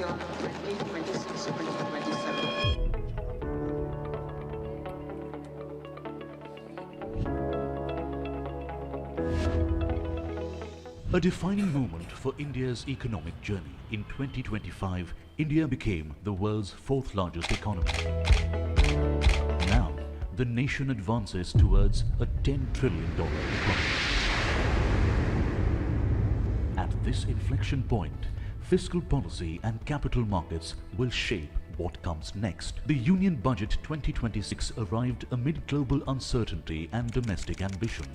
year 2026-2027. A defining moment for India's economic journey. In 2025, India became the world's fourth largest economy. Now, the nation advances towards a $10 trillion economy. At this inflection point, fiscal policy and capital markets will shape what comes next. The Union Budget 2026 arrived amid global uncertainty and domestic ambition.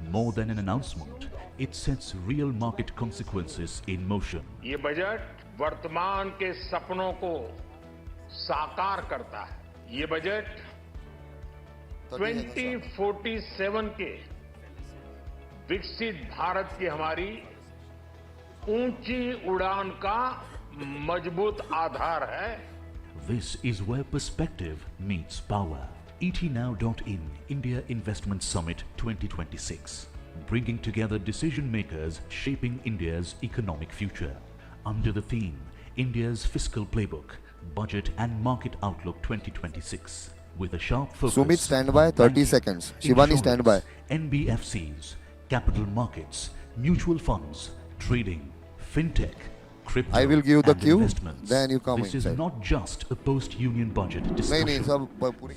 More than an announcement, it sets real market consequences in motion. ये budget वर्तमान के सपनों को साकार करता है। ये budget 2047 के विकसित भारत की हमारी ऊंची उड़ान का मजबूत आधार है। This is where perspective meets power. etnow.in India Investment Summit 2026, bringing together decision makers shaping India's economic future. Under the theme India's Fiscal Playbook, Budget and Market Outlook 2026, with a sharp focus. Sumit, stand by 30 seconds. Shivani, stand by. NBFCs, capital markets, mutual funds, trading, Fintech, crypto, I will give the and cue, investments. then you come This inside. is not just a post-union budget discussion. sab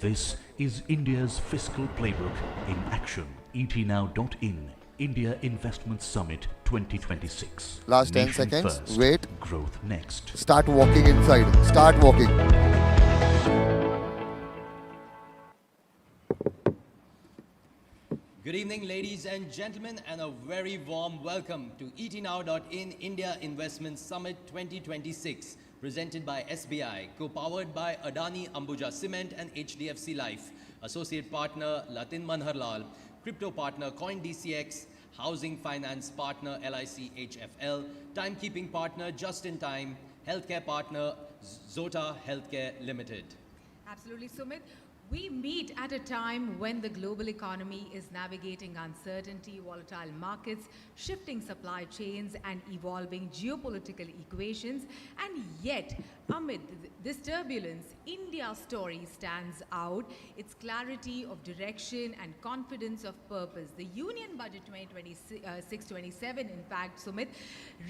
This is India's fiscal playbook in action. etnow.in India Investment Summit 2026. Last 10 Nation seconds. first, Wait. growth next. Start walking inside. Start walking. Good evening, ladies and gentlemen, and a very warm welcome to etnow.in India Investment Summit 2026, presented by SBI, co-powered by Adani Ambuja Cement and HDFC Life, associate partner Latin Manharlal, crypto partner CoinDCX, housing finance partner LIC HFL, timekeeping partner Just in Time, healthcare partner Zota Healthcare Limited. Absolutely, Sumit. We meet at a time when the global economy is navigating uncertainty, volatile markets, shifting supply chains, and evolving geopolitical equations. And yet, amid this turbulence, India's story stands out. Its clarity of direction and confidence of purpose. The Union Budget 2026-27, in fact, Sumit,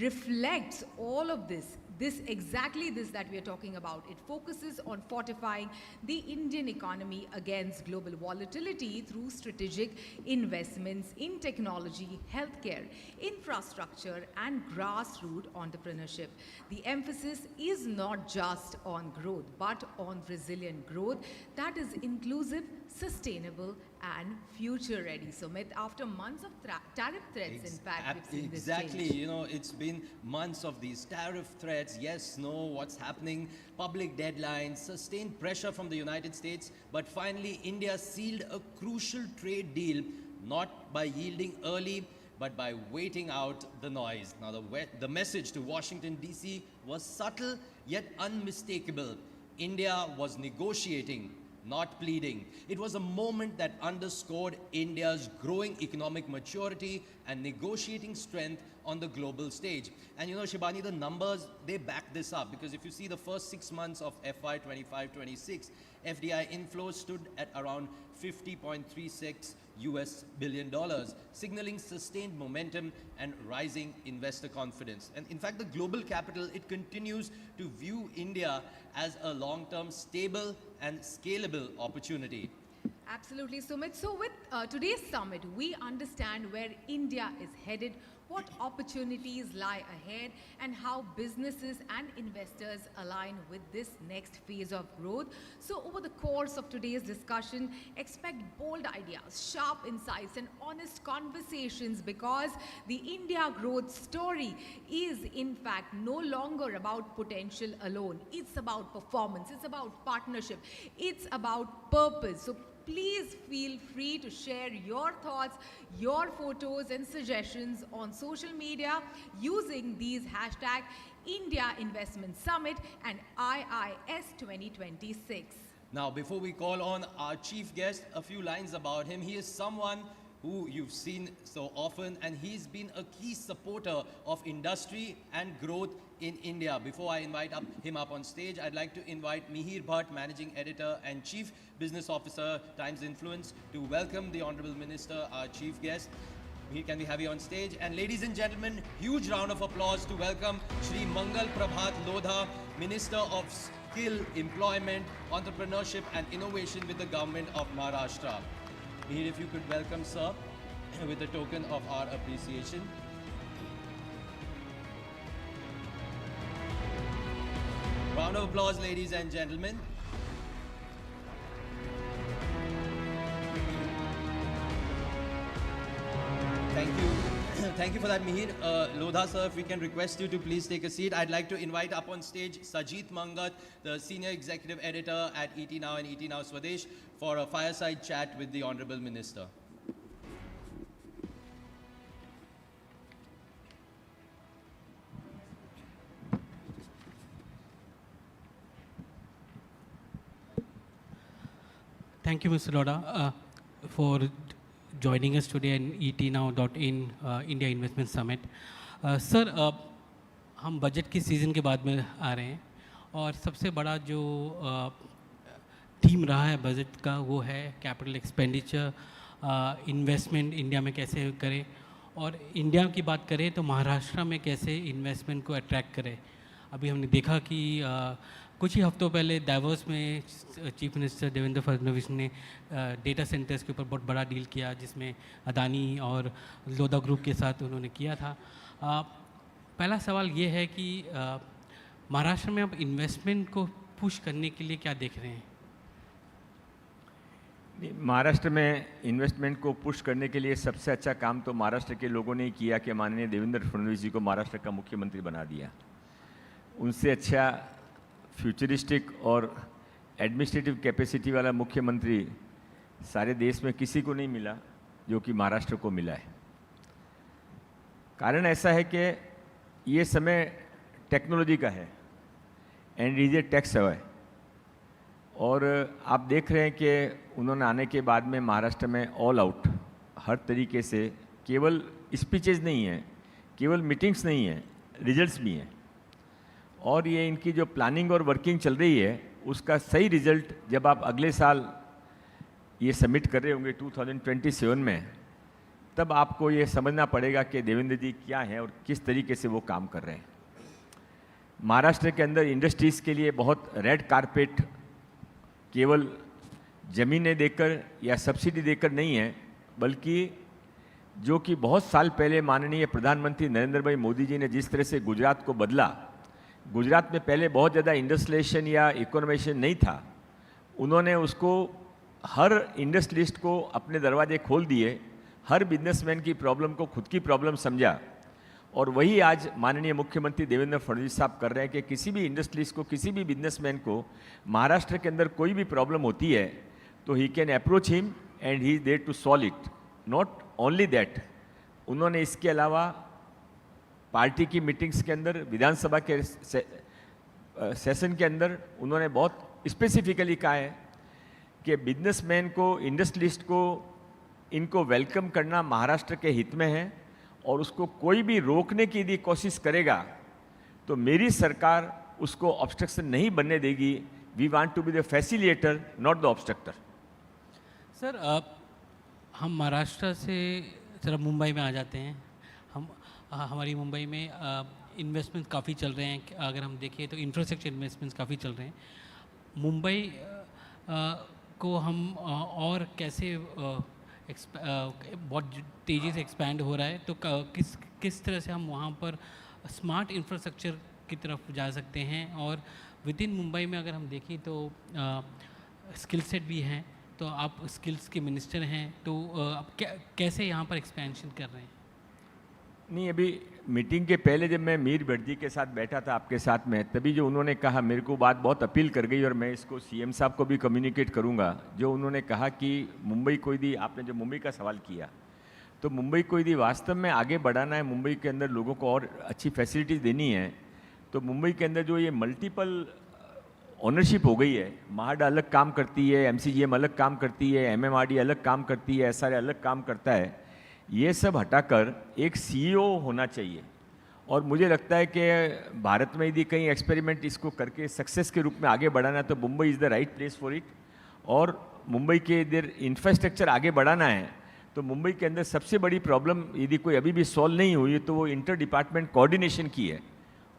reflects all of this. Exactly this that we are talking about. It focuses on fortifying the Indian economy against global volatility through strategic investments in technology, healthcare, infrastructure, and grassroots entrepreneurship. The emphasis is not just on growth, but on resilient growth that is inclusive, sustainable, and future ready. Sumit, after months of tariff threats, in fact, we've seen this Exactly. change. You know, it's been months of these tariff threats. Yes, no, what's happening, public deadlines, sustained pressure from the United States. But finally, India sealed a crucial trade deal, not by yielding early, but by waiting out the noise. Now, the message to Washington, D.C. was subtle yet unmistakable. India was negotiating, not pleading. It was a moment that underscored India's growing economic maturity and negotiating strength on the global stage. And you know, Shibani, the numbers, they back this up, because if you see the first 6 months of FY 25-26, FDI inflows stood at around $50.36 billion, signaling sustained momentum and rising investor confidence. And in fact, the global capital, it continues to view India as a long-term stable and scalable opportunity. Absolutely, Sumit. So with today's summit, we understand where India is headed, what opportunities lie ahead, and how businesses and investors align with this next phase of growth. So over the course of today's discussion, expect bold ideas, sharp insights, and honest conversations, because the India growth story is in fact no longer about potential alone. It's about performance, it's about partnership, it's about purpose. So please feel free to share your thoughts, your photos and suggestions on social media using these hashtags India Investment Summit and IIS 2026. Now, before we call on our chief guest, a few lines about him. He is someone who you've seen so often, and he's been a key supporter of industry and growth in India. Before I invite him up on stage, I'd like to invite Mihir Bhatt, Managing Editor and Chief Business Officer, Times Influence, to welcome the Honorable Minister, our chief guest. Mihir, can we have you on stage? And ladies and gentlemen, huge round of applause to welcome Shri Mangal Prabhat Lodha, Minister of Skill, Employment, Entrepreneurship and Innovation with the Government of Maharashtra. Mihir, if you could welcome sir with a token of our appreciation. Round of applause, ladies and gentlemen. Thank you. Thank you for that, Mihir. Lodha sir, if we can request you to please take a seat. I'd like to invite up on stage Sajit Mangat, the Senior Executive Editor at ET Now and ET Now Swadesh, for a fireside chat with the Honorable Minister. Thank you, Mr. Lodha, for joining us today in etnow.in India Investment Summit. Sir, हम budget की season के बाद में आ रहे हैं और सबसे बड़ा जो थीम रहा है बजट का वो है कैपिटल एक्सपेंडिचर, इन्वेस्टमेंट इंडिया में कैसे करें, और इंडिया की बात करें तो महाराष्ट्र में कैसे इन्वेस्टमेंट को अट्रैक्ट करें। अभी हमने देखा कि कुछ ही हफ्तों पहले दावोस में चीफ मिनिस्टर देवेंद्र फडणवीस ने डेटा सेंटर्स के ऊपर बहुत बड़ा डील किया, जिसमें अदानी और लोधा ग्रुप के साथ उन्होंने किया था। पहला सवाल ये है कि महाराष्ट्र में अब इन्वेस्टमेंट को पुश करने के लिए क्या देख रहे हैं? महाराष्ट्र में इन्वेस्टमेंट को पुश करने के लिए सबसे अच्छा काम तो महाराष्ट्र के लोगों ने किया कि माननीय देवेंद्र फडणवीस जी को महाराष्ट्र का मुख्यमंत्री बना दिया। उनसे अच्छा फ्यूचरिस्टिक और एडमिनिस्ट्रेटिव कैपेसिटी वाला मुख्यमंत्री सारे देश में किसी को नहीं मिला जो कि महाराष्ट्र को मिला है। कारण ऐसा है कि ये समय टेक्नोलॉजी का है एंड इज ए टेक सर्वे, और आप देख रहे हैं कि उन्होंने आने के बाद में महाराष्ट्र में ऑल आउट हर तरीके से, केवल स्पीचेज नहीं है, केवल मीटिंग्स नहीं है, रिजल्ट्स भी हैं। और ये इनकी जो प्लानिंग और वर्किंग चल रही है उसका सही रिजल्ट जब आप अगले साल ये सबमिट कर रहे होंगे 2027 में, तब आपको ये समझना पड़ेगा कि देवेंद्र जी क्या हैं और किस तरीके से वो काम कर रहे हैं। महाराष्ट्र के अंदर इंडस्ट्रीज़ के लिए बहुत रेड कारपेट केवल ज़मीनें देकर या सब्सिडी देकर नहीं है, बल्कि जो कि बहुत साल पहले माननीय प्रधानमंत्री नरेंद्र भाई मोदी जी ने जिस तरह से गुजरात को बदला, गुजरात में पहले बहुत ज़्यादा इंडस्ट्रियलाइजेशन या इकोनॉमाइजेशन नहीं था, उन्होंने उसको हर इंडस्ट्रियलिस्ट को अपने दरवाजे खोल दिए, हर बिजनेसमैन की प्रॉब्लम को खुद की प्रॉब्लम समझा, और वही आज माननीय मुख्यमंत्री देवेंद्र फडणवीस साहब कर रहे हैं कि किसी भी इंडस्ट्रियलिस्ट को, किसी भी बिजनेसमैन को महाराष्ट्र के अंदर कोई भी प्रॉब्लम होती है तो he can approach him and he is there to solve it. Not only that, उन्होंने इसके अलावा पार्टी की मीटिंग्स के अंदर, विधानसभा के सेशन के अंदर उन्होंने बहुत स्पेसिफिकली कहा है कि बिजनेसमैन को, इंडस्ट्रियलिस्ट को, इनको वेलकम करना महाराष्ट्र के हित में है, और उसको कोई भी रोकने की यदि कोशिश करेगा तो मेरी सरकार उसको ऑब्स्ट्रक्शन नहीं बनने देगी। We want to be the facilitator, not the obstructor. Sir, हम महाराष्ट्र से जरा मुंबई में आ जाते हैं। हमारी मुंबई में इन्वेस्टमेंट काफ़ी चल रहे हैं। अगर हम देखें तो इंफ्रास्ट्रक्चर इन्वेस्टमेंट्स काफ़ी चल रहे हैं। मुंबई को हम और कैसे बहुत तेज़ी से एक्सपैंड हो रहा है, तो किस तरह से हम वहाँ पर स्मार्ट इंफ्रास्ट्रक्चर की तरफ जा सकते हैं, और विद इन मुंबई में अगर हम देखें तो स्किल सेट भी हैं, तो आप स्किल्स के मिनिस्टर हैं, तो आप कैसे यहाँ पर एक्सपेंशन कर रहे हैं? नहीं, अभी मीटिंग के पहले जब मैं मीर भट्ट जी के साथ बैठा था आपके साथ में, तभी जो उन्होंने कहा मेरे को बात बहुत अपील कर गई, और मैं इसको सीएम साहब को भी कम्युनिकेट करूंगा। जो उन्होंने कहा कि मुंबई को यदि, आपने जो मुंबई का सवाल किया, तो मुंबई को यदि वास्तव में आगे बढ़ाना है, मुंबई के अंदर लोगों को और अच्छी फैसिलिटीज़ देनी है, तो मुंबई के अंदर जो ये मल्टीपल ऑनरशिप हो गई है, महाडा अलग काम करती है, एमसीजीएम अलग काम करती है, एमएमआरडी अलग काम करती है, एसआरए अलग काम करता है, ये सब हटाकर एक सीईओ होना चाहिए। और मुझे लगता है कि भारत में यदि कहीं एक्सपेरिमेंट इसको करके सक्सेस के रूप में आगे बढ़ाना है तो Mumbai is the right place for it. और मुंबई के इधर इंफ्रास्ट्रक्चर आगे बढ़ाना है तो मुंबई के अंदर सबसे बड़ी प्रॉब्लम यदि कोई अभी भी सॉल्व नहीं हुई है तो वो इंटर डिपार्टमेंट कोऑर्डिनेशन की है,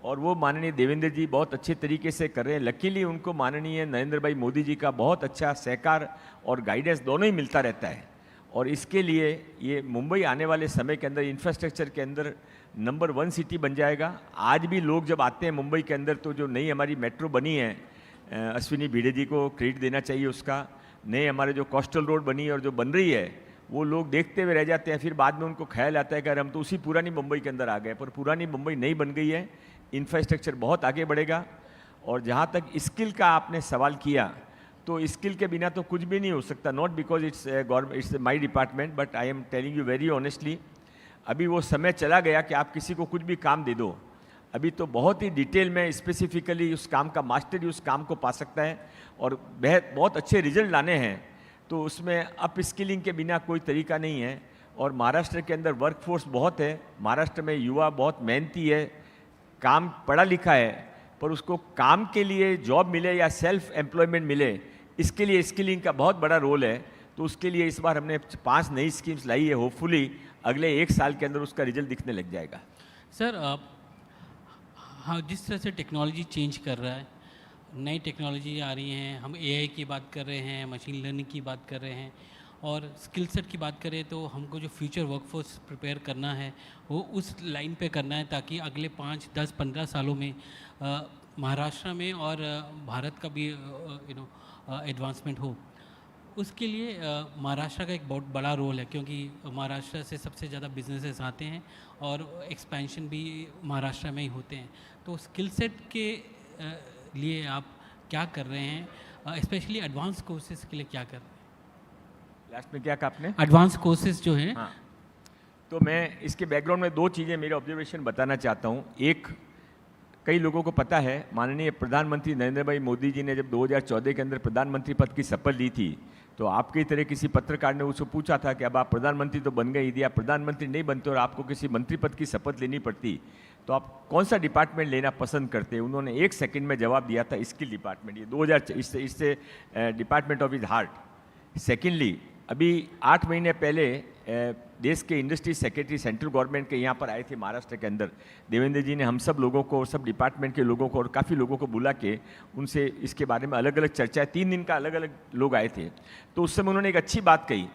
और वो माननीय देवेंद्र जी बहुत अच्छे तरीके से कर रहे हैं। लकीली उनको माननीय नरेंद्र भाई मोदी जी का बहुत अच्छा सहकार और गाइडेंस दोनों ही मिलता रहता है, और इसके लिए ये मुंबई आने वाले समय के अंदर इंफ्रास्ट्रक्चर के अंदर नंबर 1 सिटी बन जाएगा। आज भी लोग जब आते हैं मुंबई के अंदर तो जो नई हमारी मेट्रो बनी है, अश्विनी भिड़े जी को क्रेडिट देना चाहिए उसका, नए हमारे जो कोस्टल रोड बनी है और जो बन रही है वो लोग देखते हुए रह जाते हैं, फिर बाद में उनको ख्याल आता है कि हम तो उसी पुरानी मुंबई के अंदर आ गए, पर पुरानी मुंबई नहीं बन गई है। इंफ्रास्ट्रक्चर बहुत आगे बढ़ेगा। और जहाँ तक स्किल का आपने सवाल किया तो स्किल के बिना तो कुछ भी नहीं हो सकता, not because it's my department, but I am telling you very honestly, अभी वो समय चला गया कि आप किसी को कुछ भी काम दे दो। अभी तो बहुत ही डिटेल में स्पेसिफिकली उस काम का मास्टरी उस काम को पा सकता है, और बहुत अच्छे रिजल्ट लाने हैं तो उसमें अप स्किलिंग के बिना कोई तरीका नहीं है। और महाराष्ट्र के अंदर वर्कफोर्स बहुत है, महाराष्ट्र में युवा बहुत मेहनती है, काम पढ़ा लिखा है, पर उसको काम के लिए जॉब मिले या सेल्फ एम्प्लॉयमेंट मिले, इसके लिए स्किलिंग का बहुत बड़ा रोल है। तो उसके लिए इस बार हमने 5 नई स्कीम्स लाई है, होपफुली अगले 1 साल के अंदर उसका रिजल्ट दिखने लग जाएगा। सर हाँ, जिस तरह से टेक्नोलॉजी चेंज कर रहा है, नई टेक्नोलॉजी आ रही हैं, हम एआई की बात कर रहे हैं, मशीन लर्निंग की बात कर रहे हैं, और स्किल सेट की बात करें तो हमको जो फ्यूचर वर्कफोर्स प्रिपेयर करना है वो उस लाइन पे करना है ताकि अगले 5, 10, 15 सालों में महाराष्ट्र में और भारत का भी एडवांसमेंट हो। उसके लिए महाराष्ट्र का एक बहुत बड़ा रोल है, क्योंकि महाराष्ट्र से सबसे ज़्यादा बिजनेसेस आते हैं और एक्सपेंशन भी महाराष्ट्र में ही होते हैं। तो स्किल सेट के लिए आप क्या कर रहे हैं, स्पेशली एडवांस कोर्सेज के लिए क्या कर रहे हैं? लास्ट में क्या कहा आपने? एडवांस कोर्सेज जो हैं। हाँ, तो मैं इसके बैकग्राउंड में 2 चीज़ें मेरे ऑब्जर्वेशन बताना चाहता हूँ। एक, कई लोगों को पता है माननीय प्रधानमंत्री नरेंद्र भाई मोदी जी ने जब 2014 के अंदर प्रधानमंत्री पद की शपथ ली थी तो आपकी तरह किसी पत्रकार ने उसको पूछा था कि अब आप प्रधानमंत्री तो बन गए, यदि आप प्रधानमंत्री नहीं बनते और आपको किसी मंत्री पद की शपथ लेनी पड़ती तो आप कौन सा डिपार्टमेंट लेना पसंद करते? उन्होंने 1 सेकंड में जवाब दिया था, स्किल डिपार्टमेंट। ये 2000 इससे department of his heart. Secondly, अभी 8 महीने पहले देश के इंडस्ट्री सेक्रेटरी सेंट्रल गवर्नमेंट के यहाँ पर आए थे महाराष्ट्र के अंदर। देवेंद्र जी ने हम सब लोगों को, सब डिपार्टमेंट के लोगों को और काफ़ी लोगों को बुला के उनसे इसके बारे में अलग अलग चर्चा, 3 दिन का अलग अलग लोग आए थे। तो उस समय उन्होंने एक अच्छी बात कही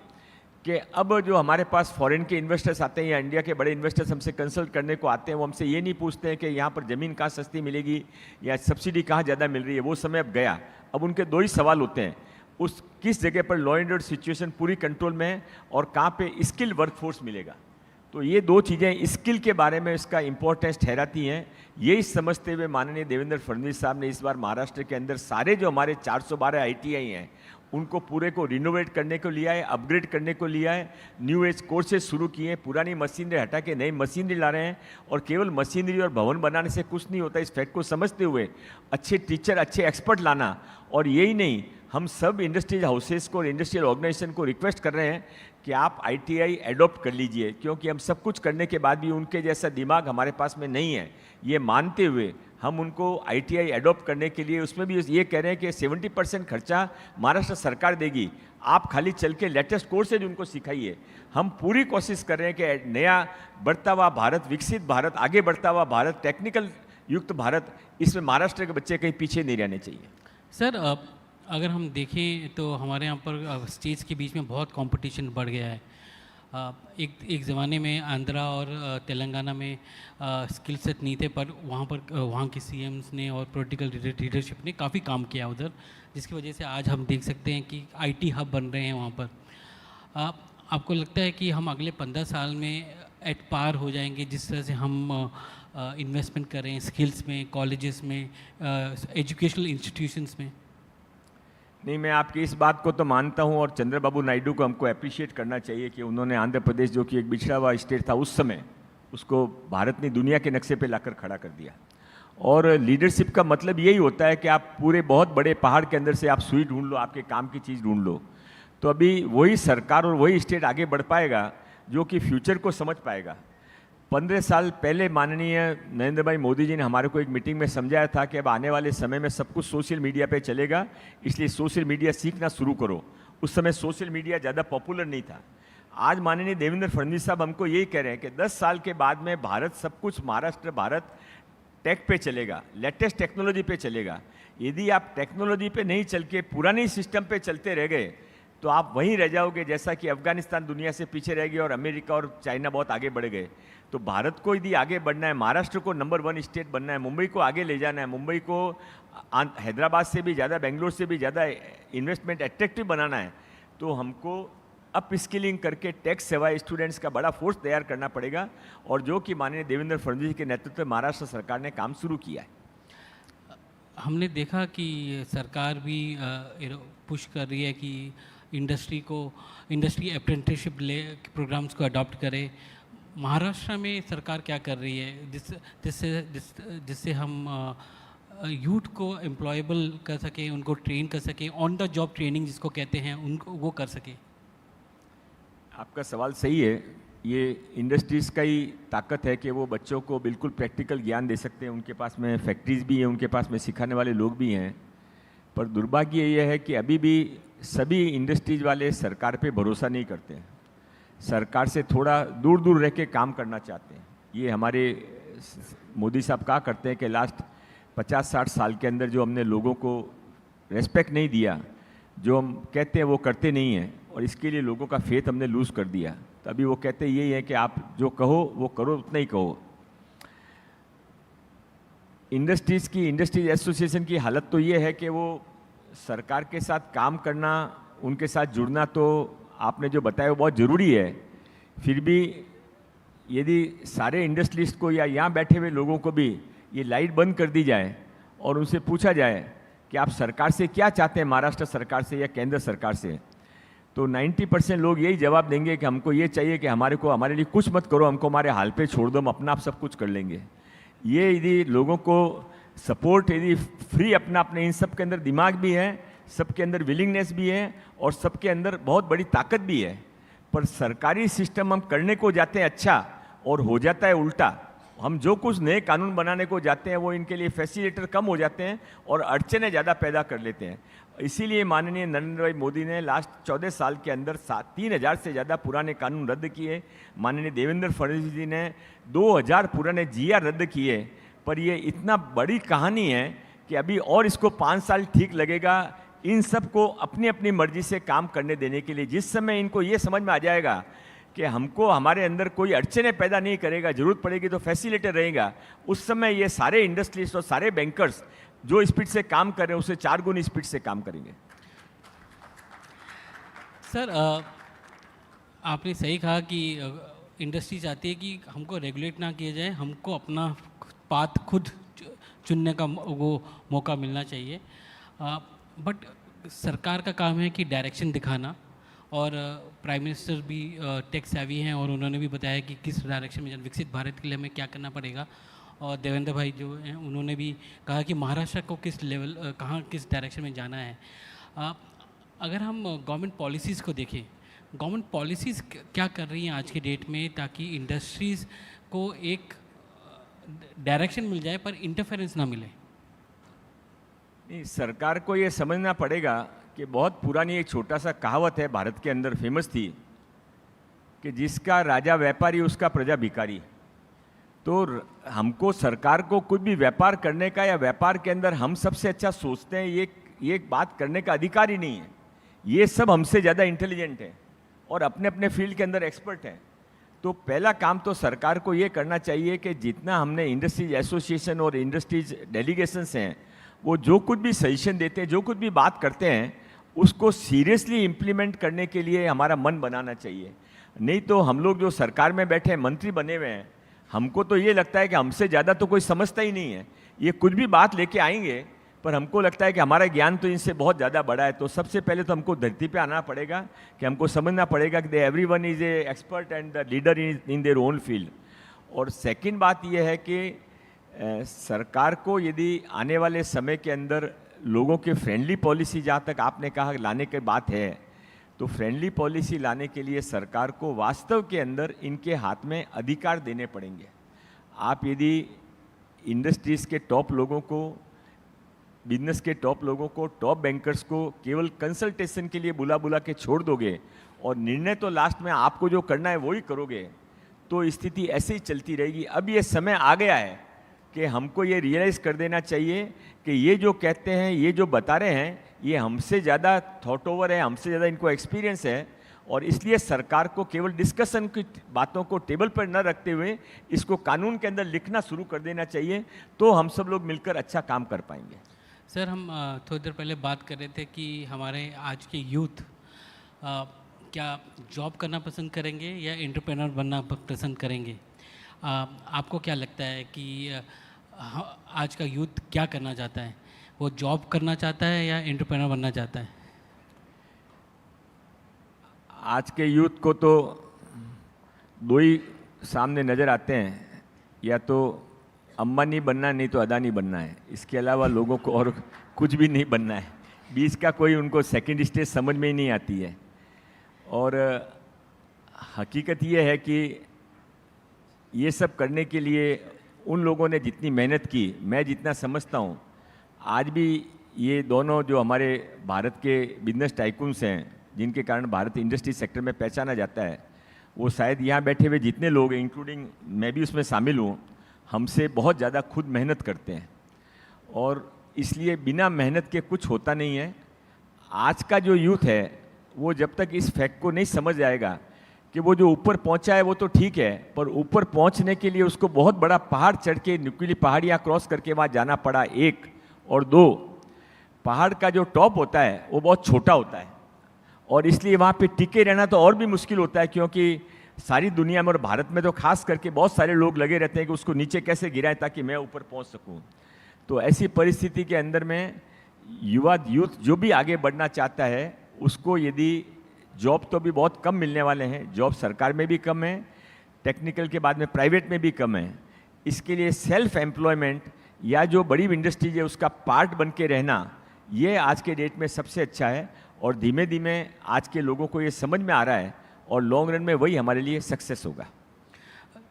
कि अब जो हमारे पास फॉरेन के इन्वेस्टर्स आते हैं या इंडिया के बड़े इन्वेस्टर्स हमसे कंसल्ट करने को आते हैं, वो हमसे ये नहीं पूछते हैं कि यहाँ पर ज़मीन कहाँ सस्ती मिलेगी या सब्सिडी कहाँ ज़्यादा मिल रही है। वो समय अब गया। अब उनके 2 ही सवाल होते हैं, उस किस जगह पर लॉ एंड ऑर्डर सिचुएशन पूरी कंट्रोल में है और कहाँ पे स्किल वर्कफोर्स मिलेगा। तो ये 2 चीज़ें स्किल के बारे में इसका इंपॉर्टेंस ठहराती हैं। यही समझते हुए माननीय देवेंद्र फडणवीस साहब ने इस बार महाराष्ट्र के अंदर सारे जो हमारे 412 ITI हैं उनको पूरे को रिनोवेट करने को लिया है, अपग्रेड करने को लिया है, न्यू एज कोर्सेज शुरू किए हैं, पुरानी मशीनरी हटा के नई मशीनरी ला रहे हैं। और केवल मशीनरी और भवन बनाने से कुछ नहीं होता, इस फैक्ट को समझते हुए अच्छे टीचर, अच्छे एक्सपर्ट लाना। और यही नहीं, हम सब इंडस्ट्रियल हाउसेस को और इंडस्ट्रियल ऑर्गेनाइजेशन को रिक्वेस्ट कर रहे हैं कि आप ITI एडॉप्ट कर लीजिए, क्योंकि हम सब कुछ करने के बाद भी उनके जैसा दिमाग हमारे पास में नहीं है। ये मानते हुए हम उनको ITI एडॉप्ट करने के लिए, उसमें भी ये कह रहे हैं कि 70% खर्चा महाराष्ट्र सरकार देगी, आप खाली चल के लेटेस्ट कोर्सेज उनको सिखाइए। हम पूरी कोशिश कर रहे हैं कि नया बढ़ता हुआ भारत, विकसित भारत, आगे बढ़ता हुआ भारत, टेक्निकल युक्त भारत, इसमें महाराष्ट्र के बच्चे कहीं पीछे नहीं रहने चाहिए। सर अगर हम देखें तो हमारे यहाँ पर स्टेट्स के बीच में बहुत कंपटीशन बढ़ गया है। एक ज़माने में आंध्रा और तेलंगाना में स्किल सेट नहीं थे, पर वहाँ के CMs ने और पॉलिटिकल लीडरशिप ने काफ़ी काम किया उधर, जिसकी वजह से आज हम देख सकते हैं कि IT हब बन रहे हैं वहाँ पर। आपको लगता है कि हम अगले 15 साल में एट पार हो जाएंगे जिस तरह से हम इन्वेस्टमेंट कर रहे हैं स्किल्स में, कॉलेजेस में, एजुकेशनल इंस्टीट्यूशंस में? नहीं, मैं आपकी इस बात को तो मानता हूं, और चंद्रबाबू नायडू को हमको अप्रिशिएट करना चाहिए कि उन्होंने आंध्र प्रदेश, जो कि एक बिछड़ा हुआ स्टेट था उस समय, उसको भारत ने दुनिया के नक्शे पे लाकर खड़ा कर दिया। और लीडरशिप का मतलब यही होता है कि आप पूरे बहुत बड़े पहाड़ के अंदर से आप सुई ढूंढ लो, आपके काम की चीज़ ढूंढ लो। तो अभी वही सरकार और वही स्टेट आगे बढ़ पाएगा जो कि फ्यूचर को समझ पाएगा। 15 साल पहले माननीय नरेंद्र भाई मोदी जी ने हमारे को एक मीटिंग में समझाया था कि अब आने वाले समय में सब कुछ सोशल मीडिया पे चलेगा, इसलिए सोशल मीडिया सीखना शुरू करो। उस समय सोशल मीडिया ज़्यादा पॉपुलर नहीं था। आज माननीय देवेंद्र फडणवीस साहब हमको यही कह रहे हैं कि 10 साल के बाद में भारत सब कुछ महाराष्ट्र भारत टेक पे चलेगा, लेटेस्ट टेक्नोलॉजी पे चलेगा। यदि आप टेक्नोलॉजी पे नहीं चल के पुरानी सिस्टम पे चलते रह गए तो आप वहीं रह जाओगे जैसा कि अफगानिस्तान दुनिया से पीछे रह गया और अमेरिका और चाइना बहुत आगे बढ़ गए। तो भारत को यदि आगे बढ़ना है, महाराष्ट्र को नंबर 1 स्टेट बनना है, मुंबई को आगे ले जाना है, मुंबई को हैदराबाद से भी ज़्यादा, बेंगलोर से भी ज़्यादा इन्वेस्टमेंट एट्रैक्टिव बनाना है, तो हमको अप स्किलिंग करके टेक सेवाए स्टूडेंट्स का बड़ा फोर्स तैयार करना पड़ेगा, और जो कि माननीय देवेंद्र फडणवीस के नेतृत्व में महाराष्ट्र सरकार ने काम शुरू किया है। हमने देखा कि सरकार भी पुश कर रही है कि इंडस्ट्री अप्रेंटिसशिप प्रोग्राम्स को अडॉप्ट करे। महाराष्ट्र में सरकार क्या कर रही है जिससे हम यूथ को एम्प्लॉयबल कर सकें, उनको ट्रेन कर सकें, ऑन द जॉब ट्रेनिंग जिसको कहते हैं उनको वो कर सकें? आपका सवाल सही है। ये इंडस्ट्रीज़ का ही ताकत है कि वो बच्चों को बिल्कुल प्रैक्टिकल ज्ञान दे सकते हैं। उनके पास में फैक्ट्रीज भी हैं, उनके पास में सिखाने वाले लोग भी हैं। पर दुर्भाग्य ये है कि अभी भी सभी इंडस्ट्रीज वाले सरकार पे भरोसा नहीं करते हैं, सरकार से थोड़ा दूर दूर रह के काम करना चाहते हैं। ये हमारे मोदी साहब कहा करते हैं कि लास्ट 50-60 साल के अंदर जो हमने लोगों को रेस्पेक्ट नहीं दिया, जो हम कहते हैं वो करते नहीं हैं, और इसके लिए लोगों का फेथ हमने लूज़ कर दिया। तो अभी वो कहते यही है कि आप जो कहो वो करो, उतना ही कहो। इंडस्ट्रीज एसोसिएशन की हालत तो ये है कि वो सरकार के साथ काम करना, उनके साथ जुड़ना तो आपने जो बताया वो बहुत ज़रूरी है। फिर भी यदि सारे इंडस्ट्रियलिस्ट को या यहाँ बैठे हुए लोगों को भी ये लाइट बंद कर दी जाए और उनसे पूछा जाए कि आप सरकार से क्या चाहते हैं, महाराष्ट्र सरकार से या केंद्र सरकार से, तो 90% लोग यही जवाब देंगे कि हमको ये चाहिए कि हमारे लिए कुछ मत करो, हमको हमारे हाल पे छोड़ दो, हम अपना आप सब कुछ कर लेंगे। ये यदि लोगों को सपोर्ट यदि फ्री अपने इन सब के अंदर दिमाग भी है, सबके अंदर विलिंगनेस भी है और सबके अंदर बहुत बड़ी ताकत भी है, पर सरकारी सिस्टम हम करने को जाते हैं अच्छा और हो जाता है उल्टा। हम जो कुछ नए कानून बनाने को जाते हैं वो इनके लिए फैसिलिटेटर कम हो जाते हैं और अड़चने ज़्यादा पैदा कर लेते हैं। इसीलिए माननीय नरेंद्र भाई मोदी ने लास्ट 14 साल के अंदर 3000 से ज़्यादा पुराने कानून रद्द किए। माननीय देवेंद्र फडणवीस जी ने 2000 पुराने GR रद्द किए। पर ये इतना बड़ी कहानी है कि अभी और इसको 5 साल ठीक लगेगा इन सब को अपनी अपनी मर्जी से काम करने देने के लिए। जिस समय इनको ये समझ में आ जाएगा कि हमको हमारे अंदर कोई अड़चने पैदा नहीं करेगा, जरूरत पड़ेगी तो फैसिलिटेटर रहेगा, उस समय ये सारे इंडस्ट्रियलिस्ट और सारे बैंकर्स जो स्पीड से काम कर रहे हैं उससे 4 गुनी स्पीड से काम करेंगे। सर, आपने सही कहा कि इंडस्ट्री चाहती है कि हमको रेगुलेट ना किया जाए, हमको अपना पाथ खुद चुनने का वो मौका मिलना चाहिए। बट सरकार का काम है कि डायरेक्शन दिखाना, और प्राइम मिनिस्टर भी टेक सेवी हैं और उन्होंने भी बताया कि किस डायरेक्शन में विकसित भारत के लिए हमें क्या करना पड़ेगा। और देवेंद्र भाई जो हैं उन्होंने भी कहा कि महाराष्ट्र को किस लेवल किस डायरेक्शन में जाना है। अगर हम गवर्नमेंट पॉलिसीज़ को देखें, गवर्नमेंट पॉलिसीज़ क्या कर रही हैं आज की डेट में ताकि इंडस्ट्रीज़ को एक डायरेक्शन मिल जाए पर इंटरफेरेंस ना मिले? नहीं, सरकार को ये समझना पड़ेगा कि बहुत पुरानी एक छोटा सा कहावत है भारत के अंदर फेमस थी कि जिसका राजा व्यापारी उसका प्रजा भिखारी। तो हमको सरकार को कुछ भी व्यापार करने का या व्यापार के अंदर हम सबसे अच्छा सोचते हैं ये बात करने का अधिकार ही नहीं है। ये सब हमसे ज़्यादा इंटेलिजेंट है और अपने अपने फील्ड के अंदर एक्सपर्ट हैं। तो पहला काम तो सरकार को ये करना चाहिए कि जितना हमने इंडस्ट्रीज एसोसिएशन और इंडस्ट्रीज डेलीगेशंस हैं वो जो कुछ भी सजेशन देते हैं, जो कुछ भी बात करते हैं, उसको सीरियसली इम्प्लीमेंट करने के लिए हमारा मन बनाना चाहिए। नहीं तो हम लोग जो सरकार में बैठे हैं, मंत्री बने हुए हैं, हमको तो ये लगता है कि हमसे ज़्यादा तो कोई समझता ही नहीं है। ये कुछ भी बात लेके आएंगे पर हमको लगता है कि हमारा ज्ञान तो इनसे बहुत ज़्यादा बड़ा है। तो सबसे पहले तो हमको धरती पे आना पड़ेगा कि हमको समझना पड़ेगा कि everyone is a expert and the leader in their own field. और सेकंड बात ये है कि सरकार को यदि आने वाले समय के अंदर लोगों के फ्रेंडली पॉलिसी, जहाँ तक आपने कहा लाने की बात है, तो फ्रेंडली पॉलिसी लाने के लिए सरकार को वास्तव के अंदर इनके हाथ में अधिकार देने पड़ेंगे। आप यदि इंडस्ट्रीज़ के टॉप लोगों को, बिजनेस के टॉप लोगों को, टॉप बैंकर्स को केवल कंसल्टेशन के लिए बुला बुला के छोड़ दोगे और निर्णय तो लास्ट में आपको जो करना है वही करोगे, तो स्थिति ऐसे ही चलती रहेगी। अब ये समय आ गया है कि हमको ये रियलाइज़ कर देना चाहिए कि ये जो कहते हैं, ये जो बता रहे हैं, ये हमसे ज़्यादा थॉट ओवर है, हमसे ज़्यादा इनको एक्सपीरियंस है, और इसलिए सरकार को केवल डिस्कशन की बातों को टेबल पर न रखते हुए इसको कानून के अंदर लिखना शुरू कर देना चाहिए, तो हम सब लोग मिलकर अच्छा काम कर पाएंगे। सर, हम थोड़ी देर पहले बात कर रहे थे कि हमारे आज के यूथ क्या जॉब करना पसंद करेंगे या एंटरप्रेन्योर बनना पसंद करेंगे। आपको क्या लगता है कि आज का यूथ क्या करना चाहता है? वो जॉब करना चाहता है या एंटरप्रेन्योर बनना चाहता है? आज के यूथ को तो दो ही सामने नज़र आते हैं, या तो अंबानी बनना है, नहीं तो अदानी बनना है। इसके अलावा लोगों को और कुछ भी नहीं बनना है। बीच का कोई उनको सेकंड स्टेज समझ में ही नहीं आती है। और हकीकत ये है कि ये सब करने के लिए उन लोगों ने जितनी मेहनत की, मैं जितना समझता हूँ, आज भी ये दोनों जो हमारे भारत के बिजनेस टाइकून्स हैं, जिनके कारण भारत इंडस्ट्री सेक्टर में पहचाना जाता है, वो शायद यहाँ बैठे हुए जितने लोग हैं, इंक्लूडिंग मैं भी उसमें शामिल हूँ, हमसे बहुत ज़्यादा खुद मेहनत करते हैं। और इसलिए बिना मेहनत के कुछ होता नहीं है। आज का जो यूथ है वो जब तक इस फैक्ट को नहीं समझ आएगा कि वो जो ऊपर पहुंचा है वो तो ठीक है, पर ऊपर पहुंचने के लिए उसको बहुत बड़ा पहाड़ चढ़ के, नुकीली पहाड़ियाँ क्रॉस करके वहाँ जाना पड़ा। एक और दो, पहाड़ का जो टॉप होता है वो बहुत छोटा होता है, और इसलिए वहाँ पे टिके रहना तो और भी मुश्किल होता है, क्योंकि सारी दुनिया में और भारत में तो खास करके बहुत सारे लोग लगे रहते हैं कि उसको नीचे कैसे गिराएं ताकि मैं ऊपर पहुँच सकूँ। तो ऐसी परिस्थिति के अंदर में यूथ जो भी आगे बढ़ना चाहता है, उसको यदि जॉब तो भी बहुत कम मिलने वाले हैं, जॉब सरकार में भी कम है, टेक्निकल के बाद में प्राइवेट में भी कम है। इसके लिए सेल्फ एम्प्लॉयमेंट या जो बड़ी इंडस्ट्रीज है उसका पार्ट बन के रहना, ये आज के डेट में सबसे अच्छा है। और धीमे धीमे आज के लोगों को ये समझ में आ रहा है, और लॉन्ग रन में वही हमारे लिए सक्सेस होगा।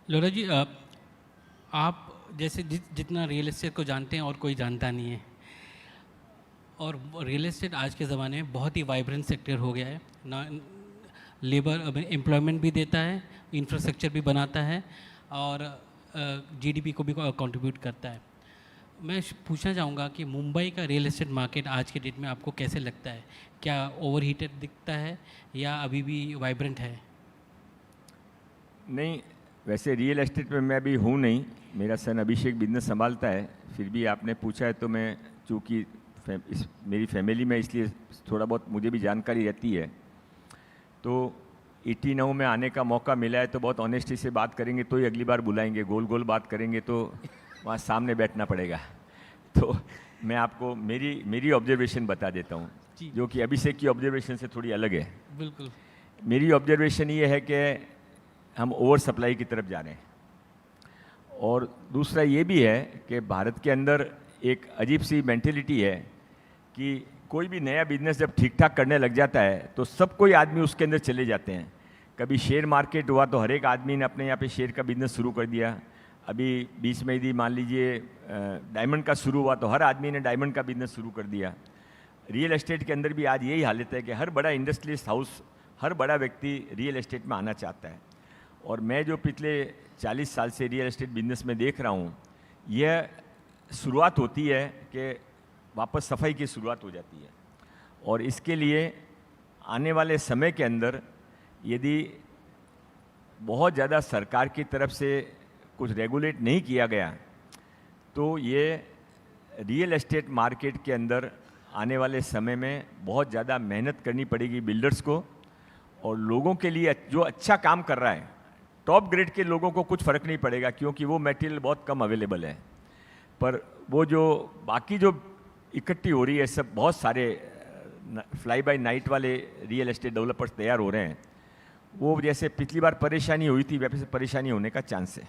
लोरा जी, आप जैसे जितना रियल एस्टेट को जानते हैं और कोई जानता नहीं है, और रियल एस्टेट आज के ज़माने में बहुत ही वाइब्रेंट सेक्टर हो गया है ना। लेबर एम्प्लॉयमेंट भी देता है, इंफ्रास्ट्रक्चर भी बनाता है, और जीडीपी को भी कंट्रीब्यूट करता है। मैं पूछना चाहूँगा कि मुंबई का रियल एस्टेट मार्केट आज के डेट में आपको कैसे लगता है? क्या ओवरहीटेड दिखता है या अभी भी वाइब्रेंट है? नहीं, वैसे रियल एस्टेट में मैं भी हूँ नहीं, मेरा सन अभिषेक बिजनेस संभालता है। फिर भी आपने पूछा है तो मैं, चूँकि मेरी फैमिली में, इसलिए थोड़ा बहुत मुझे भी जानकारी रहती है। तो 89 में आने का मौका मिला है, तो बहुत ऑनेस्टी से बात करेंगे तो ही अगली बार बुलाएंगे। गोल गोल बात करेंगे तो वहाँ सामने बैठना पड़ेगा। तो मैं आपको मेरी ऑब्जर्वेशन बता देता हूँ, जो कि अभिषेक की ऑब्जर्वेशन से थोड़ी अलग है। बिल्कुल। मेरी ऑब्जर्वेशन ये है कि हम ओवर सप्लाई की तरफ जा रहे हैं, और दूसरा ये भी है कि भारत के अंदर एक अजीब सी मेंटेलिटी है कि कोई भी नया बिजनेस जब ठीक ठाक करने लग जाता है तो सब कोई आदमी उसके अंदर चले जाते हैं। कभी शेयर मार्केट हुआ तो हर एक आदमी ने अपने यहाँ पे शेयर का बिजनेस शुरू कर दिया। अभी बीच में यदि मान लीजिए डायमंड का शुरू हुआ तो हर आदमी ने डायमंड का बिजनेस शुरू कर दिया। रियल एस्टेट के अंदर भी आज यही हालत है कि हर बड़ा इंडस्ट्रियलिस्ट हाउस, हर बड़ा व्यक्ति रियल एस्टेट में आना चाहता है। और मैं जो पिछले 40 साल से रियल एस्टेट बिजनेस में देख रहा हूँ, यह शुरुआत होती है कि वापस सफाई की शुरुआत हो जाती है। और इसके लिए आने वाले समय के अंदर यदि बहुत ज़्यादा सरकार की तरफ से कुछ रेगुलेट नहीं किया गया तो ये रियल एस्टेट मार्केट के अंदर आने वाले समय में बहुत ज़्यादा मेहनत करनी पड़ेगी बिल्डर्स को। और लोगों के लिए जो अच्छा काम कर रहा है, टॉप ग्रेड के लोगों को कुछ फ़र्क नहीं पड़ेगा, क्योंकि वो मटेरियल बहुत कम अवेलेबल है। पर वो जो बाकी जो इकट्ठी हो रही है, सब बहुत सारे फ्लाई बाय नाइट वाले रियल एस्टेट डेवलपर्स तैयार हो रहे हैं, वो जैसे पिछली बार परेशानी हुई थी वैसे परेशानी होने का चांस है।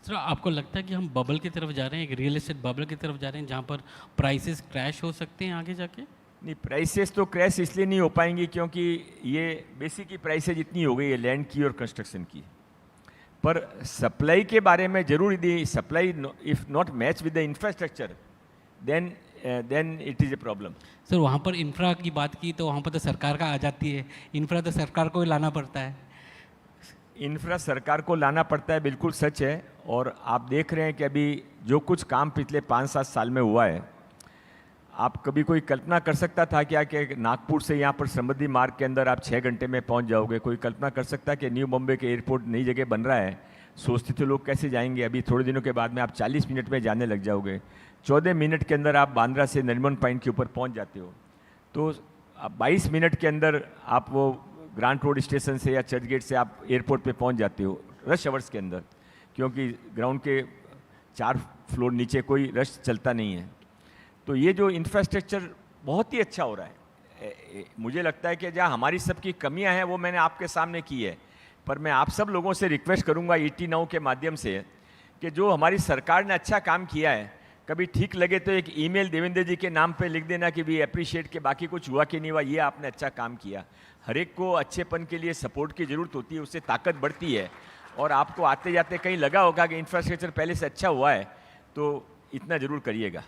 सर आपको लगता है कि हम बबल की तरफ जा रहे हैं, एक रियल एस्टेट बबल की तरफ जा रहे हैं जहाँ पर प्राइसेस क्रैश हो सकते हैं आगे जाके? नहीं, प्राइसेस तो क्रैश इसलिए नहीं हो पाएंगी क्योंकि ये बेसिक की प्राइसेज इतनी हो गई है लैंड की और कंस्ट्रक्शन की, पर सप्लाई के बारे में जरूर यदि supply if not match with the infrastructure then it is a problem. Sir वहाँ पर इंफ्रा की बात की तो वहाँ पर तो सरकार का आ जाती है, इंफ्रा तो सरकार को ही लाना पड़ता है। इंफ्रा सरकार को लाना पड़ता है, बिल्कुल सच है। और आप देख रहे हैं कि अभी जो कुछ काम पिछले 5-7 साल में हुआ है, आप कभी कोई कल्पना कर सकता था क्या कि नागपुर से यहाँ पर समृद्धि मार्ग के अंदर आप 6 घंटे में पहुँच जाओगे? कोई कल्पना कर सकता है कि न्यू बॉम्बे के एयरपोर्ट नई जगह बन रहा है, सोचते थे लोग कैसे जाएंगे, अभी थोड़े दिनों के बाद में आप 40 मिनट में जाने लग जाओगे। 14 मिनट के अंदर आप बांद्रा से नरीमन पॉइंट के ऊपर पहुँच जाते हो। तो 22 मिनट के अंदर आप वो ग्रांट रोड स्टेशन से या चर्च गेट से आप एयरपोर्ट पे पहुंच जाते हो रश आवर्स के अंदर, क्योंकि ग्राउंड के 4 फ्लोर नीचे कोई रश चलता नहीं है। तो ये जो इंफ्रास्ट्रक्चर बहुत ही अच्छा हो रहा है। मुझे लगता है कि जहाँ हमारी सबकी कमियां हैं वो मैंने आपके सामने की है, पर मैं आप सब लोगों से रिक्वेस्ट करूंगा ईटी नाउ के माध्यम से कि जो हमारी सरकार ने अच्छा काम किया है, कभी ठीक लगे तो एक ईमेल देवेंद्र जी के नाम पे लिख देना कि वी अप्रिशिएट के बाकी कुछ हुआ कि नहीं हुआ, ये आपने अच्छा काम किया। हर एक को अच्छेपन के लिए सपोर्ट की ज़रूरत होती है, उससे ताकत बढ़ती है। और आपको आते जाते कहीं लगा होगा कि इंफ्रास्ट्रक्चर पहले से अच्छा हुआ है तो इतना ज़रूर करिएगा।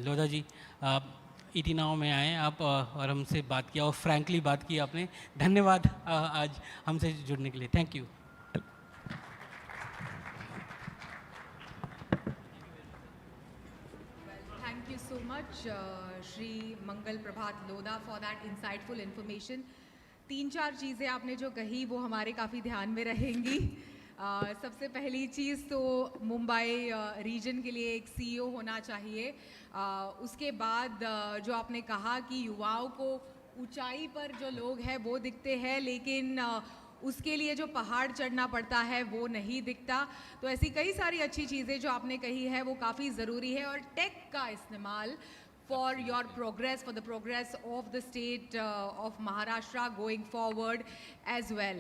लोधा जी, ईटी नाउ में आए आप और हमसे बात किया और फ्रैंकली बात की आपने। धन्यवाद आज हमसे जुड़ने के लिए। Thank you. Thank you so much, Shri Mangal Prabhat Lodha, for that insightful information. 3-4 चीज़ें आपने जो कही वो हमारे काफ़ी ध्यान में रहेंगी। सबसे पहली चीज़ तो मुंबई रीजन के लिए एक सीईओ होना चाहिए। उसके बाद जो आपने कहा कि युवाओं को ऊंचाई पर जो लोग हैं वो दिखते हैं, लेकिन उसके लिए जो पहाड़ चढ़ना पड़ता है वो नहीं दिखता। तो ऐसी कई सारी अच्छी चीज़ें जो आपने कही है वो काफ़ी ज़रूरी है, और टेक का इस्तेमाल for your progress, for the progress of the state of Maharashtra going forward as well.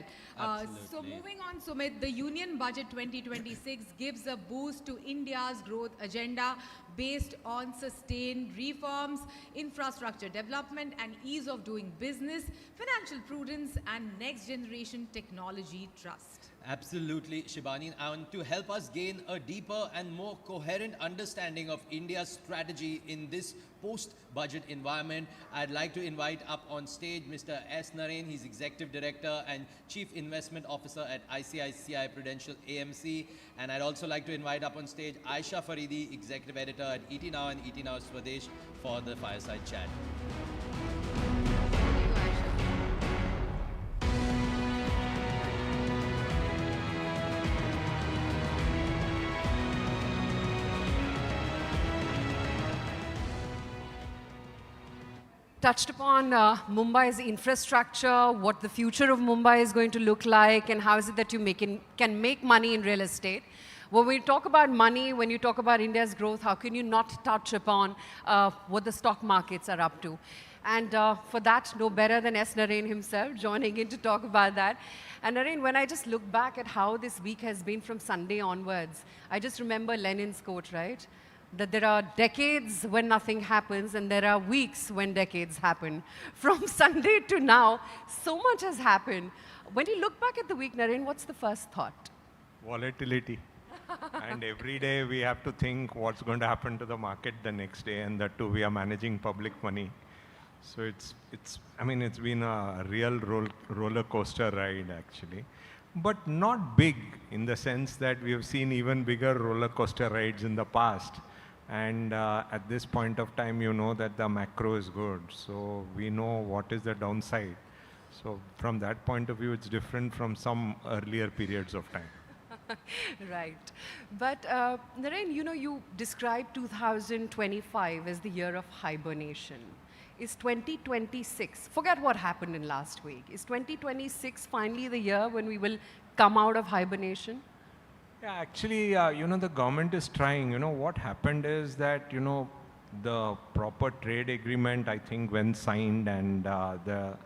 So moving on, Sumit, the Union Budget 2026 gives a boost to India's growth agenda based on sustained reforms, infrastructure development and ease of doing business, financial prudence and next generation technology trust. Absolutely, Shibani. And to help us gain a deeper and more coherent understanding of India's strategy in this post-budget environment, I'd like to invite up on stage Mr. S. Naren. He's Executive Director and Chief Investment Officer at ICICI Prudential AMC. And I'd also like to invite up on stage Aisha Faridi, Executive Editor at ET Now and ET Now Swadesh for the fireside chat. Touched upon Mumbai's infrastructure, what the future of Mumbai is going to look like, and how is it that you can make money in real estate. When we talk about money, when you talk about India's growth, how can you not touch upon what the stock markets are up to? And for that, no better than S. Naren himself joining in to talk about that. And Naren, when I just look back at how this week has been from Sunday onwards, I just remember Lenin's quote, right? That there are decades when nothing happens and there are weeks when decades happen. From Sunday to now, so much has happened. When you look back at the week, Naren, what's the first thought? Volatility. And every day we have to think what's going to happen to the market the next day, and that too we are managing public money. So it's been a real roller coaster ride actually. But not big in the sense that we have seen even bigger roller coaster rides in the past. And at this point of time, you know that the macro is good. So we know what is the downside. So from that point of view, it's different from some earlier periods of time. Right. But Naren, you know, you described 2025 as the year of hibernation. Is 2026, forget what happened in last week, is 2026 finally the year when we will come out of hibernation? Yeah, actually, the government is trying. What happened is that, the proper trade agreement, I think, when signed and the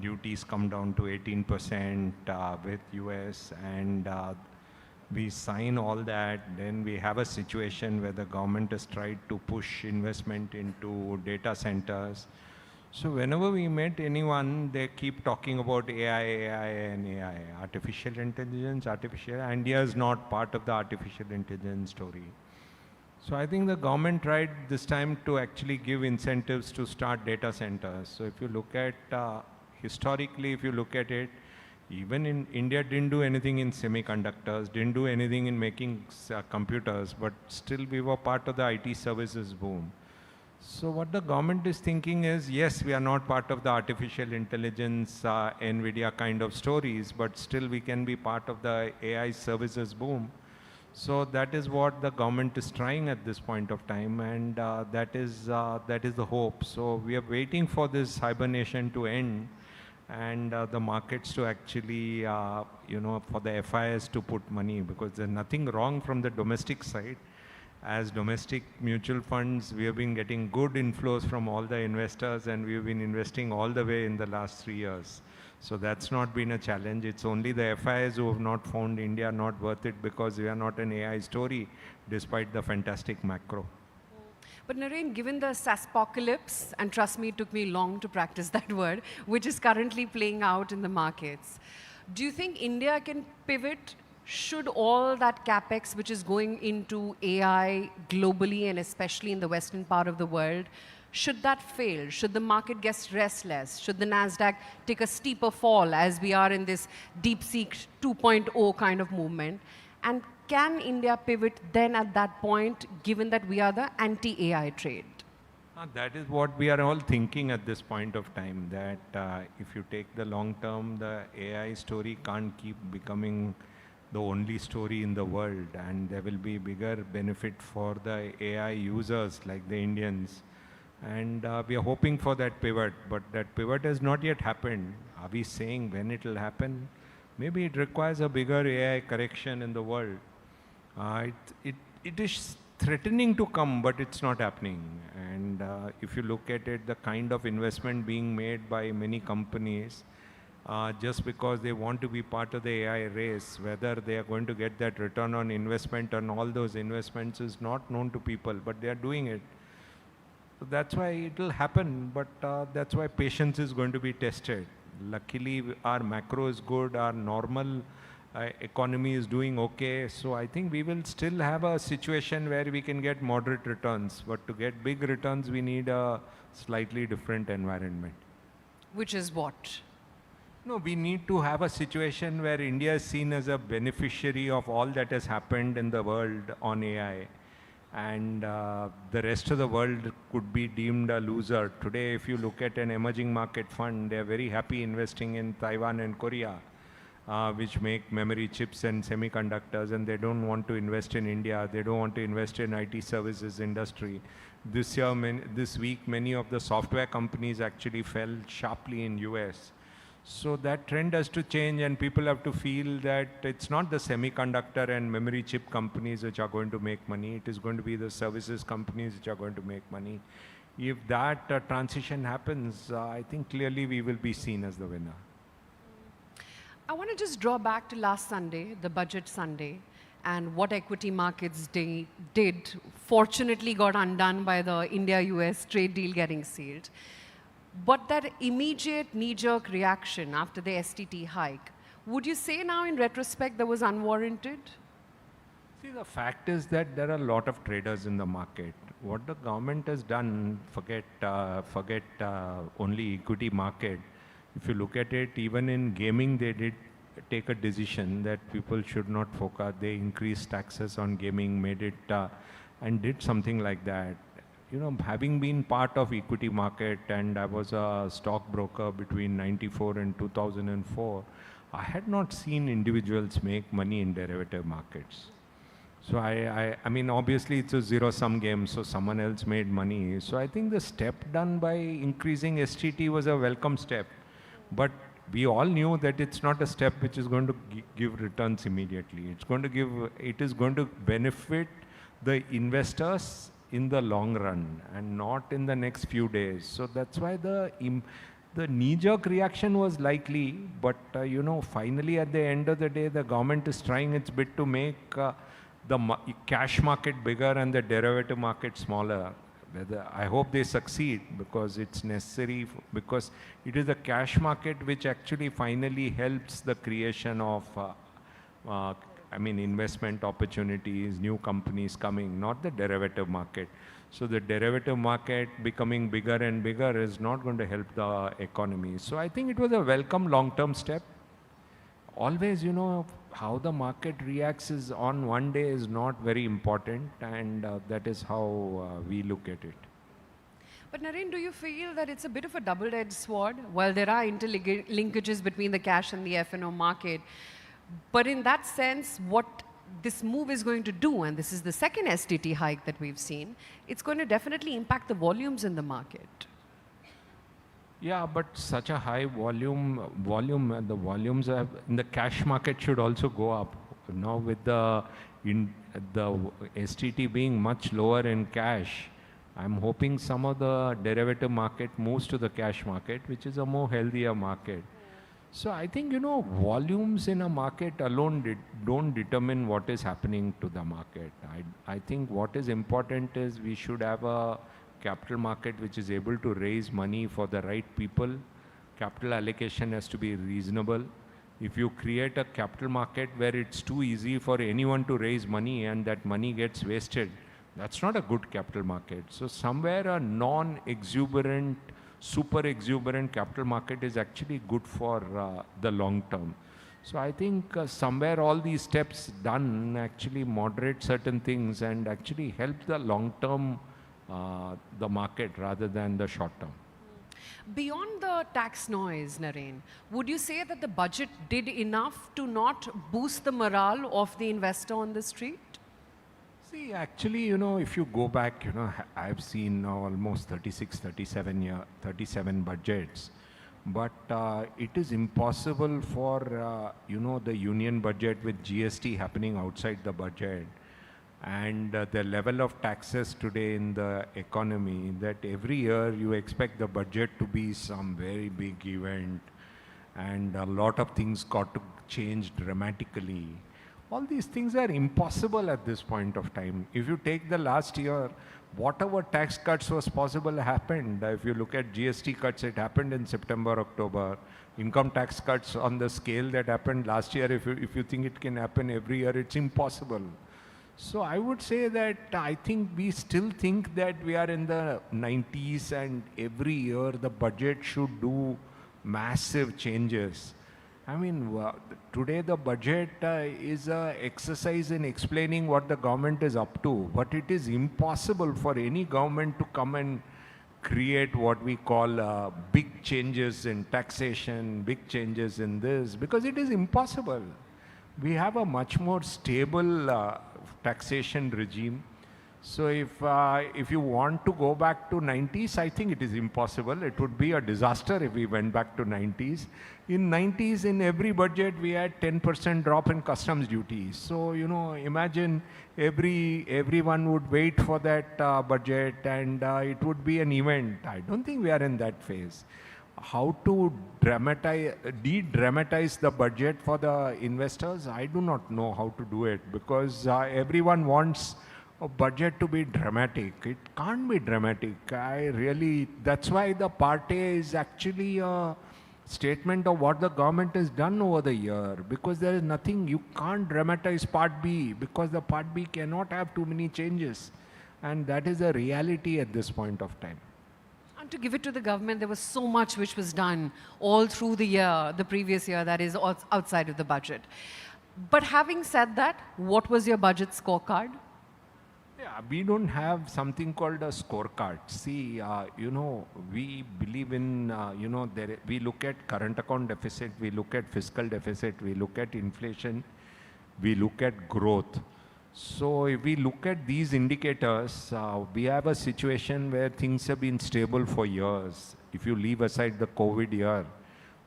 duties come down to 18% with US, and we sign all that, then we have a situation where the government has tried to push investment into data centers. So whenever we met anyone, they keep talking about AI, and AI, artificial intelligence, India is not part of the artificial intelligence story. So I think the government tried this time to actually give incentives to start data centers. So if you look at, historically, if you look at it, even in India didn't do anything in semiconductors, didn't do anything in making computers, but still we were part of the IT services boom. So what the government is thinking is, yes, we are not part of the artificial intelligence, NVIDIA kind of stories, but still we can be part of the AI services boom. So that is what the government is trying at this point of time, and that is the hope. So we are waiting for this hibernation to end, and the markets to actually, for the FIs to put money, because there's nothing wrong from the domestic side. As domestic mutual funds, we have been getting good inflows from all the investors, and we've been investing all the way in the last 3 years. So that's not been a challenge. It's only the FIs who have not found India not worth it, because we are not an AI story, despite the fantastic macro. But Naren, given the SaaSpocalypse, and trust me, it took me long to practice that word, which is currently playing out in the markets, do you think India can pivot? Should all that capex which is going into AI globally and especially in the western part of the world, should that fail? Should the market get restless? Should the NASDAQ take a steeper fall as we are in this DeepSeek 2.0 kind of movement? And can India pivot then at that point, given that we are the anti-AI trade? That is what we are all thinking at this point of time, that if you take the long term, the AI story can't keep becoming the only story in the world, and there will be bigger benefit for the AI users like the Indians. And we are hoping for that pivot, but that pivot has not yet happened. Are we saying when it will happen? Maybe it requires a bigger AI correction in the world. It is threatening to come, but it's not happening. And if you look at it, the kind of investment being made by many companies, just because they want to be part of the AI race, whether they are going to get that return on investment on all those investments is not known to people, but they are doing it. So that's why it will happen, but that's why patience is going to be tested. Luckily, our macro is good, our normal economy is doing okay, so I think we will still have a situation where we can get moderate returns, but to get big returns, we need a slightly different environment. Which is what? No, we need to have a situation where India is seen as a beneficiary of all that has happened in the world on AI. And the rest of the world could be deemed a loser. Today, if you look at an emerging market fund, they're very happy investing in Taiwan and Korea, which make memory chips and semiconductors, and they don't want to invest in India. They don't want to invest in IT services industry. This week, many of the software companies actually fell sharply in US. So that trend has to change, and people have to feel that it's not the semiconductor and memory chip companies which are going to make money. It is going to be the services companies which are going to make money. If that transition happens, I think clearly we will be seen as the winner. I want to just draw back to last Sunday, the budget Sunday, and what equity markets did fortunately got undone by the India-US trade deal getting sealed. But that immediate knee-jerk reaction after the STT hike, would you say now in retrospect that was unwarranted? See, the fact is that there are a lot of traders in the market. What the government has done, forget only equity market. If you look at it, even in gaming, they did take a decision that people should not focus. They increased taxes on gaming, made it, and did something like that. You know, having been part of equity market, and I was a stockbroker between 94 and 2004, I had not seen individuals make money in derivative markets. So I mean, obviously it's a zero-sum game, so someone else made money. So I think the step done by increasing STT was a welcome step. But we all knew that it's not a step which is going to give returns immediately. It is going to benefit the investors in the long run and not in the next few days. So that's why the knee-jerk reaction was likely, but finally at the end of the day, the government is trying its bit to make the cash market bigger and the derivative market smaller. I hope they succeed because it's necessary, because it is the cash market which actually finally helps the creation of investment opportunities, new companies coming, not the derivative market. So the derivative market becoming bigger and bigger is not going to help the economy. So I think it was a welcome long-term step. Always, how the market reacts is on one day is not very important, and that is how we look at it. But Naren, do you feel that it's a bit of a double-edged sword? While there are interlinkages between the cash and the F&O market, but in that sense, what this move is going to do, and this is the second STT hike that we've seen, it's going to definitely impact the volumes in the market. Yeah, but such a high the volumes in the cash market should also go up. Now with the STT being much lower in cash, I'm hoping some of the derivative market moves to the cash market, which is a more healthier market. So I think, volumes in a market alone don't determine what is happening to the market. I think what is important is we should have a capital market which is able to raise money for the right people. Capital allocation has to be reasonable. If you create a capital market where it's too easy for anyone to raise money and that money gets wasted, that's not a good capital market. So somewhere a non-exuberant, super exuberant capital market is actually good for the long term. So I think somewhere all these steps done actually moderate certain things and actually help the long term the market rather than the short term. Beyond the tax noise, Naren, would you say that the budget did enough to not boost the morale of the investor on the street? See, actually, if you go back, I've seen now almost 37 budgets. But it is impossible for, the union budget with GST happening outside the budget and the level of taxes today in the economy, that every year you expect the budget to be some very big event and a lot of things got to change dramatically. All these things are impossible at this point of time. If you take the last year, whatever tax cuts was possible happened. If you look at GST cuts, it happened in September, October. Income tax cuts on the scale that happened last year, if you think it can happen every year, it's impossible. So I would say that I think we still think that we are in the 90s and every year the budget should do massive changes. I mean, today the budget is an exercise in explaining what the government is up to, but it is impossible for any government to come and create what we call big changes in taxation, big changes in this, because it is impossible. We have a much more stable taxation regime. So if you want to go back to 90s, I think it is impossible. It would be a disaster if we went back to 90s. In 90s, in every budget, we had 10% drop in customs duties. So, imagine everyone would wait for that budget and it would be an event. I don't think we are in that phase. How to de-dramatize the budget for the investors, I do not know how to do it because everyone wants a budget to be dramatic. It can't be dramatic. That's why the part A is actually a statement of what the government has done over the year, because there is nothing, you can't dramatize part B because the part B cannot have too many changes. And that is a reality at this point of time. And to give it to the government, there was so much which was done all through the year, the previous year, that is outside of the budget. But having said that, what was your budget scorecard? Yeah, we don't have something called a scorecard. See, we believe in, we look at current account deficit, we look at fiscal deficit, we look at inflation, we look at growth. So if we look at these indicators, we have a situation where things have been stable for years. If you leave aside the COVID year,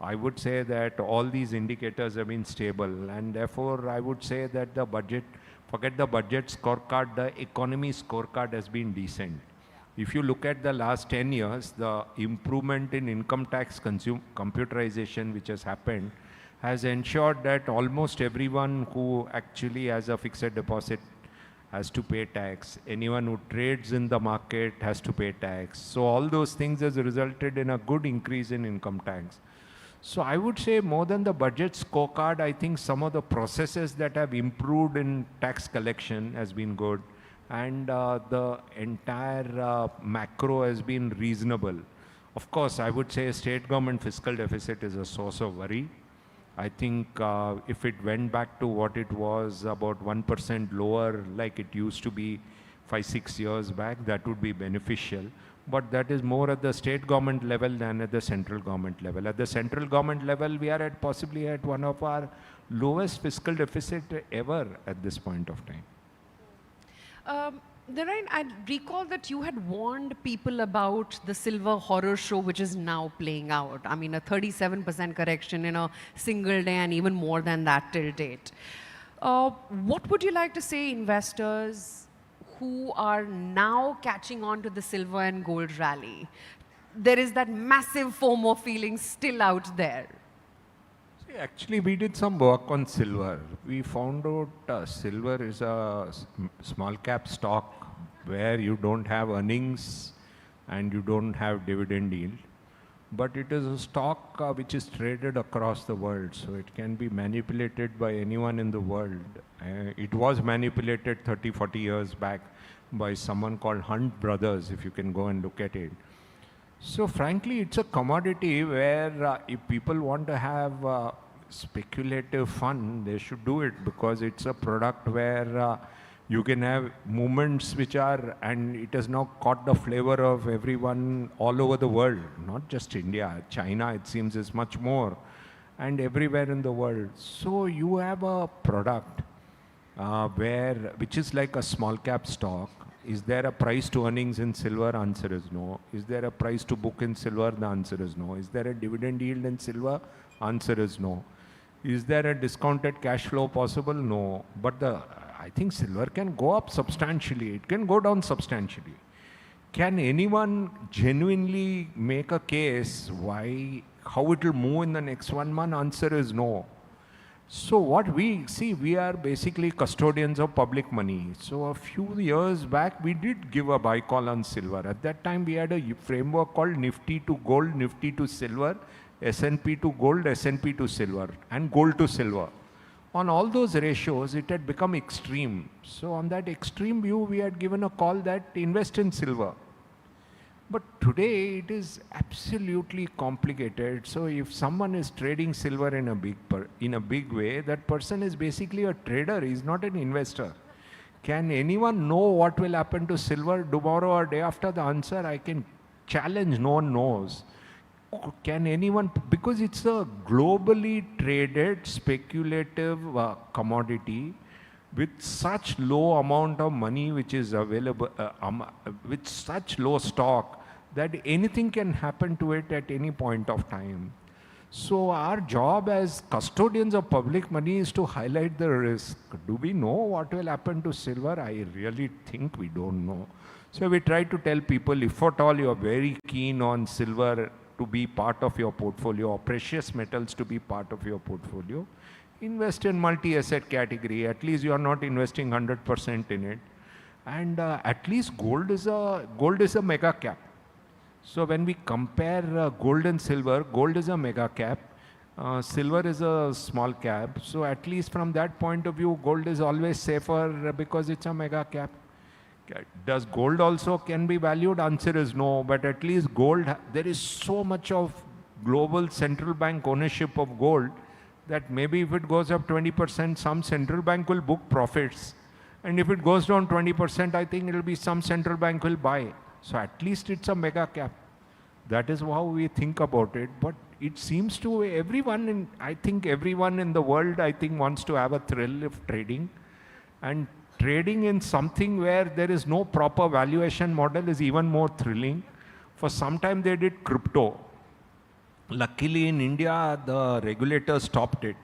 I would say that all these indicators have been stable, and therefore I would say that the budget, forget the budget scorecard, the economy scorecard has been decent. If you look at the last 10 years, the improvement in income tax computerization which has happened has ensured that almost everyone who actually has a fixed deposit has to pay tax. Anyone who trades in the market has to pay tax. So all those things has resulted in a good increase in income tax. So I would say more than the budget scorecard, I think some of the processes that have improved in tax collection has been good. And the entire macro has been reasonable. Of course, I would say state government fiscal deficit is a source of worry. I think if it went back to what it was, about 1% lower like it used to be 5-6 years back, that would be beneficial. But that is more at the state government level than at the central government level. At the central government level, we are at possibly at one of our lowest fiscal deficit ever at this point of time. Narayan, I recall that you had warned people about the silver horror show which is now playing out. I mean, a 37% correction in a single day and even more than that till date. What would you like to say investors who are now catching on to the silver and gold rally? There is that massive FOMO feeling still out there. Actually, we did some work on silver. We found out silver is a small cap stock where you don't have earnings and you don't have dividend yield. But it is a stock which is traded across the world, so it can be manipulated by anyone in the world. It was manipulated 30-40 years back by someone called Hunt Brothers, if you can go and look at it. So frankly, it's a commodity where if people want to have speculative fun, they should do it, because it's a product where you can have movements which are, and it has now caught the flavor of everyone all over the world, not just India. China, it seems, is much more, and everywhere in the world. So you have a product which is like a small cap stock. Is there a price to earnings in silver? Answer is no. Is there a price to book in silver? The answer is no. Is there a dividend yield in silver? Answer is no. Is there a discounted cash flow possible? No. But I think silver can go up substantially. It can go down substantially. Can anyone genuinely make a case how it will move in the next 1 month? Answer is no. So what we see, we are basically custodians of public money. So a few years back, we did give a buy call on silver. At that time, we had a framework called Nifty to gold, Nifty to silver, S&P to gold, S&P to silver, and gold to silver. On all those ratios, it had become extreme. So on that extreme view, we had given a call that invest in silver. But today, it is absolutely complicated. So if someone is trading silver in a big way, that person is basically a trader. He's not an investor. Can anyone know what will happen to silver tomorrow or day after? The answer, I can challenge, no one knows. Can anyone, because it's a globally traded, speculative commodity with such low amount of money which is available, with such low stock, that anything can happen to it at any point of time. So our job as custodians of public money is to highlight the risk. Do we know what will happen to silver? I really think we don't know. So we try to tell people, if at all you are very keen on silver to be part of your portfolio, or precious metals to be part of your portfolio, invest in multi-asset category. At least you are not investing 100% in it. And at least gold is a mega cap. So when we compare gold and silver, gold is a mega cap, silver is a small cap. So at least from that point of view, gold is always safer because it's a mega cap. Does gold also can be valued? Answer is no. But at least gold, there is so much of global central bank ownership of gold that maybe if it goes up 20%, some central bank will book profits. And if it goes down 20%, I think it will be some central bank will buy. So at least it's a mega cap. That is how we think about it. But it seems to everyone, I think everyone in the world, wants to have a thrill of trading. And trading in something where there is no proper valuation model is even more thrilling. For some time they did crypto. Luckily in India, the regulator stopped it.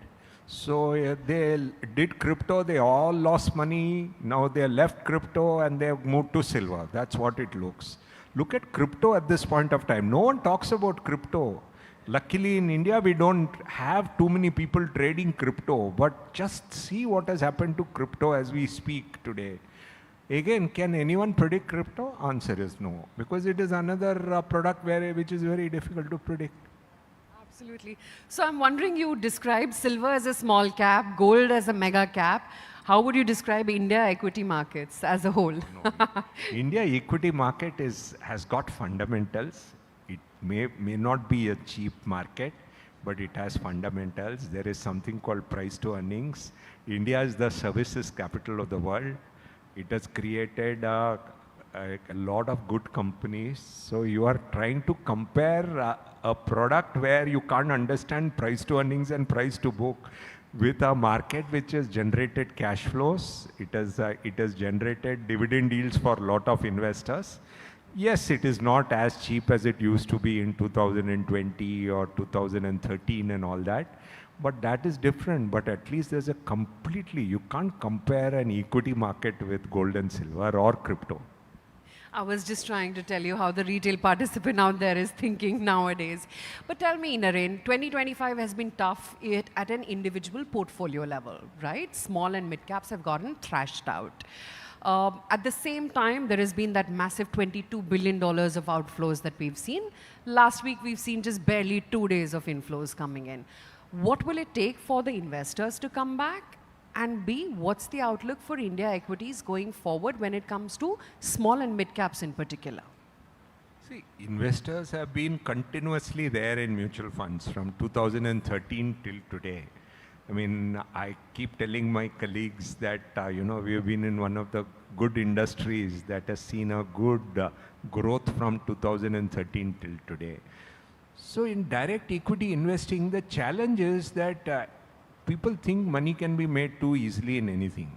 So they did crypto, they all lost money. Now they left crypto and they have moved to silver. That's what it looks. Look at crypto at this point of time. No one talks about crypto. Luckily in India, we don't have too many people trading crypto, but just see what has happened to crypto as we speak today. Again, can anyone predict crypto? Answer is no, because it is another product which is very difficult to predict. Absolutely. So I'm wondering, you described silver as a small cap, gold as a mega cap. How would you describe India equity markets as a whole? India equity market has got fundamentals. It may not be a cheap market, but it has fundamentals. There is something called price to earnings. India is the services capital of the world. It has created a lot of good companies. So you are trying to compare a product where you can't understand price to earnings and price to book with a market which has generated cash flows. It has generated dividend yields for a lot of investors. Yes, it is not as cheap as it used to be in 2020 or 2013 and all that, but that is different. But at least there's a you can't compare an equity market with gold and silver or crypto. I was just trying to tell you how the retail participant out there is thinking nowadays. But tell me, Naren, 2025 has been tough at an individual portfolio level, right? Small and mid caps have gotten thrashed out. At the same time, there has been that massive $22 billion of outflows that we've seen. Last week, we've seen just barely 2 days of inflows coming in. What will it take for the investors to come back? And B, what's the outlook for India equities going forward when it comes to small and mid caps in particular? See, investors have been continuously there in mutual funds from 2013 till today. I mean, I keep telling my colleagues that, we have been in one of the good industries that has seen a good growth from 2013 till today. So in direct equity investing, the challenge is that people think money can be made too easily in anything.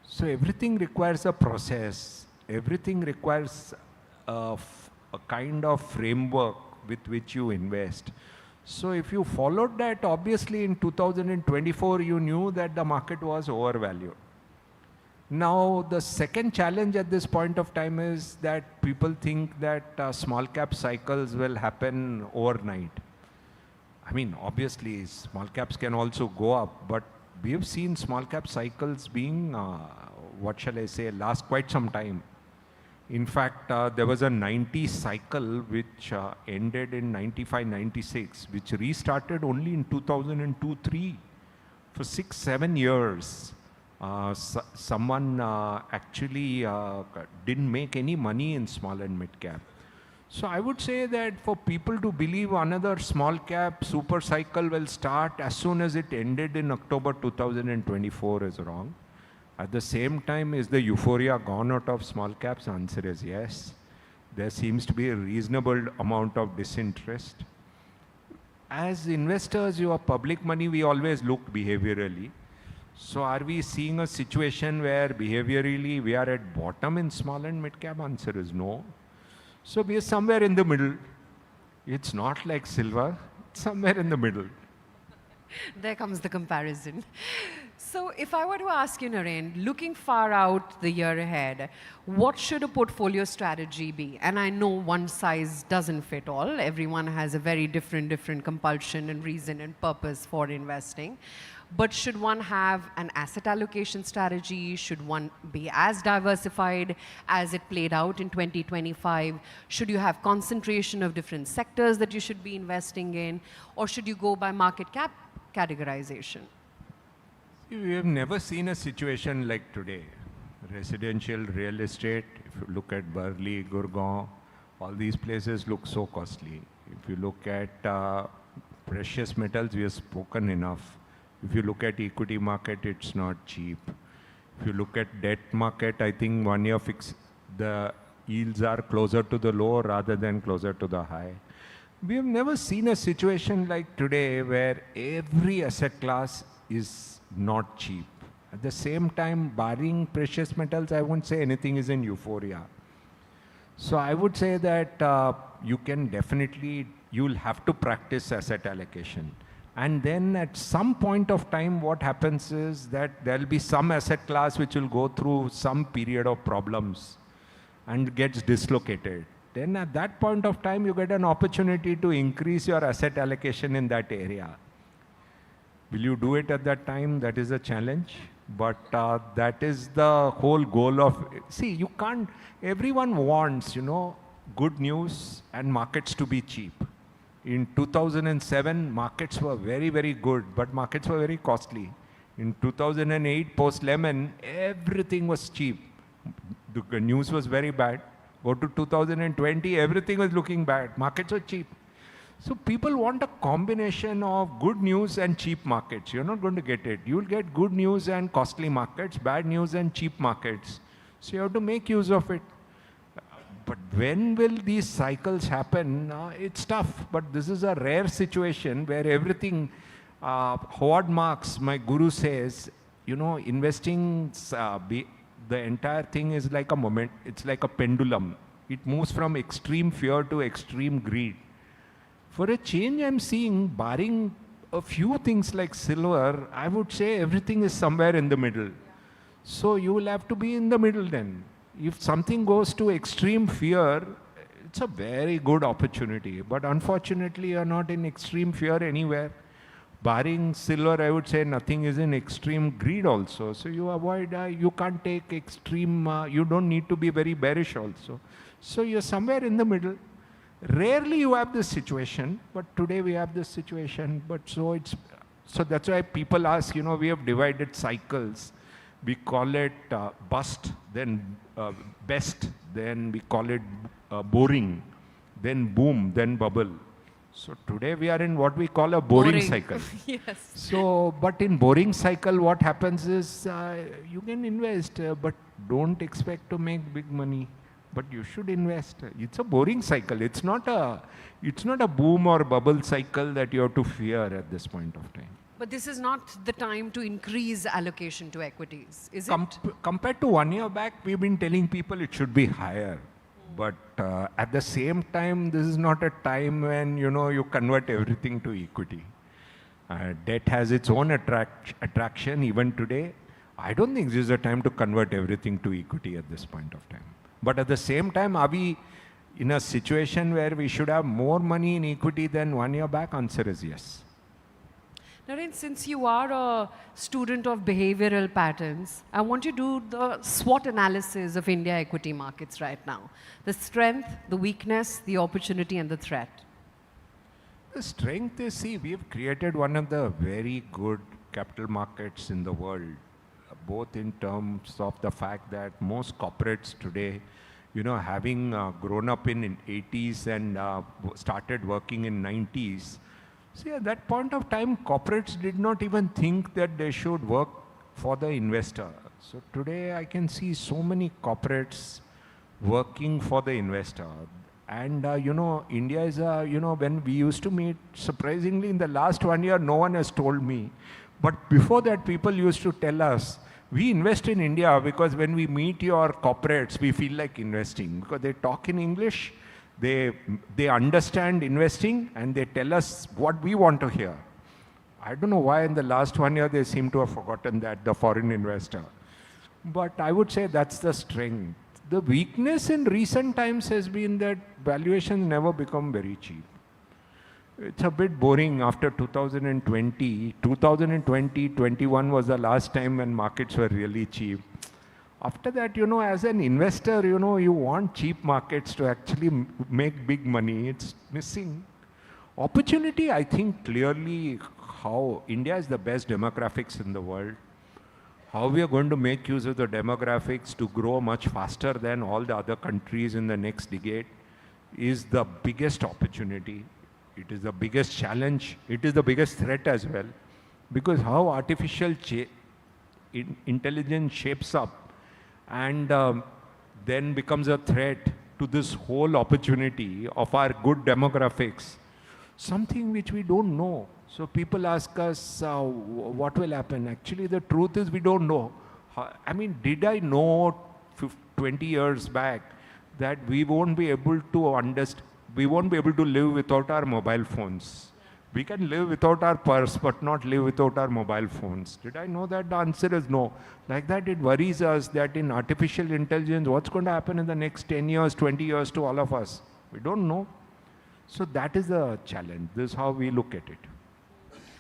So everything requires a process. Everything requires a kind of framework with which you invest. So if you followed that, obviously in 2024, you knew that the market was overvalued. Now, the second challenge at this point of time is that people think that small cap cycles will happen overnight. I mean, obviously, small caps can also go up, but we have seen small cap cycles being, last quite some time. In fact, there was a 90 cycle which ended in 95-96, which restarted only in 2002-03. For 6-7 years, someone actually didn't make any money in small and mid cap. So I would say that for people to believe another small cap super cycle will start as soon as it ended in October 2024 is wrong. At the same time, is the euphoria gone out of small caps? Answer is yes. There seems to be a reasonable amount of disinterest. As investors, your public money, we always look behaviorally. So are we seeing a situation where behaviorally we are at bottom in small and mid cap? Answer is no. So we are somewhere in the middle. It's not like silver, it's somewhere in the middle. There comes the comparison. So if I were to ask you, Naren, looking far out the year ahead, what should a portfolio strategy be? And I know one size doesn't fit all. Everyone has a very different compulsion and reason and purpose for investing. But should one have an asset allocation strategy? Should one be as diversified as it played out in 2025? Should you have concentration of different sectors that you should be investing in? Or should you go by market cap categorization? We have never seen a situation like today. Residential real estate, if you look at Burli, Gurgaon, all these places look so costly. If you look at precious metals, we have spoken enough. If you look at equity market, it's not cheap. If you look at debt market, I think 1 year the yields are closer to the low rather than closer to the high. We have never seen a situation like today where every asset class is not cheap. At the same time, barring precious metals, I won't say anything is in euphoria. So I would say that you can definitely, you'll have to practice asset allocation. And then at some point of time, what happens is that there'll be some asset class which will go through some period of problems and gets dislocated. then at that point of time, you get an opportunity to increase your asset allocation in that area. Will you do it at that time? That is a challenge. But that is the whole goal of, see, you can't, everyone wants, you know, good news and markets to be cheap. In 2007, markets were very, very good, but markets were very costly. In 2008, post-Lehman, everything was cheap. The news was very bad. Go to 2020, everything was looking bad. Markets were cheap. So people want a combination of good news and cheap markets. You're not going to get it. You'll get good news and costly markets, bad news and cheap markets. So you have to make use of it. But when will these cycles happen? It's tough, but this is a rare situation where everything, Howard Marks, my guru, says, you know, investing, the entire thing is like a moment, it's like a pendulum. It moves from extreme fear to extreme greed. For a change, I'm seeing, barring a few things like silver, I would say everything is somewhere in the middle. So you will have to be in the middle then. If something goes to extreme fear, it's a very good opportunity. But unfortunately, you're not in extreme fear anywhere. Barring silver, I would say nothing is in extreme greed also. So you avoid, you can't take extreme, you don't need to be very bearish also. So you're somewhere in the middle. Rarely you have this situation, but today we have this situation. But so that's why people ask, you know, we have divided cycles. We call it bust, then best, then we call it boring, then boom, then bubble. So today we are in what we call a boring cycle. Yes. So, but in boring cycle, what happens is you can invest, but don't expect to make big money. But you should invest. It's a boring cycle. It's not a boom or bubble cycle that you have to fear at this point of time. But this is not the time to increase allocation to equities, is it? Compared to 1 year back, we've been telling people it should be higher. But at the same time, this is not a time when, you know, you convert everything to equity. Debt has its own attraction even today. I don't think this is a time to convert everything to equity at this point of time. But at the same time, are we in a situation where we should have more money in equity than 1 year back? Answer is yes. Naren, since you are a student of behavioral patterns, I want you to do the SWOT analysis of India equity markets right now. The strength, the weakness, the opportunity, and the threat. The strength is, see, we have created one of the very good capital markets in the world, both in terms of the fact that most corporates today, you know, having grown up in 80s and started working in 90s, see, at that point of time, corporates did not even think that they should work for the investor. So today I can see so many corporates working for the investor. And, you know, India is, you know, when we used to meet, surprisingly, in the last 1 year, no one has told me. But before that, people used to tell us, we invest in India because when we meet your corporates, we feel like investing. Because they talk in English, they understand investing, and they tell us what we want to hear. I don't know why in the last 1 year, they seem to have forgotten that, the foreign investor. But I would say that's the strength. The weakness in recent times has been that valuations never become very cheap. It's a bit boring after 2020. 2020, 21 was the last time when markets were really cheap. After that, you know, as an investor, you know, you want cheap markets to actually make big money. It's missing. Opportunity, I think clearly how India is the best demographics in the world. How we are going to make use of the demographics to grow much faster than all the other countries in the next decade is the biggest opportunity. It is the biggest challenge. It is the biggest threat as well. Because how artificial intelligence shapes up and then becomes a threat to this whole opportunity of our good demographics, something which we don't know. So people ask us, what will happen? Actually, the truth is we don't know. I mean, did I know 20 years back that we won't be able to understand, we won't be able to live without our mobile phones? We can live without our purse, but not live without our mobile phones. Did I know that? The answer is no. Like that, it worries us that in artificial intelligence, what's going to happen in the next 10 years, 20 years to all of us? We don't know. So that is the challenge. This is how we look at it.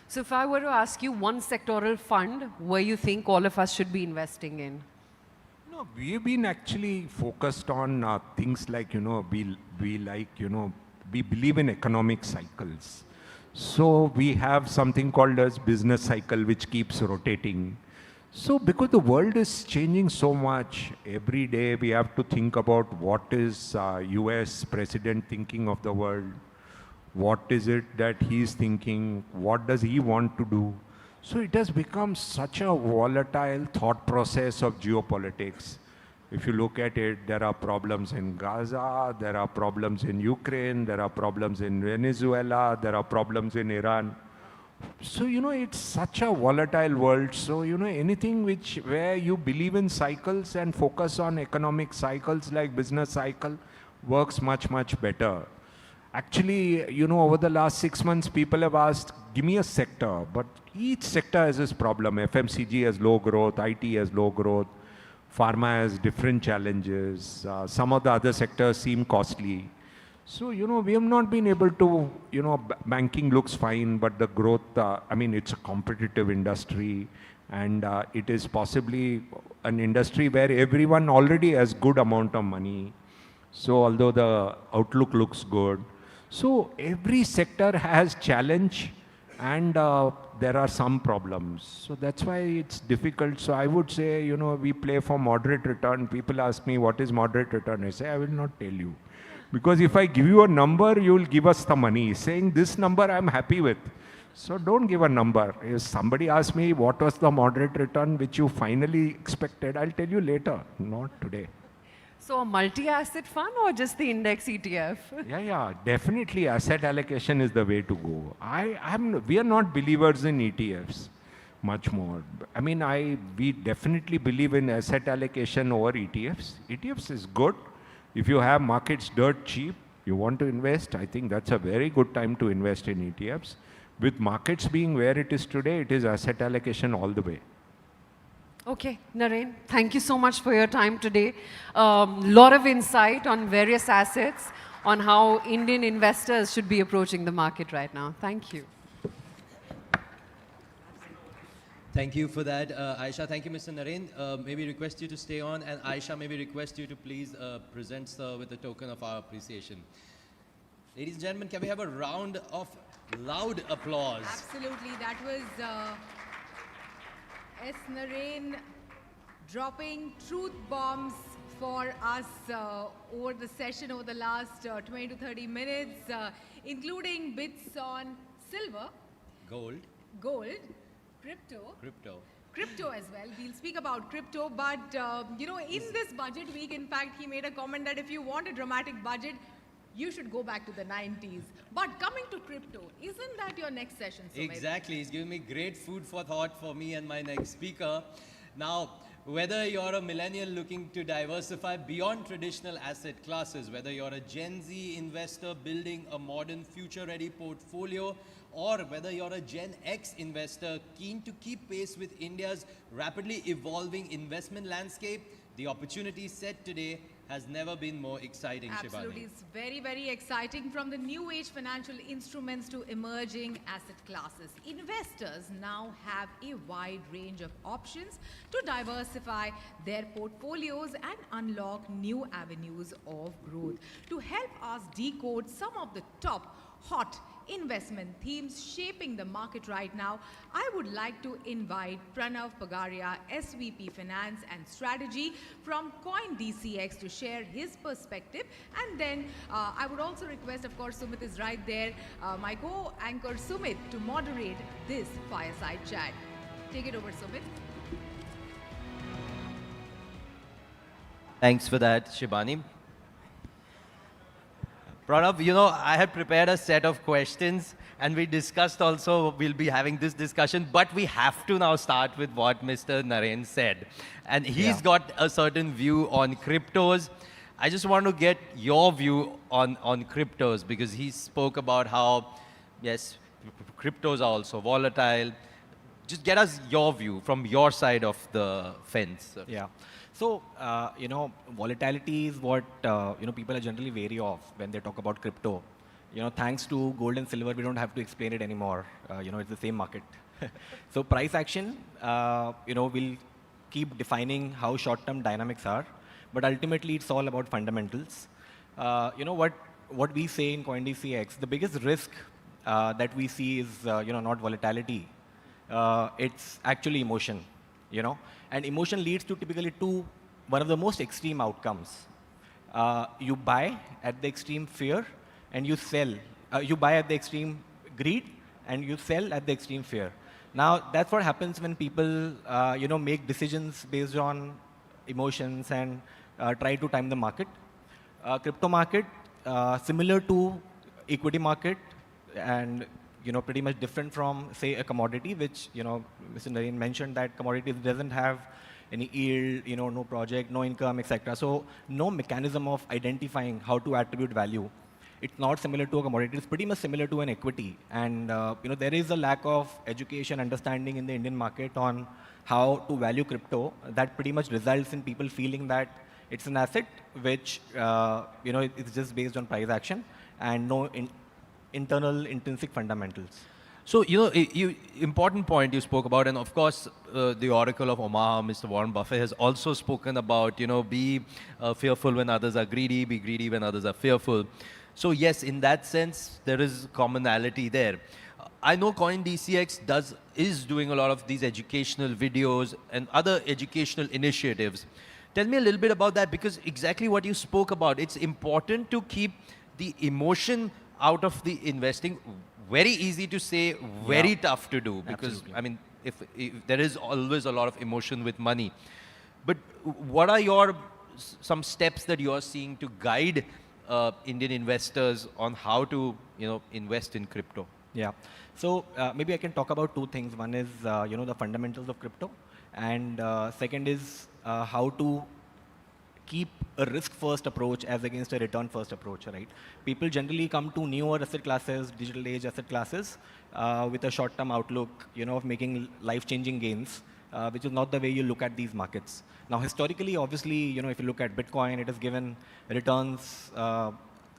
So if I were to ask you one sectoral fund where you think all of us should be investing in? No, we've been actually focused on things like, we believe in economic cycles. So we have something called as business cycle, which keeps rotating. So because the world is changing so much, every day we have to think about what is US president thinking of the world, what is it that he's thinking, what does he want to do. So it has become such a volatile thought process of geopolitics. If you look at it, there are problems in Gaza, there are problems in Ukraine, there are problems in Venezuela, there are problems in Iran. So, it's such a volatile world. So, anything where you believe in cycles and focus on economic cycles like business cycle works much, much better. Actually, over the last 6 months, people have asked, give me a sector. But each sector has its problem. FMCG has low growth, IT has low growth, pharma has different challenges. Some of the other sectors seem costly. So, we have not been able to, banking looks fine, but the growth, it's a competitive industry, and it is possibly an industry where everyone already has good amount of money. So, although the outlook looks good, so every sector has challenge, and there are some problems. So that's why it's difficult. So I would say, we play for moderate return. People ask me, what is moderate return? I say, I will not tell you. Because if I give you a number, you will give us the money. Saying this number I'm happy with. So don't give a number. If somebody asks me, what was the moderate return which you finally expected, I'll tell you later, not today. So a multi-asset fund or just the index ETF? Yeah, definitely asset allocation is the way to go. We are not believers in ETFs much more. We definitely believe in asset allocation over ETFs. ETFs is good. If you have markets dirt cheap, you want to invest, I think that's a very good time to invest in ETFs. With markets being where it is today, it is asset allocation all the way. Okay, Naren, thank you so much for your time today. Lot of insight on various assets, on how Indian investors should be approaching the market right now. Thank you. Thank you for that, Aisha. Thank you, Mr. Naren. Maybe request you to stay on, and Aisha, maybe request you to please present Sir with a token of our appreciation. Ladies and gentlemen, can we have a round of loud applause? Absolutely, that was S. Naren dropping truth bombs for us over the session over the last 20 to 30 minutes, including bits on silver, Gold, crypto as well. We'll speak about crypto, but in this budget week, in fact, he made a comment that if you want a dramatic budget, you should go back to the 90s. But coming to crypto, isn't that your next session, Sumit? Exactly. He's giving me great food for thought for me and my next speaker. Now, whether you're a millennial looking to diversify beyond traditional asset classes, whether you're a Gen Z investor building a modern future-ready portfolio, or whether you're a Gen X investor keen to keep pace with India's rapidly evolving investment landscape, the opportunity set today has never been more exciting, Absolutely. Shivani. It's very, very exciting, from the new age financial instruments to emerging asset classes. Investors now have a wide range of options to diversify their portfolios and unlock new avenues of growth. To help us decode some of the top hot investment themes shaping the market right now, I would like to invite Pranav Pagaria, SVP Finance and Strategy from CoinDCX, to share his perspective. And then I would also request, of course, Sumit is right there, my co-anchor Sumit, to moderate this fireside chat. Take it over, Sumit. Thanks for that, Shibani. Pranav, I had prepared a set of questions, and we discussed also we'll be having this discussion, but we have to now start with what Mr. Naren said. And he's got a certain view on cryptos. I just want to get your view on cryptos, because he spoke about how, yes, cryptos are also volatile. Just get us your view from your side of the fence. Yeah. So, volatility is what, people are generally wary of when they talk about crypto. Thanks to gold and silver, we don't have to explain it anymore. It's the same market. So price action, will keep defining how short-term dynamics are, but ultimately it's all about fundamentals. What we say in CoinDCX, the biggest risk that we see is, not volatility. It's actually emotion, and emotion leads to typically one of the most extreme outcomes. You buy at the extreme fear, and you sell. You buy at the extreme greed, and you sell at the extreme fear. Now, that's what happens when people, make decisions based on emotions and try to time the market. Crypto market, similar to equity market, and pretty much different from, say, a commodity, which Mr. Nareen mentioned that commodities doesn't have any yield, no project, no income, etc. So no mechanism of identifying how to attribute value. It's not similar to a commodity. It's pretty much similar to an equity. And there is a lack of education, understanding in the Indian market on how to value crypto. That pretty much results in people feeling that it's an asset which it's just based on price action and no internal intrinsic fundamentals. So, important point you spoke about, and of course, the oracle of Omaha, Mr. Warren Buffett, has also spoken about, be fearful when others are greedy, be greedy when others are fearful. So yes, in that sense, there is commonality there. I know CoinDCX is doing a lot of these educational videos and other educational initiatives. Tell me a little bit about that, because exactly what you spoke about, it's important to keep the emotion out of the investing. Very easy to say, very tough to do, because Absolutely. I mean, if there is always a lot of emotion with money. But what are some steps that you are seeing to guide Indian investors on how to invest in crypto? Yeah. So maybe I can talk about two things. One is the fundamentals of crypto, and second is how to keep a risk-first approach as against a return-first approach, right? People generally come to newer asset classes, digital age asset classes, with a short-term outlook, of making life-changing gains, which is not the way you look at these markets. Now, historically, obviously, if you look at Bitcoin, it has given returns,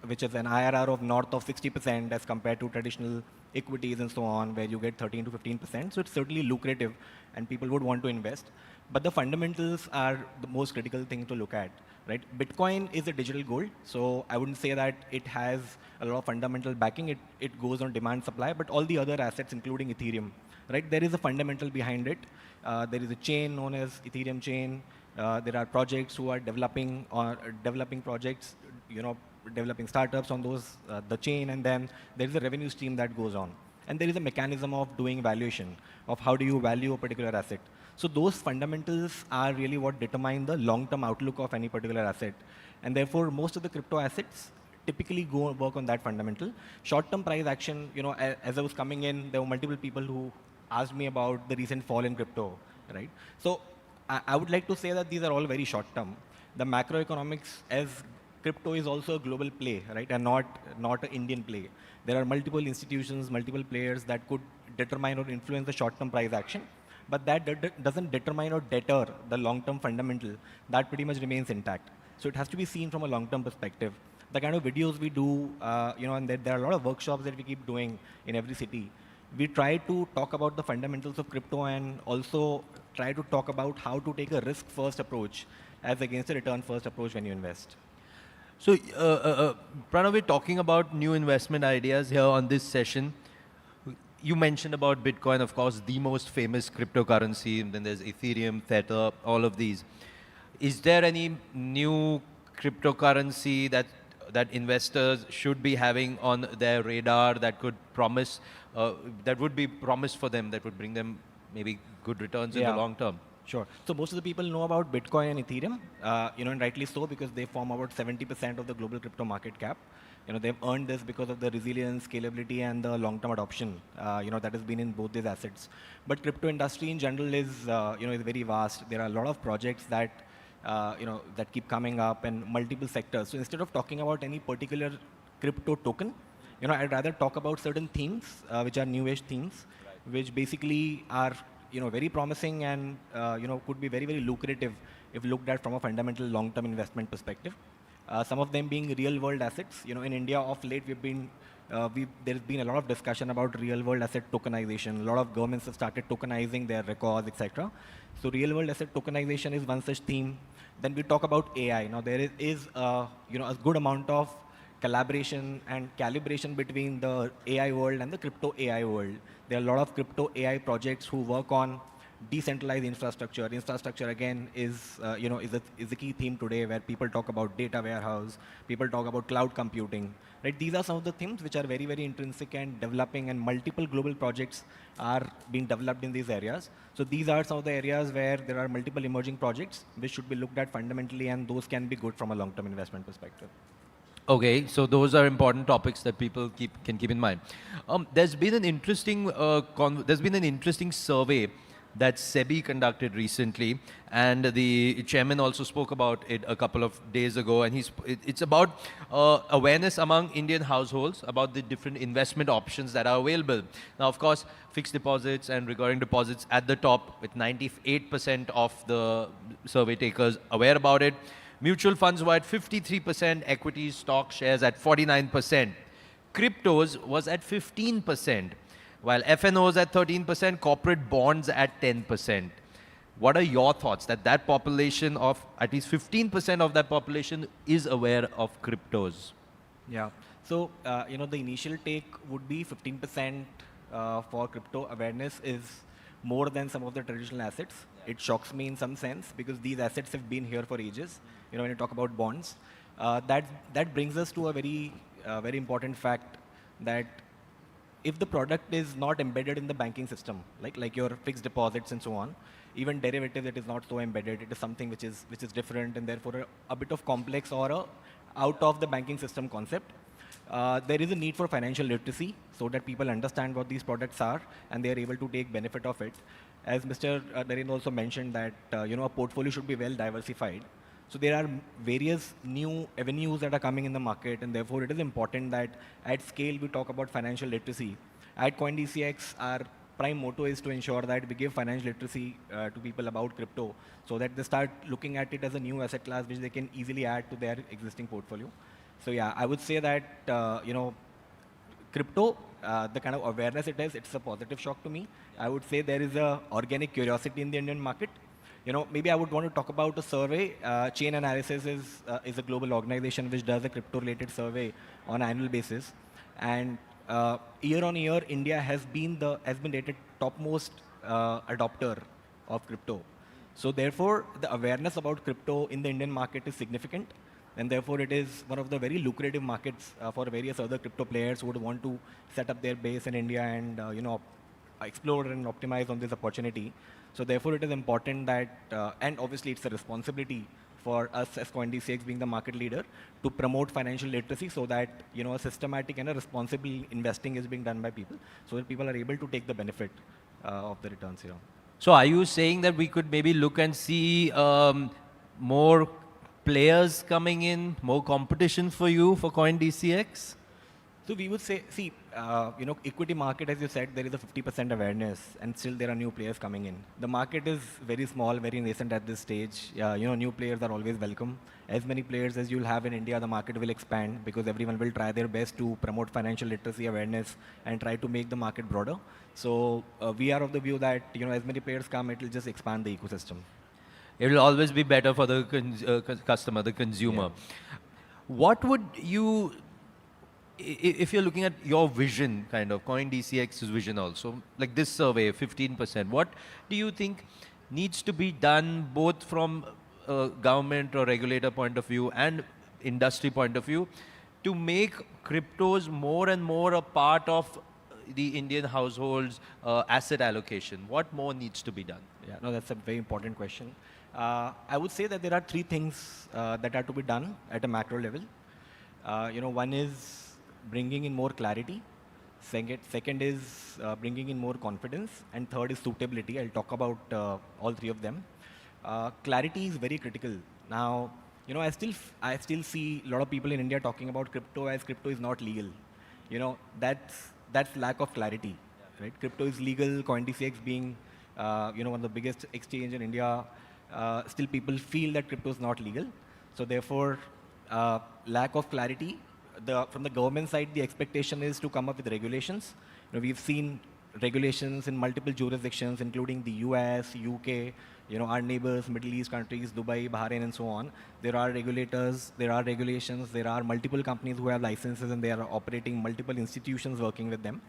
which is an IRR of north of 60% as compared to traditional equities and so on, where you get 13 to 15%. So it's certainly lucrative, and people would want to invest. But the fundamentals are the most critical thing to look at, right? Bitcoin is a digital gold, so I wouldn't say that it has a lot of fundamental backing. It goes on demand supply, but all the other assets, including Ethereum, right? There is a fundamental behind it. There is a chain known as Ethereum chain. There are projects who are developing projects, developing startups on those the chain, and then there is a revenue stream that goes on. And there is a mechanism of doing valuation, of how do you value a particular asset. So those fundamentals are really what determine the long-term outlook of any particular asset. And therefore, most of the crypto assets typically go work on that fundamental. Short-term price action, as I was coming in, there were multiple people who asked me about the recent fall in crypto, right? So I would like to say that these are all very short-term. The macroeconomics, as crypto is also a global play, right, and not an Indian play. There are multiple institutions, multiple players that could determine or influence the short-term price action, but that doesn't determine or deter the long-term fundamental. That pretty much remains intact. So it has to be seen from a long-term perspective. The kind of videos we do, and there are a lot of workshops that we keep doing in every city. We try to talk about the fundamentals of crypto and also try to talk about how to take a risk-first approach as against a return-first approach when you invest. So, Pranav, we're talking about new investment ideas here on this session. You mentioned about Bitcoin, of course, the most famous cryptocurrency, and then there's Ethereum, Tether, all of these. Is there any new cryptocurrency that investors should be having on their radar that could promise, that would be promised for them, that would bring them maybe good returns in the long term? Sure. So most of the people know about Bitcoin and Ethereum, and rightly so, because they form about 70% of the global crypto market cap. They've earned this because of the resilience, scalability, and the long-term adoption, that has been in both these assets. But crypto industry in general is, is very vast. There are a lot of projects that, that keep coming up and multiple sectors. So instead of talking about any particular crypto token, I'd rather talk about certain themes, which are new-age themes, which basically are, very promising and, could be very, very lucrative if looked at from a fundamental long-term investment perspective. Some of them being real-world assets. In India, of late, there's been a lot of discussion about real-world asset tokenization. A lot of governments have started tokenizing their records, etc. So real-world asset tokenization is one such theme. Then we talk about AI. Now there is a good amount of collaboration and calibration between the AI world and the crypto AI world. There are a lot of crypto AI projects who work on decentralized infrastructure. Infrastructure again is a key theme today, where people talk about data warehouse, people talk about cloud computing. Right? These are some of the themes which are very, very intrinsic and developing, and multiple global projects are being developed in these areas. So these are some of the areas where there are multiple emerging projects which should be looked at fundamentally, and those can be good from a long-term investment perspective. Okay, so those are important topics that people can keep in mind. There's been an interesting survey that SEBI conducted recently, and the chairman also spoke about it a couple of days ago, and it's about awareness among Indian households about the different investment options that are available. Now, of course, fixed deposits and recurring deposits at the top, with 98% of the survey takers aware about it. Mutual funds were at 53%, equities, stock shares at 49%. Cryptos was at 15%. While FNOs at 13%, corporate bonds at 10%. What are your thoughts that population of at least 15% of that population is aware of cryptos? Yeah. So, the initial take would be 15% for crypto awareness is more than some of the traditional assets. It shocks me in some sense, because these assets have been here for ages. When you talk about bonds, that brings us to a very important fact, that if the product is not embedded in the banking system, like your fixed deposits and so on, even derivatives, it is not so embedded. It is something which is different, and therefore a bit of complex or a out of the banking system concept. There is a need for financial literacy, so that people understand what these products are and they are able to take benefit of it. As Mr. Narendra also mentioned, that a portfolio should be well diversified. So there are various new avenues that are coming in the market, and therefore it is important that at scale we talk about financial literacy. At CoinDCX, our prime motto is to ensure that we give financial literacy to people about crypto, so that they start looking at it as a new asset class which they can easily add to their existing portfolio. So yeah, I would say that crypto, the kind of awareness it is, it's a positive shock to me. I would say there is a organic curiosity in the Indian market. Maybe I would want to talk about a survey. Chain Analysis is a global organization which does a crypto-related survey on an annual basis, and year on year, India has been rated topmost adopter of crypto. So therefore, the awareness about crypto in the Indian market is significant, and therefore it is one of the very lucrative markets for various other crypto players who would want to set up their base in India and explore and optimize on this opportunity. So therefore, it is important that, and obviously it's a responsibility for us as CoinDCX being the market leader to promote financial literacy, so that a systematic and a responsible investing is being done by people, so that people are able to take the benefit of the returns here. So are you saying that we could maybe look and see more players coming in, more competition for you for CoinDCX? So we would say, see, equity market, as you said, there is a 50% awareness, and still there are new players coming in. The market is very small, very nascent at this stage. New players are always welcome. As many players as you'll have in India, the market will expand, because everyone will try their best to promote financial literacy awareness and try to make the market broader. So we are of the view that as many players come, it will just expand the ecosystem. It will always be better for the customer, the consumer. Yeah. What would you, if you're looking at your vision, kind of CoinDCX's vision also, like this survey, 15%, what do you think needs to be done both from a government or regulator point of view and industry point of view to make cryptos more and more a part of the Indian households' asset allocation? What more needs to be done? Yeah, no, that's a very important question. I would say that there are three things that are to be done at a macro level. One is bringing in more clarity. Second is bringing in more confidence, and third is suitability. I'll talk about all three of them. Clarity is very critical. Now, I still see a lot of people in India talking about crypto as crypto is not legal. that's lack of clarity, right? Crypto is legal, CoinDCX being, one of the biggest exchange in India, still people feel that crypto is not legal. So therefore, lack of clarity. From the government side, the expectation is to come up with regulations. We've seen regulations in multiple jurisdictions, including the US, UK, our neighbors, Middle East countries, Dubai, Bahrain, and so on. There are regulators, there are regulations, there are multiple companies who have licenses, and they are operating multiple institutions working with them.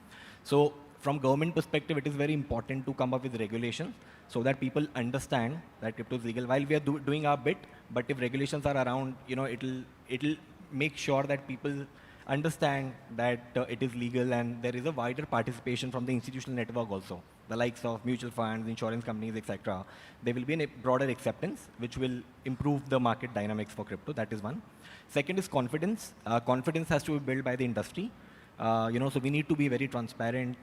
So from government perspective, it is very important to come up with regulations so that people understand that crypto is legal. While we are doing our bit, but if regulations are around, it'll make sure that people understand that it is legal, and there is a wider participation from the institutional network also, the likes of mutual funds, insurance companies, etc. There will be a broader acceptance, which will improve the market dynamics for crypto. That is one. Second is confidence. Confidence has to be built by the industry. So we need to be very transparent.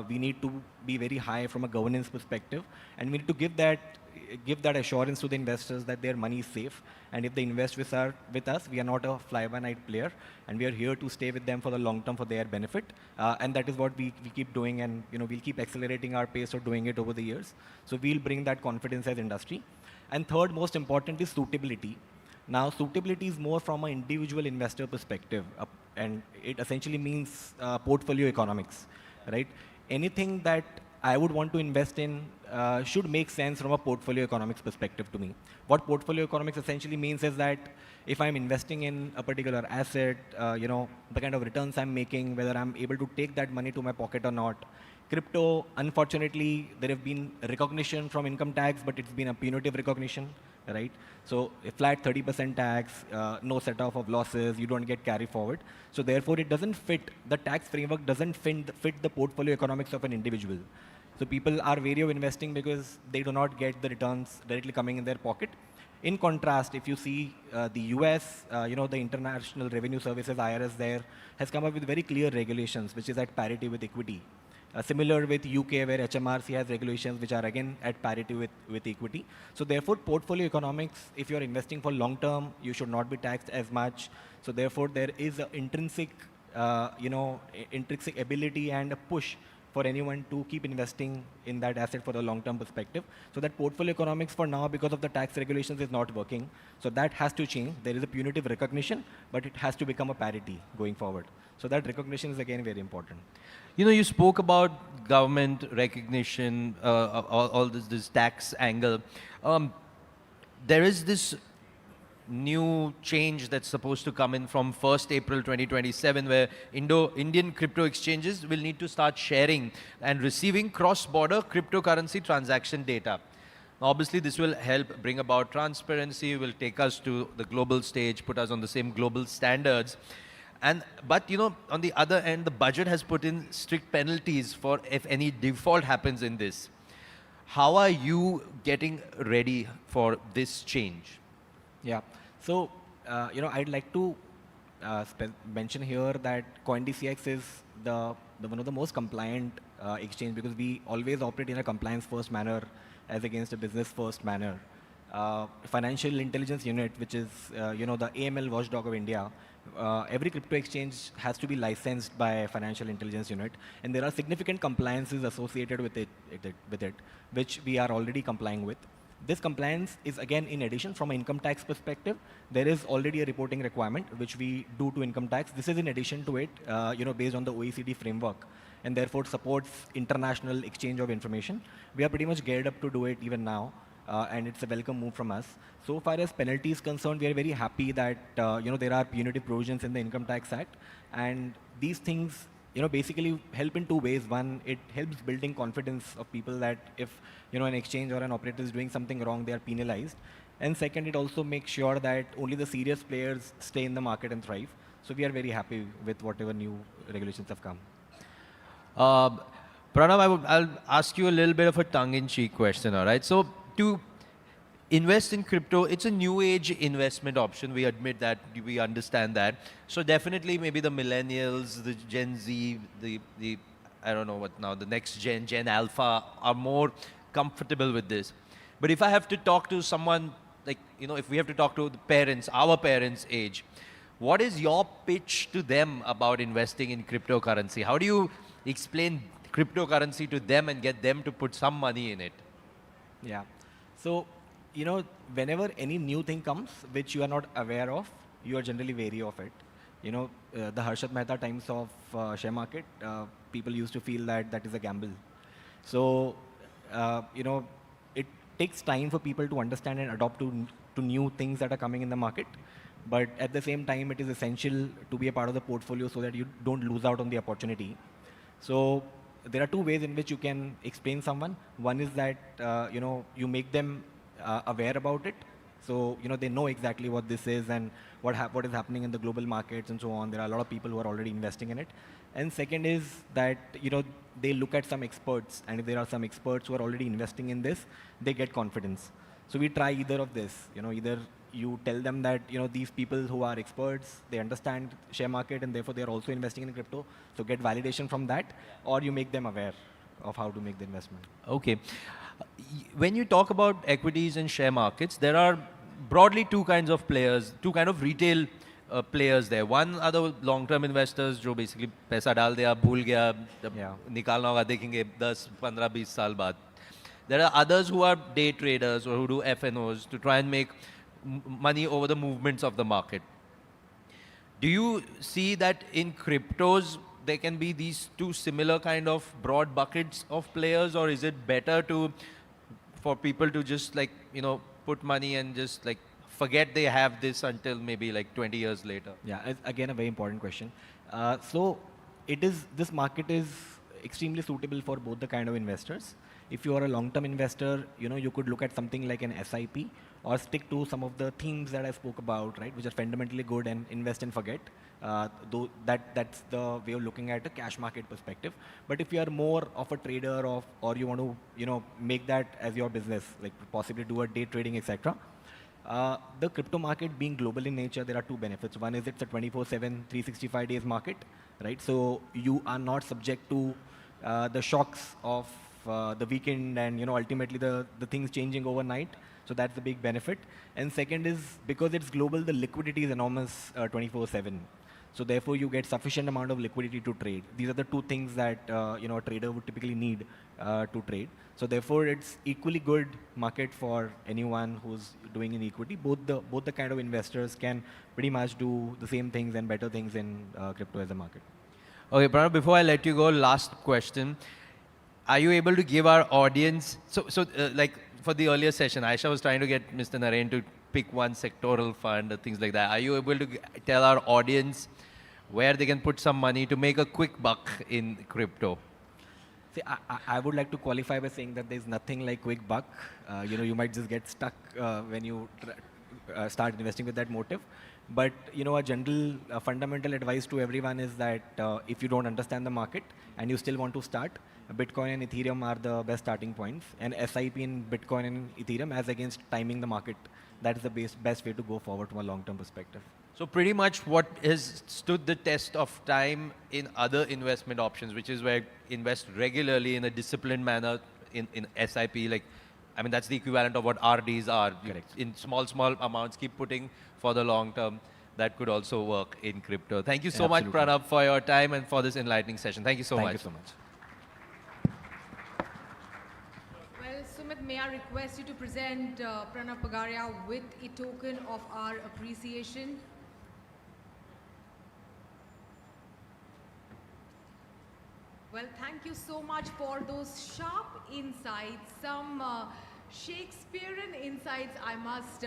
We need to be very high from a governance perspective, and we need to give that assurance to the investors that their money is safe. And if they invest with us, we are not a fly-by-night player, and we are here to stay with them for the long term for their benefit. And that is what we keep doing, and we'll keep accelerating our pace of doing it over the years. So we'll bring that confidence as industry. And third, most important, is suitability. Now, suitability is more from an individual investor perspective, and it essentially means portfolio economics, right? Anything that I would want to invest in should make sense from a portfolio economics perspective to me. What portfolio economics essentially means is that if I'm investing in a particular asset, the kind of returns I'm making, whether I'm able to take that money to my pocket or not. Crypto, unfortunately, there have been recognition from income tax, but it's been a punitive recognition, right? So a flat 30% tax, no set-off of losses, you don't get carry forward. So therefore, it doesn't fit, the tax framework doesn't fit the portfolio economics of an individual. So people are wary of investing because they do not get the returns directly coming in their pocket. In contrast, if you see the US, the International Revenue Services, IRS there, has come up with very clear regulations, which is at parity with equity. Similar with UK, where HMRC has regulations which are again at parity with equity. So therefore, portfolio economics, if you're investing for long term, you should not be taxed as much. So therefore, there is an intrinsic, intrinsic ability and a push for anyone to keep investing in that asset for a long-term perspective. So that portfolio economics for now, because of the tax regulations, is not working. So that has to change. There is a punitive recognition, but it has to become a parity going forward. So that recognition is again very important. You spoke about government recognition, all this tax angle. There is this new change that's supposed to come in from 1st April 2027, where Indian crypto exchanges will need to start sharing and receiving cross-border cryptocurrency transaction data. Now, obviously, this will help bring about transparency, will take us to the global stage, put us on the same global standards. But on the other end, the budget has put in strict penalties for if any default happens in this. How are you getting ready for this change? Yeah. So, I'd like to mention here that CoinDCX is one of the most compliant exchange, because we always operate in a compliance-first manner as against a business-first manner. Financial Intelligence Unit, which is the AML watchdog of India, every crypto exchange has to be licensed by Financial Intelligence Unit, and there are significant compliances associated with it, which we are already complying with. This compliance is again in addition from an income tax perspective. There is already a reporting requirement which we do to income tax. This is in addition to it, based on the OECD framework, and therefore supports international exchange of information. We are pretty much geared up to do it even now, and it's a welcome move from us. So far as penalty is concerned, we are very happy that there are punitive provisions in the Income Tax Act, and these things basically help in two ways. One, it helps building confidence of people that if an exchange or an operator is doing something wrong, they are penalized. And second, it also makes sure that only the serious players stay in the market and thrive. So we are very happy with whatever new regulations have come. Pranav, I'll ask you a little bit of a tongue-in-cheek question, all right? So to invest in crypto, it's a new age investment option. We admit that, we understand that. So definitely maybe the millennials, the Gen Z, the I don't know what now, the next Gen Alpha are more comfortable with this. But if I have to talk to someone, like, if we have to talk to the parents, our parents' age, what is your pitch to them about investing in cryptocurrency? How do you explain cryptocurrency to them and get them to put some money in it? Yeah. So, you know, whenever any new thing comes which you are not aware of, you are generally wary of it. You know, the Harshad Mehta times of share market, people used to feel that that is a gamble. So, you know, it takes time for people to understand and adopt to new things that are coming in the market. But at the same time, it is essential to be a part of the portfolio so that you don't lose out on the opportunity. So there are two ways in which you can explain someone. One is that, you know, you make them aware about it. So, you know, they know exactly what this is and what is happening in the global markets and so on. There are a lot of people who are already investing in it. And second is that, you know, they look at some experts, and if there are some experts who are already investing in this, they get confidence. So we try either of this. You know, either you tell them that, you know, these people who are experts, they understand share market and therefore they are also investing in crypto, so get validation from that, or you make them aware of how to make the investment. Okay. When you talk about equities and share markets, there are broadly two kinds of players, two kind of retail players there. One are the long-term investors, जो basically पैसा डाल दिया, भूल गया, जब निकालना होगा देखेंगे 10, 15, 20 साल बाद. There are others who are day traders or who do FNOs to try and make money over the movements of the market. Do you see that in cryptos there can be these two similar kind of broad buckets of players, or is it better for people to just like, you know, put money and just like forget they have this until maybe like 20 years later? Yeah, it's again a very important question. So this market is extremely suitable for both the kind of investors. If you are a long-term investor, you know, you could look at something like an SIP or stick to some of the themes that I spoke about, right, which are fundamentally good, and invest and forget. Though that's the way of looking at a cash market perspective. But if you are more of a trader or you want to, you know, make that as your business, like possibly do a day trading, etc. The crypto market being global in nature, there are two benefits. One is it's a 24/7, 365 days market, right? So you are not subject to the shocks of the weekend and, you know, ultimately the things changing overnight. So that's the big benefit. And second is, because it's global, the liquidity is enormous 24/7. So therefore you get sufficient amount of liquidity to trade. These are the two things that, you know, a trader would typically need to trade. So therefore it's equally good market for anyone who's doing in equity. Both the kind of investors can pretty much do the same things and better things in crypto as a market. Okay, Pranav, before I let you go, last question. Are you able to give our audience, like for the earlier session, Aisha was trying to get Mr. Naren to pick one sectoral fund or things like that. Are you able to tell our audience where they can put some money to make a quick buck in crypto? See, I would like to qualify by saying that there's nothing like quick buck. You know, you might just get stuck when you start investing with that motive. But, you know, a general fundamental advice to everyone is that if you don't understand the market and you still want to start, Bitcoin and Ethereum are the best starting points. And SIP in Bitcoin and Ethereum as against timing the market, that is the best way to go forward from a long-term perspective. So pretty much what has stood the test of time in other investment options, which is where invest regularly in a disciplined manner in SIP, like, I mean, that's the equivalent of what RDs are. Correct. In small amounts, keep putting for the long term. That could also work in crypto. Thank you so much, Pranav, for your time and for this enlightening session. Thank you so much. Thank you so much. Well, Sumit, may I request you to present Pranav Pagaria with a token of our appreciation. Well, thank you so much for those sharp insights, some Shakespearean insights, I must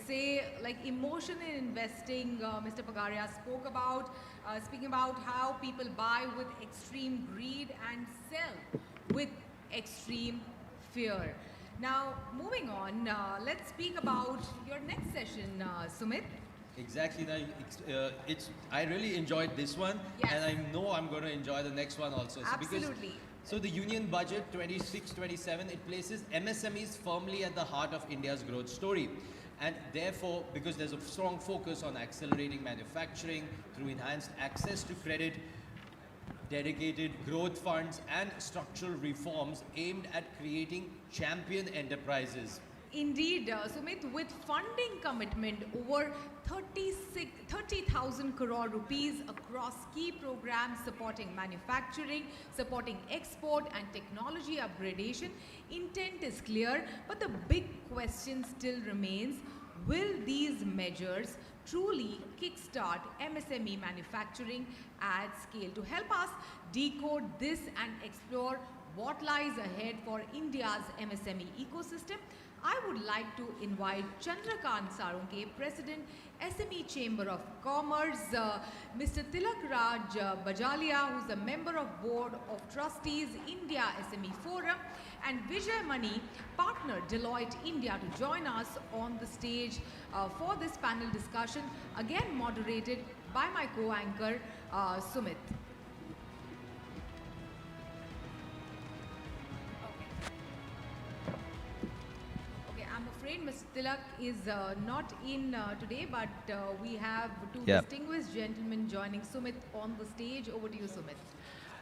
say, like emotion in investing. Mr. Pagaria spoke about, speaking about how people buy with extreme greed and sell with extreme fear. Now, moving on, let's speak about your next session, Sumit. Exactly. I really enjoyed this one, Yes. and I know I'm going to enjoy the next one also. Absolutely. So the Union Budget 26-27, it places MSMEs firmly at the heart of India's growth story. And therefore, because there's a strong focus on accelerating manufacturing through enhanced access to credit, dedicated growth funds and structural reforms aimed at creating champion enterprises Indeed, Sumit, with funding commitment over 30,000 crore rupees across key programs supporting manufacturing, supporting export and technology upgradation, intent is clear, but the big question still remains, will these measures truly kickstart MSME manufacturing at scale? To help us decode this and explore what lies ahead for India's MSME ecosystem, I would like to invite Chandrakant Sarunke, President, SME Chamber of Commerce, Mr. Tilak Raj Bajalia, who's a member of Board of Trustees, India SME Forum, and Vijay Mani, partner Deloitte India, to join us on the stage for this panel discussion, again moderated by my co-anchor, Sumit. Mr. Tilak is not in today, but we have two distinguished gentlemen joining Sumit on the stage. Over to you, Sumit.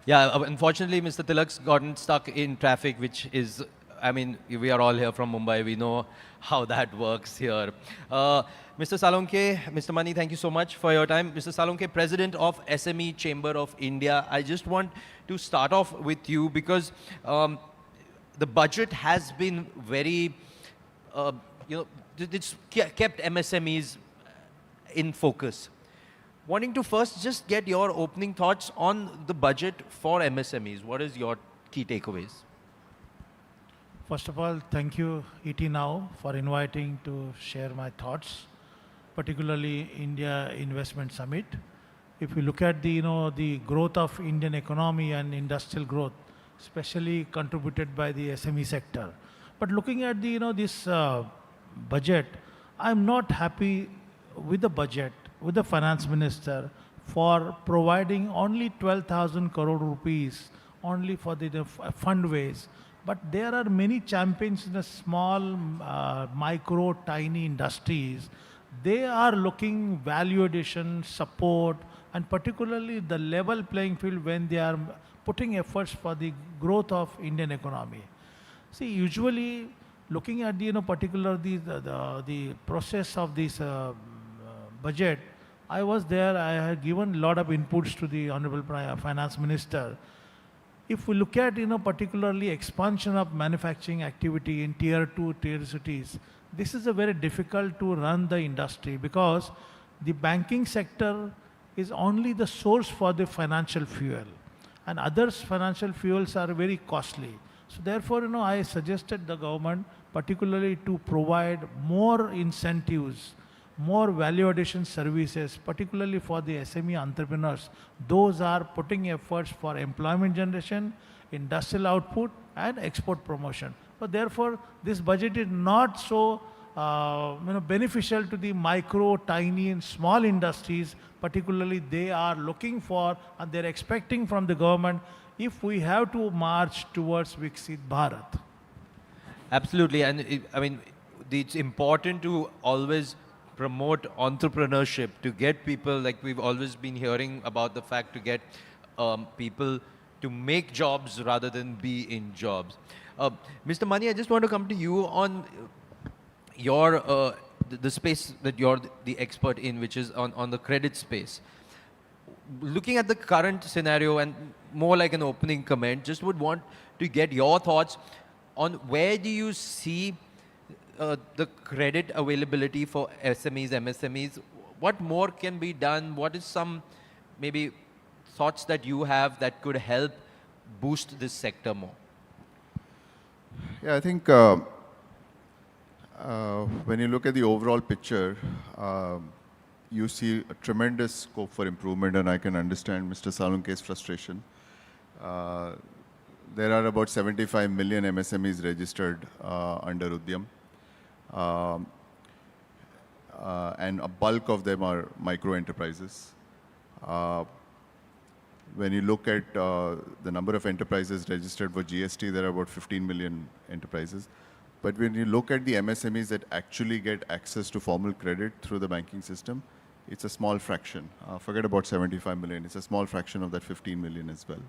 Yeah, unfortunately, Mr. Tilak's gotten stuck in traffic, which is, I mean, we are all here from Mumbai. We know how that works here. Mr. Salonke, Mr. Mani, thank you so much for your time. Mr. Salonke, President of SME Chamber of India. I just want to start off with you because the budget has been very it's kept MSMEs in focus. Wanting to first just get your opening thoughts on the budget for MSMEs. What is your key takeaways? First of all, thank you, ET Now, for inviting to share my thoughts, particularly India Investment Summit. If you look at the, the growth of Indian economy and industrial growth, especially contributed by the SME sector. But looking at the, this budget, I'm not happy with the budget, with the finance minister for providing only 12,000 crore rupees only for the fundraise. But there are many champions in the small, micro, tiny industries. They are looking value addition, support, and particularly the level playing field when they are putting efforts for the growth of Indian economy. See, usually looking at the, the process of this budget, I was there, I had given a lot of inputs to the Honorable Finance Minister. If we look at, particularly expansion of manufacturing activity in tier 2, tier cities, this is a very difficult to run the industry because the banking sector is only the source for the financial fuel and others financial fuels are very costly. So therefore, I suggested the government particularly to provide more incentives, more value addition services, particularly for the SME entrepreneurs. Those are putting efforts for employment generation, industrial output, and export promotion. But therefore, this budget is not so beneficial to the micro, tiny, and small industries. Particularly, they are looking for and they're expecting from the government if we have to march towards Viksit Bharat. Absolutely, and I mean, it's important to always promote entrepreneurship, to get people, like we've always been hearing about the fact to get people to make jobs rather than be in jobs. Mr. Mani, I just want to come to you on your the space that you're the expert in, which is on the credit space. Looking at the current scenario and more like an opening comment, just would want to get your thoughts on where do you see the credit availability for SMEs, MSMEs? What more can be done? What is some maybe thoughts that you have that could help boost this sector more? Yeah, I think when you look at the overall picture, you see a tremendous scope for improvement, and I can understand Mr. Salunke's frustration. There are about 75 million MSMEs registered under Udyam. And a bulk of them are micro enterprises. When you look at the number of enterprises registered for GST, there are about 15 million enterprises. But when you look at the MSMEs that actually get access to formal credit through the banking system, it's a small fraction. Forget about 75 million. It's a small fraction of that 15 million as well.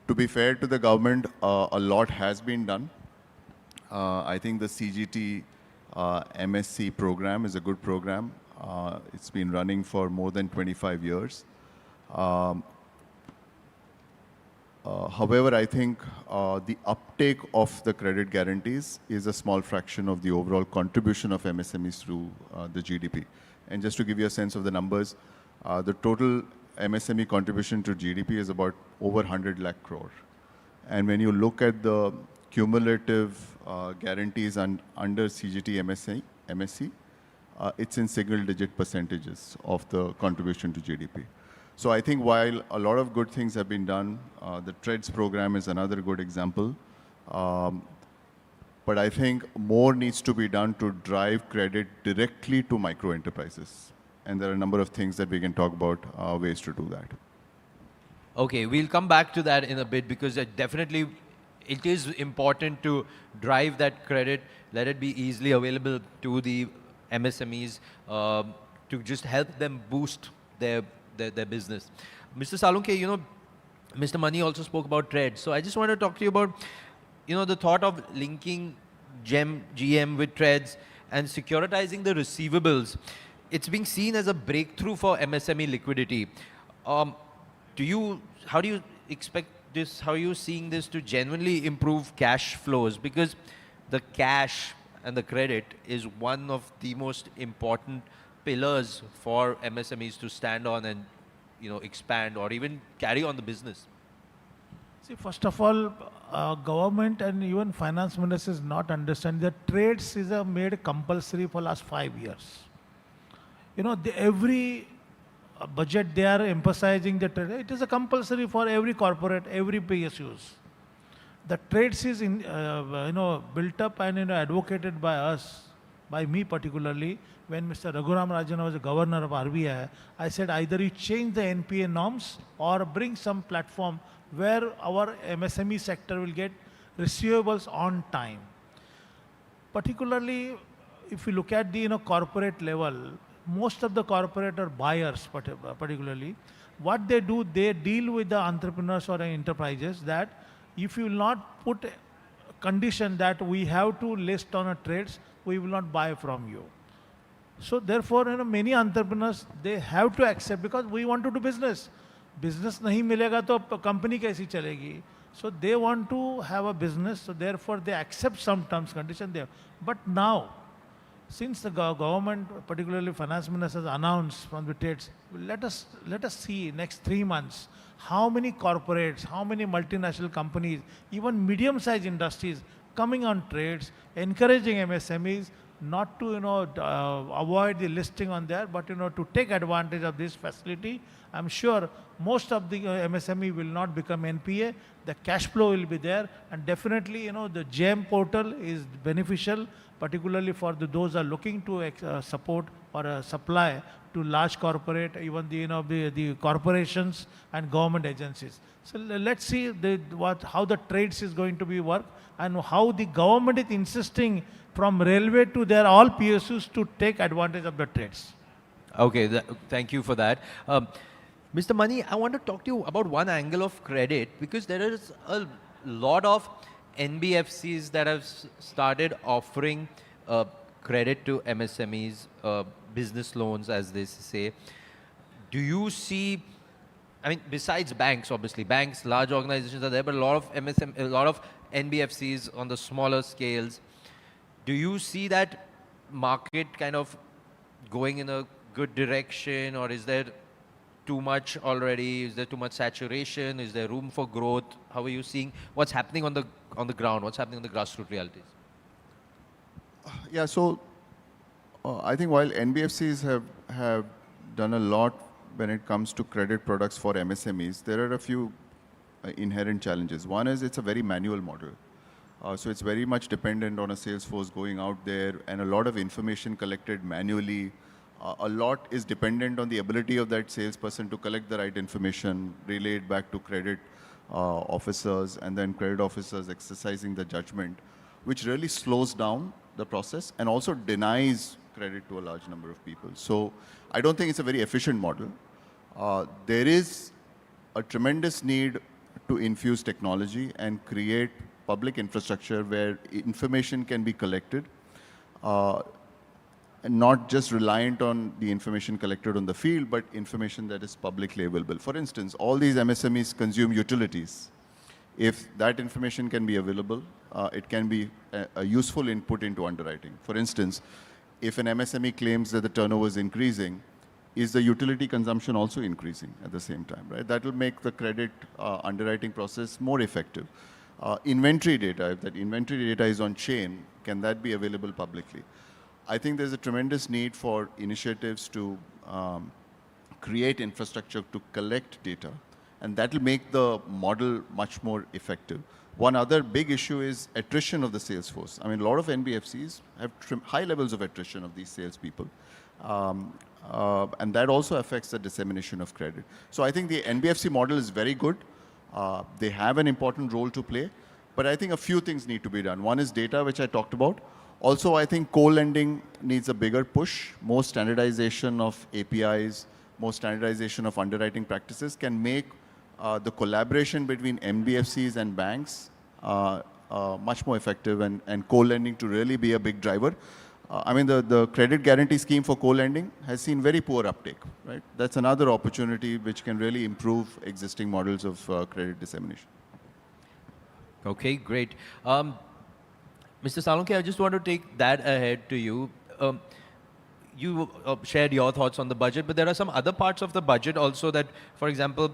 To be fair to the government, a lot has been done. I think the CGT MSc program is a good program. It's been running for more than 25 years. However, I think the uptake of the credit guarantees is a small fraction of the overall contribution of MSMEs to the GDP. And just to give you a sense of the numbers, the total MSME contribution to GDP is about over 100 lakh crore. And when you look at the cumulative guarantees under CGT MSc, it's in single-digit percentages of the contribution to GDP. So I think while a lot of good things have been done, the TREADS program is another good example. But I think more needs to be done to drive credit directly to micro enterprises. And there are a number of things that we can talk about, ways to do that. Okay, we'll come back to that in a bit because definitely it is important to drive that credit, let it be easily available to the MSMEs to just help them boost their business. Mr. Salunke, you know, Mr. Mani also spoke about TREADS. So I just want to talk to you about, you know, the thought of linking GM with TREADS and securitizing the receivables. It's being seen as a breakthrough for MSME liquidity. How do you expect this, how are you seeing this to genuinely improve cash flows? Because the cash and the credit is one of the most important pillars for MSMEs to stand on and, you know, expand or even carry on the business. See, first of all, government and even finance ministers not understand that TREADS is made compulsory for last 5 years. You know, every budget they are emphasizing the TREADS. It is a compulsory for every corporate, every PSUs. The TREADS is built up and advocated by us, by me particularly. When Mr. Raghuram Rajan was the governor of RBI, I said either you change the NPA norms or bring some platform where our MSME sector will get receivables on time. Particularly, if you look at the corporate level, most of the corporate or buyers particularly, what they do, they deal with the entrepreneurs or enterprises that if you will not put a condition that we have to list on a TREADS, we will not buy from you. So therefore, many entrepreneurs, they have to accept because we want to do business. Business nahi milega to company kaisi chalegi. So they want to have a business, so therefore they accept some terms, conditions there. But now, since the government, particularly finance minister, has announced from the TREADS, let us see next 3 months how many corporates, how many multinational companies, even medium-sized industries coming on TREADS, encouraging MSMEs not to avoid the listing on there, but to take advantage of this facility. I'm sure most of the MSME will not become NPA. The cash flow will be there, and definitely the GEM portal is beneficial, particularly for those who are looking to support or supply to large corporate, even the corporations and government agencies. So let's see how the TREADS is going to be work and how the government is insisting from railway to their all PSUs to take advantage of the TREADS. Okay, thank you for that. Mr. Mani, I want to talk to you about one angle of credit because there is a lot of NBFCs that have started offering credit to MSMEs, business loans as they say. Do you see, I mean, besides banks, obviously, banks, large organizations are there, but a lot of a lot of NBFCs on the smaller scales. Do you see that market kind of going in a good direction, or is there too much already? Is there too much saturation? Is there room for growth? How are you seeing what's happening on the ground? What's happening on the grassroots realities? Yeah, so I think while NBFCs have done a lot when it comes to credit products for MSMEs, there are a few inherent challenges. One is it's a very manual model. So it's very much dependent on a sales force going out there and a lot of information collected manually. A lot is dependent on the ability of that salesperson to collect the right information, relay it back to credit officers, and then credit officers exercising the judgment, which really slows down the process and also denies credit to a large number of people. So I don't think it's a very efficient model. There is a tremendous need to infuse technology and create public infrastructure where information can be collected, and not just reliant on the information collected on the field, but information that is publicly available. For instance, all these MSMEs consume utilities. If that information can be available, it can be a useful input into underwriting. For instance, if an MSME claims that the turnover is increasing, is the utility consumption also increasing at the same time, right? That will make the credit underwriting process more effective. Inventory data, if that inventory data is on chain, can that be available publicly? I think there's a tremendous need for initiatives to create infrastructure to collect data, and that will make the model much more effective. One other big issue is attrition of the sales force. I mean, a lot of NBFCs have high levels of attrition of these salespeople. And that also affects the dissemination of credit. So I think the NBFC model is very good. They have an important role to play. But I think a few things need to be done. One is data, which I talked about. Also, I think co-lending needs a bigger push. More standardization of APIs, more standardization of underwriting practices can make the collaboration between NBFCs and banks much more effective, and co-lending to really be a big driver. I mean, the credit guarantee scheme for co-lending has seen very poor uptake, right? That's another opportunity which can really improve existing models of credit dissemination. Okay, great. Mr. Salonki, I just want to take that ahead to you. You shared your thoughts on the budget, but there are some other parts of the budget also that, for example,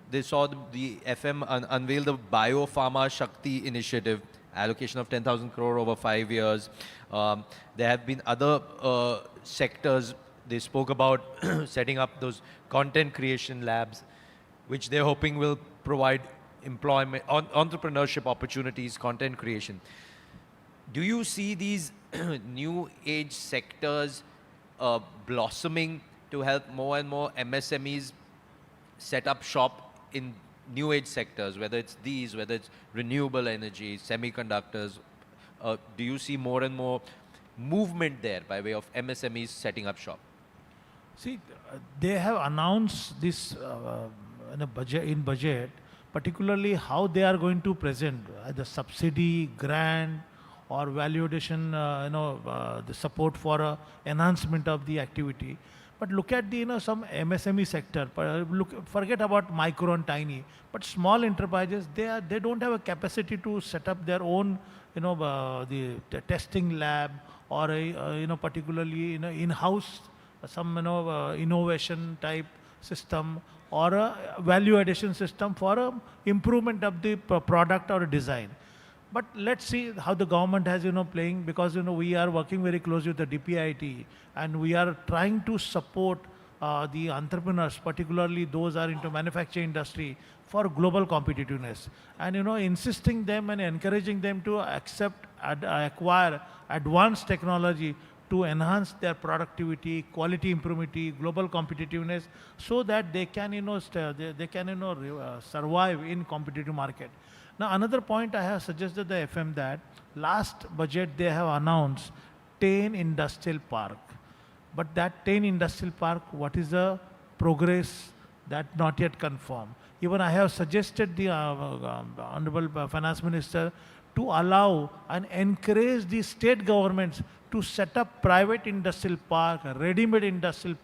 they saw the FM unveil the Biopharma Shakti initiative, allocation of 10,000 crore over 5 years. There have been other sectors. They spoke about setting up those content creation labs, which they're hoping will provide employment, entrepreneurship opportunities, content creation. Do you see these new age sectors blossoming to help more and more MSMEs set up shop in new age sectors, whether it's these, whether it's renewable energy, semiconductors? Do you see more and more movement there by way of MSMEs setting up shop? See, they have announced this in budget, particularly how they are going to present the subsidy, grant, or value addition, the support for enhancement of the activity. But look at the, some MSME sector. Forget about micro and tiny, but small enterprises, they don't have a capacity to set up their own, the testing lab, or particularly in-house some innovation type system, or a value addition system for improvement of the product or design. But let's see how the government has, playing, because, we are working very closely with the DPIIT, and we are trying to support the entrepreneurs, particularly those are into manufacturing industry, for global competitiveness. And, insisting them and encouraging them to acquire advanced technology to enhance their productivity, quality improvement, global competitiveness, so that they can, survive in competitive market. Now, another point I have suggested the FM that last budget they have announced 10 industrial park. But that 10 industrial park, what is the progress? That not yet confirmed. Even I have suggested the Honorable Finance Minister to allow and encourage the state governments to set up private industrial park, ready-made industrial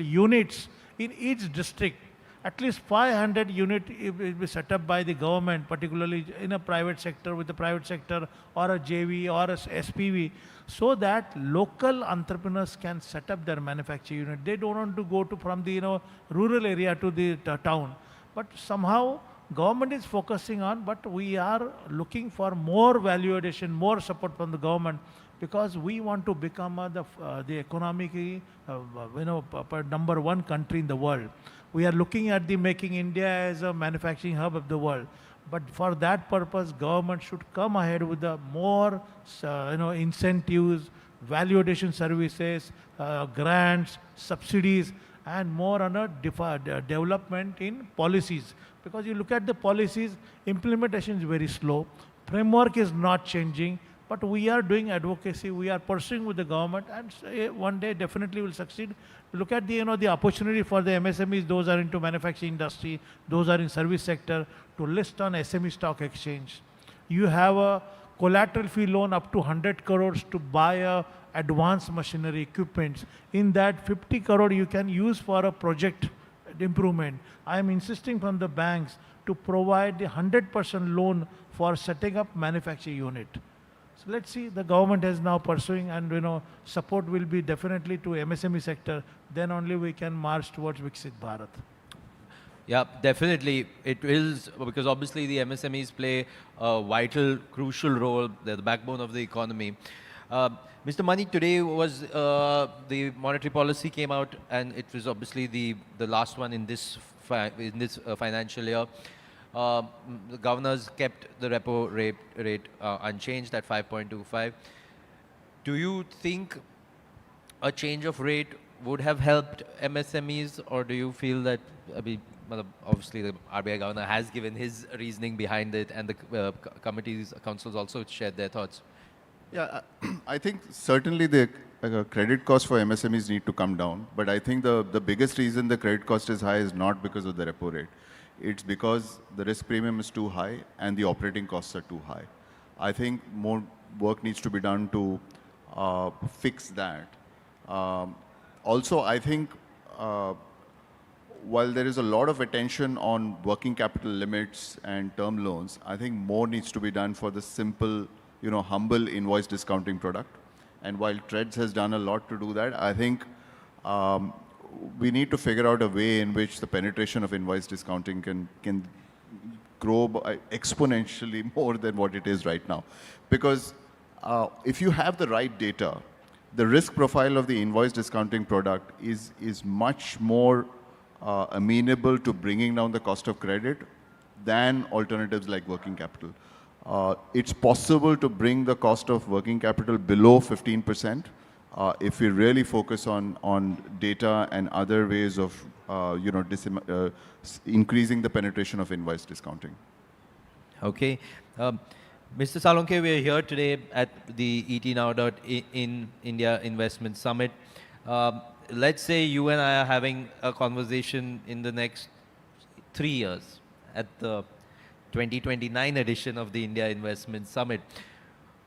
units in each district. At least 500 units will be set up by the government, particularly in a private sector, with the private sector, or a JV, or a SPV, so that local entrepreneurs can set up their manufacturing unit. They don't want to go from the rural area to the town. But somehow government is focusing on, but we are looking for more value addition, more support from the government, because we want to become the economically number one country in the world. We are looking at the making India as a manufacturing hub of the world. But for that purpose, government should come ahead with the more incentives, value addition services, grants, subsidies, and more on a development in policies. Because you look at the policies, implementation is very slow. Framework is not changing. But we are doing advocacy, we are pursuing with the government, and one day definitely will succeed. Look at the, the opportunity for the MSMEs, those are into manufacturing industry, those are in service sector, to list on SME stock exchange. You have a collateral fee loan up to 100 crores to buy a advanced machinery equipments. In that 50 crore you can use for a project improvement. I am insisting from the banks to provide the 100% loan for setting up manufacturing unit. So let's see, the government is now pursuing, and support will be definitely to MSME sector. Then only we can march towards Viksit Bharat. Yeah, definitely. It is, because obviously the MSMEs play a vital, crucial role. They're the backbone of the economy. Mr. Mani, today was the monetary policy came out, and it was obviously the last one in this financial year. The governors kept the repo rate unchanged at 5.25. Do you think a change of rate would have helped MSMEs, or do you feel that, obviously the RBI governor has given his reasoning behind it, and the councils also shared their thoughts? Yeah, I think certainly the credit cost for MSMEs need to come down, but I think the biggest reason the credit cost is high is not because of the repo rate. It's because the risk premium is too high and the operating costs are too high. I think more work needs to be done to fix that. Also, I think while there is a lot of attention on working capital limits and term loans, I think more needs to be done for the simple, humble invoice discounting product. And while TREDS has done a lot to do that, I think we need to figure out a way in which the penetration of invoice discounting can grow by exponentially more than what it is right now. Because if you have the right data, the risk profile of the invoice discounting product is much more amenable to bringing down the cost of credit than alternatives like working capital. It's possible to bring the cost of working capital below 15%. If we really focus on data and other ways of increasing the penetration of invoice discounting. Okay. Mr. Salonke, we are here today at the ETNow.in India Investment Summit. Let's say you and I are having a conversation in the next 3 years at the 2029 edition of the India Investment Summit.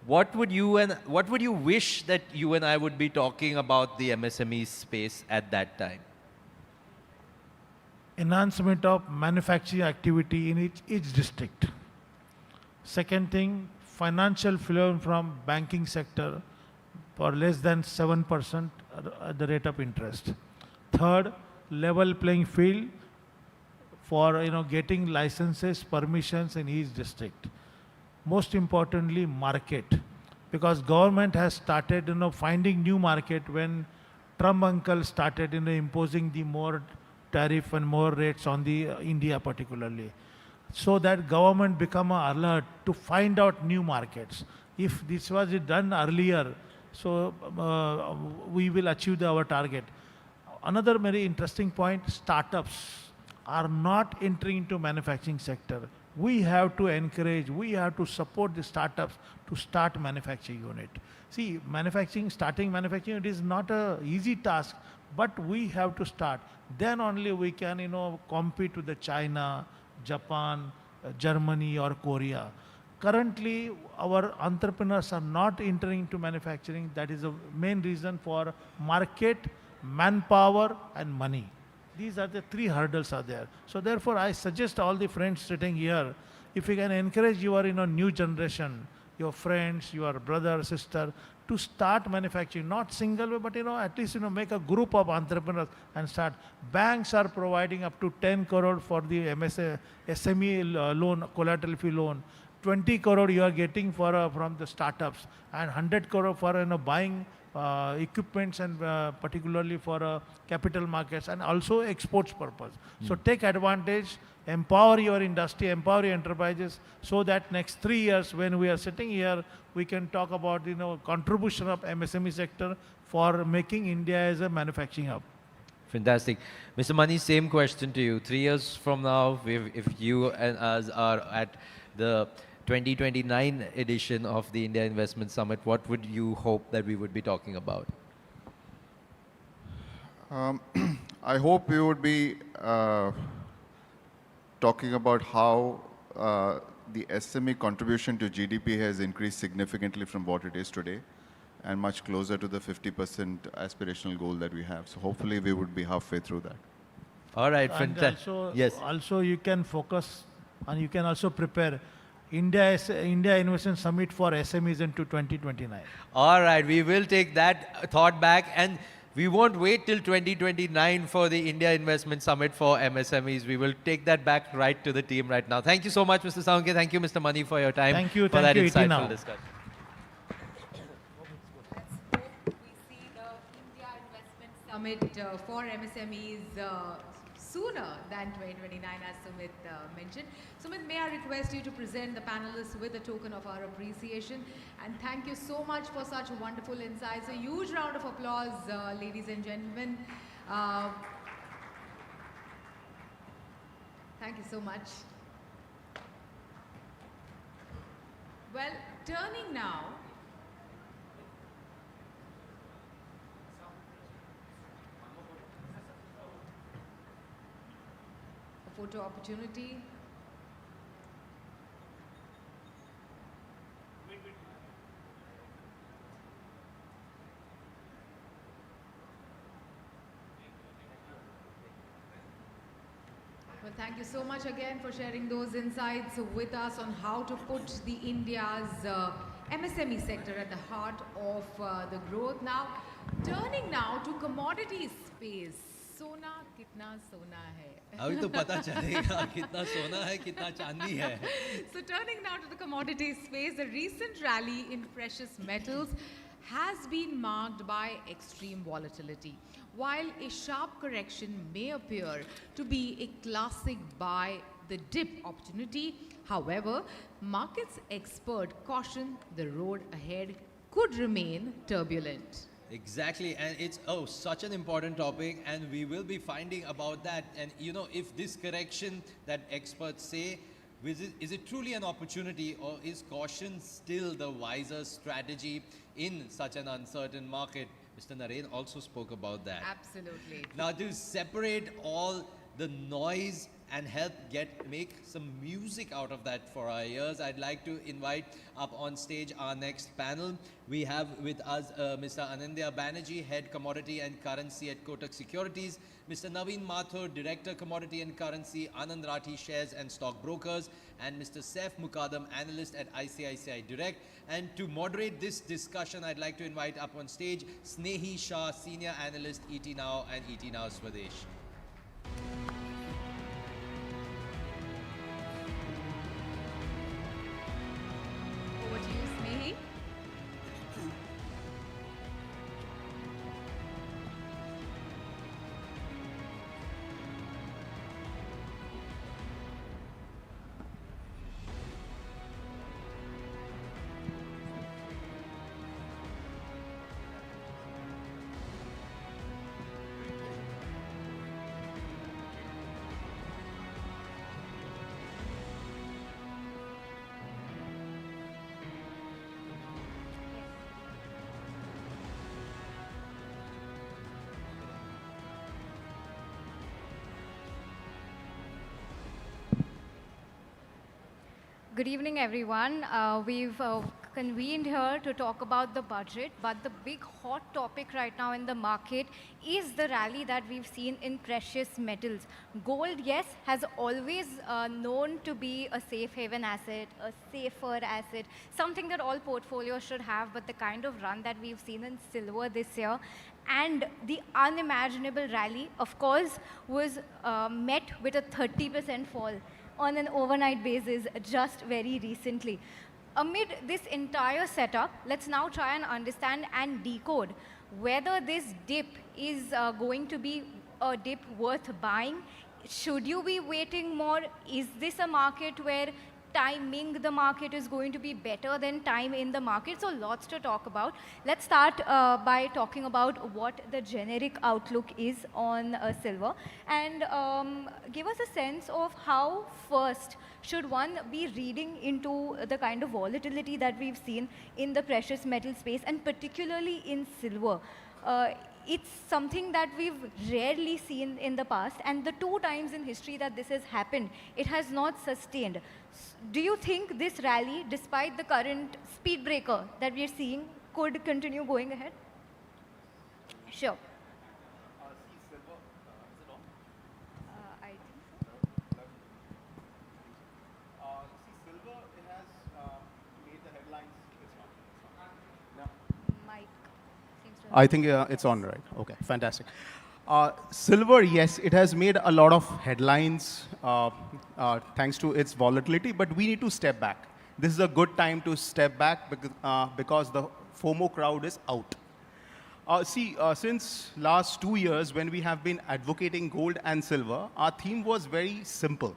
What would you wish that you and I would be talking about the MSME space at that time? Enhancement of manufacturing activity in each district. Second thing, financial flow from banking sector for less than 7% at the rate of interest. Third, level playing field for getting licenses, permissions in each district. Most importantly, market, because government has started finding new market when Trump uncle started imposing the more tariff and more rates on the India particularly, so that government become alert to find out new markets. If this was done earlier, so we will achieve our target. Another very interesting point, startups are not entering into manufacturing sector. We have to encourage, we have to support the startups to start manufacturing unit. See, starting manufacturing unit is not an easy task, but we have to start. Then only we can, compete with the China, Japan, Germany or Korea. Currently, our entrepreneurs are not entering into manufacturing. That is the main reason for market, manpower and money. These are the 3 hurdles are there. So therefore, I suggest all the friends sitting here, if you can encourage your new generation, your friends, your brother, sister, to start manufacturing, not single way, but at least make a group of entrepreneurs and start. Banks are providing up to 10 crore for the SME loan, collateral fee loan. 20 crore you are getting for from the startups, and 100 crore for buying equipments and particularly for capital markets and also exports purpose. So take advantage, empower your industry, empower your enterprises, so that next 3 years when we are sitting here, we can talk about contribution of MSME sector for making India as a manufacturing hub. Fantastic. Mr. Mani, same question to you. 3 years from now, if you and us are at the 2029 edition of the India Investment Summit, what would you hope that we would be talking about? I hope we would be talking about how the SME contribution to GDP has increased significantly from what it is today and much closer to the 50% aspirational goal that we have. So hopefully we would be halfway through that. All right, And Fintech. Yes. also you can focus and you can also prepare India Investment Summit for SMEs into 2029. All right, we will take that thought back, and we won't wait till 2029 for the India Investment Summit for MSMEs. We will take that back right to the team right now. Thank you so much, Mr. Saunke. Thank you, Mr. Mani, for your time. Thank you, for that ET insightful now. discussion. We see the India Investment Summit for MSMEs sooner than 2029, as Sumit mentioned. Sumit, may I request you to present the panelists with a token of our appreciation, and thank you so much for such wonderful insights. A huge round of applause, ladies and gentlemen. Thank you so much. Well, turning now a photo opportunity. Well, thank you so much again for sharing those insights with us on how to put the India's MSME sector at the heart of the growth. Now, turning now to commodity space. सोना कितना सोना है अभी तो पता चलेगा कितना सोना है कितना चांदी है. So turning now to the commodity space, the recent rally in precious metals has been marked by extreme volatility. While a sharp correction may appear to be a classic buy the dip opportunity, however, markets expert caution the road ahead could remain turbulent. Exactly, and it's such an important topic, and we will be finding about that. And you know, if this correction that experts say, is it truly an opportunity, or is caution still the wiser strategy in such an uncertain market? Mr. Naren also spoke about that. Absolutely. Now, to separate all the noise and help make some music out of that for our ears, I'd like to invite up on stage our next panel. We have with us Mr. Anindya Banerjee, Head Commodity and Currency at Kotak Securities, Mr. Naveen Mathur, Director Commodity and Currency, Anand Rathi Shares and Stock Brokers, and Mr. Saif Mukadam, Analyst at ICICI Direct. And to moderate this discussion, I'd like to invite up on stage Snehi Shah, Senior Analyst, ET Now and ET Now Swadesh. Over to you, Snehi. Good evening, everyone. We've convened here to talk about the budget, but the big hot topic right now in the market is the rally that we've seen in precious metals. Gold, yes, has always known to be a safe haven asset, a safer asset, something that all portfolios should have, but the kind of run that we've seen in silver this year and the unimaginable rally, of course, was met with a 30% fall on an overnight basis just very recently. Amid this entire setup, let's now try and understand and decode whether this dip is going to be a dip worth buying. Should you be waiting more? Is this a market where timing the market is going to be better than time in the market. So lots to talk about. Let's start by talking about what the generic outlook is on silver, and give us a sense of how first should one be reading into the kind of volatility that we've seen in the precious metal space, and particularly in silver. It's something that we've rarely seen in the past, and the 2 times in history that this has happened, it has not sustained. Do you think this rally, despite the current speed breaker that we're seeing, could continue going ahead? Sure. I think so. Silver, it has made the headlines. Mic seems to I think it's on, right? Okay, fantastic. Silver, yes, it has made a lot of headlines thanks to its volatility, but we need to step back. This is a good time to step back because the FOMO crowd is out. Since last 2 years, when we have been advocating gold and silver, our theme was very simple: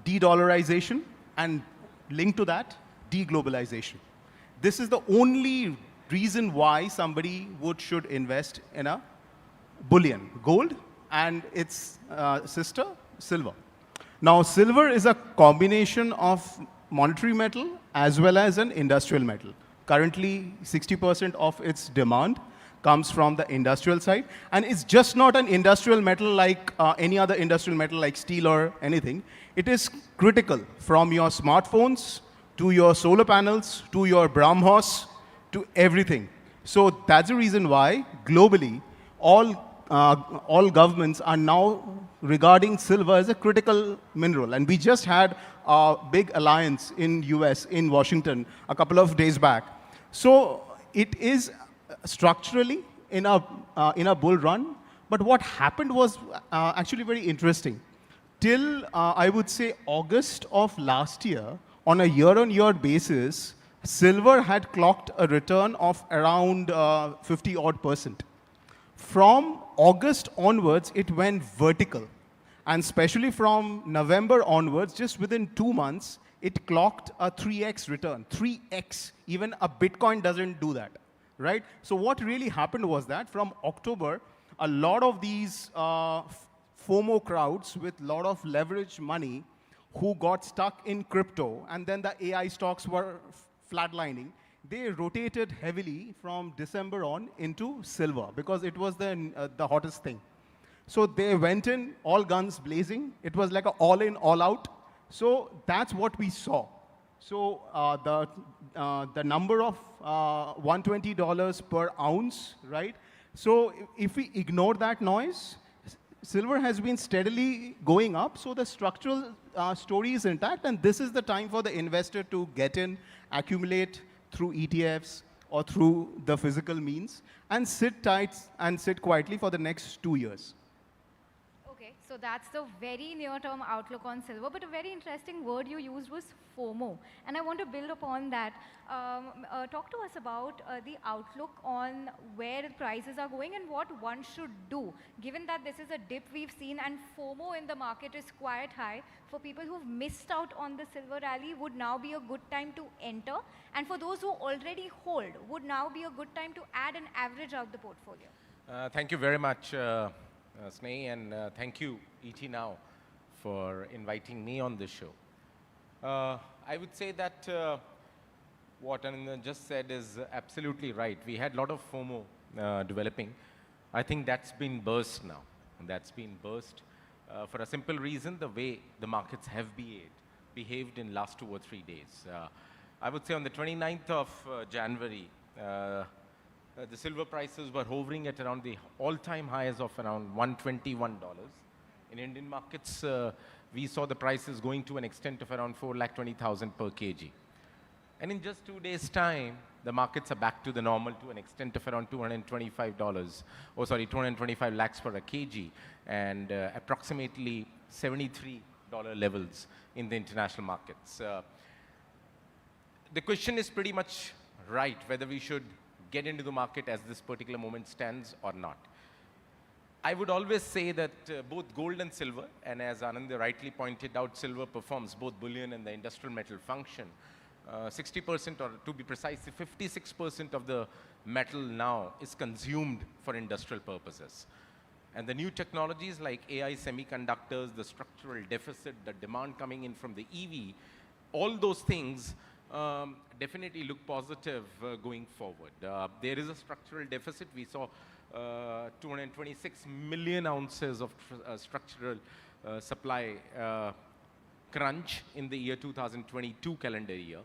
de-dollarization, and linked to that, deglobalization. This is the only reason why somebody should invest in a bullion, gold, and its sister, silver. Now, silver is a combination of monetary metal as well as an industrial metal. Currently, 60% of its demand comes from the industrial side, and it's just not an industrial metal like any other industrial metal like steel or anything. It is critical from your smartphones to your solar panels to your BrahMos to everything. So that's the reason why globally all governments are now regarding silver as a critical mineral. And we just had a big alliance in US, in Washington, a couple of days back. So it is structurally in a bull run. But what happened was actually very interesting. Till, I would say, August of last year, on a year-on-year basis, silver had clocked a return of around 50-odd%. From August onwards, it went vertical. And especially from November onwards, just within 2 months, it clocked a 3x return. 3x. Even a Bitcoin doesn't do that, right? So what really happened was that from October, a lot of these FOMO crowds with a lot of leveraged money who got stuck in crypto, and then the AI stocks were flatlining, they rotated heavily from December on into silver because it was the hottest thing. So they went in, all guns blazing. It was like an all-in, all-out. So that's what we saw. So the number of $120 per ounce, right? So if we ignore that noise, silver has been steadily going up. So the structural story is intact, and this is the time for the investor to get in, accumulate through ETFs or through the physical means, and sit tight and sit quietly for the next 2 years. Okay, so that's the very near-term outlook on silver, but a very interesting word you used was FOMO, and I want to build upon that. Talk to us about the outlook on where prices are going and what one should do, given that this is a dip we've seen and FOMO in the market is quite high. For people who've missed out on the silver rally, would now be a good time to enter, and for those who already hold, would now be a good time to add and average out the portfolio? Thank you very much, Sneh, and thank you, ET Now, for inviting me on this show. I would say that what Anand just said is absolutely right. We had a lot of FOMO developing. I think that's been burst now. And that's been burst for a simple reason, the way the markets have behaved in last 2 or 3 days. I would say on the 29th of January, the silver prices were hovering at around the all-time highs of around $121. In Indian markets, we saw the prices going to an extent of around 4,20,000 per kg. And in just 2 days' time, the markets are back to the normal to an extent of around $225, 225 lakhs per a kg, and approximately $73 levels in the international markets. The question is pretty much right, whether we should get into the market as this particular moment stands or not. I would always say that both gold and silver, and as Anand rightly pointed out, silver performs both bullion and the industrial metal function. 60%, or to be precise, 56% of the metal now is consumed for industrial purposes. And the new technologies like AI semiconductors, the structural deficit, the demand coming in from the EV, all those things definitely look positive going forward. There is a structural deficit. We saw 226 million ounces of structural supply crunch in the year 2022 calendar year.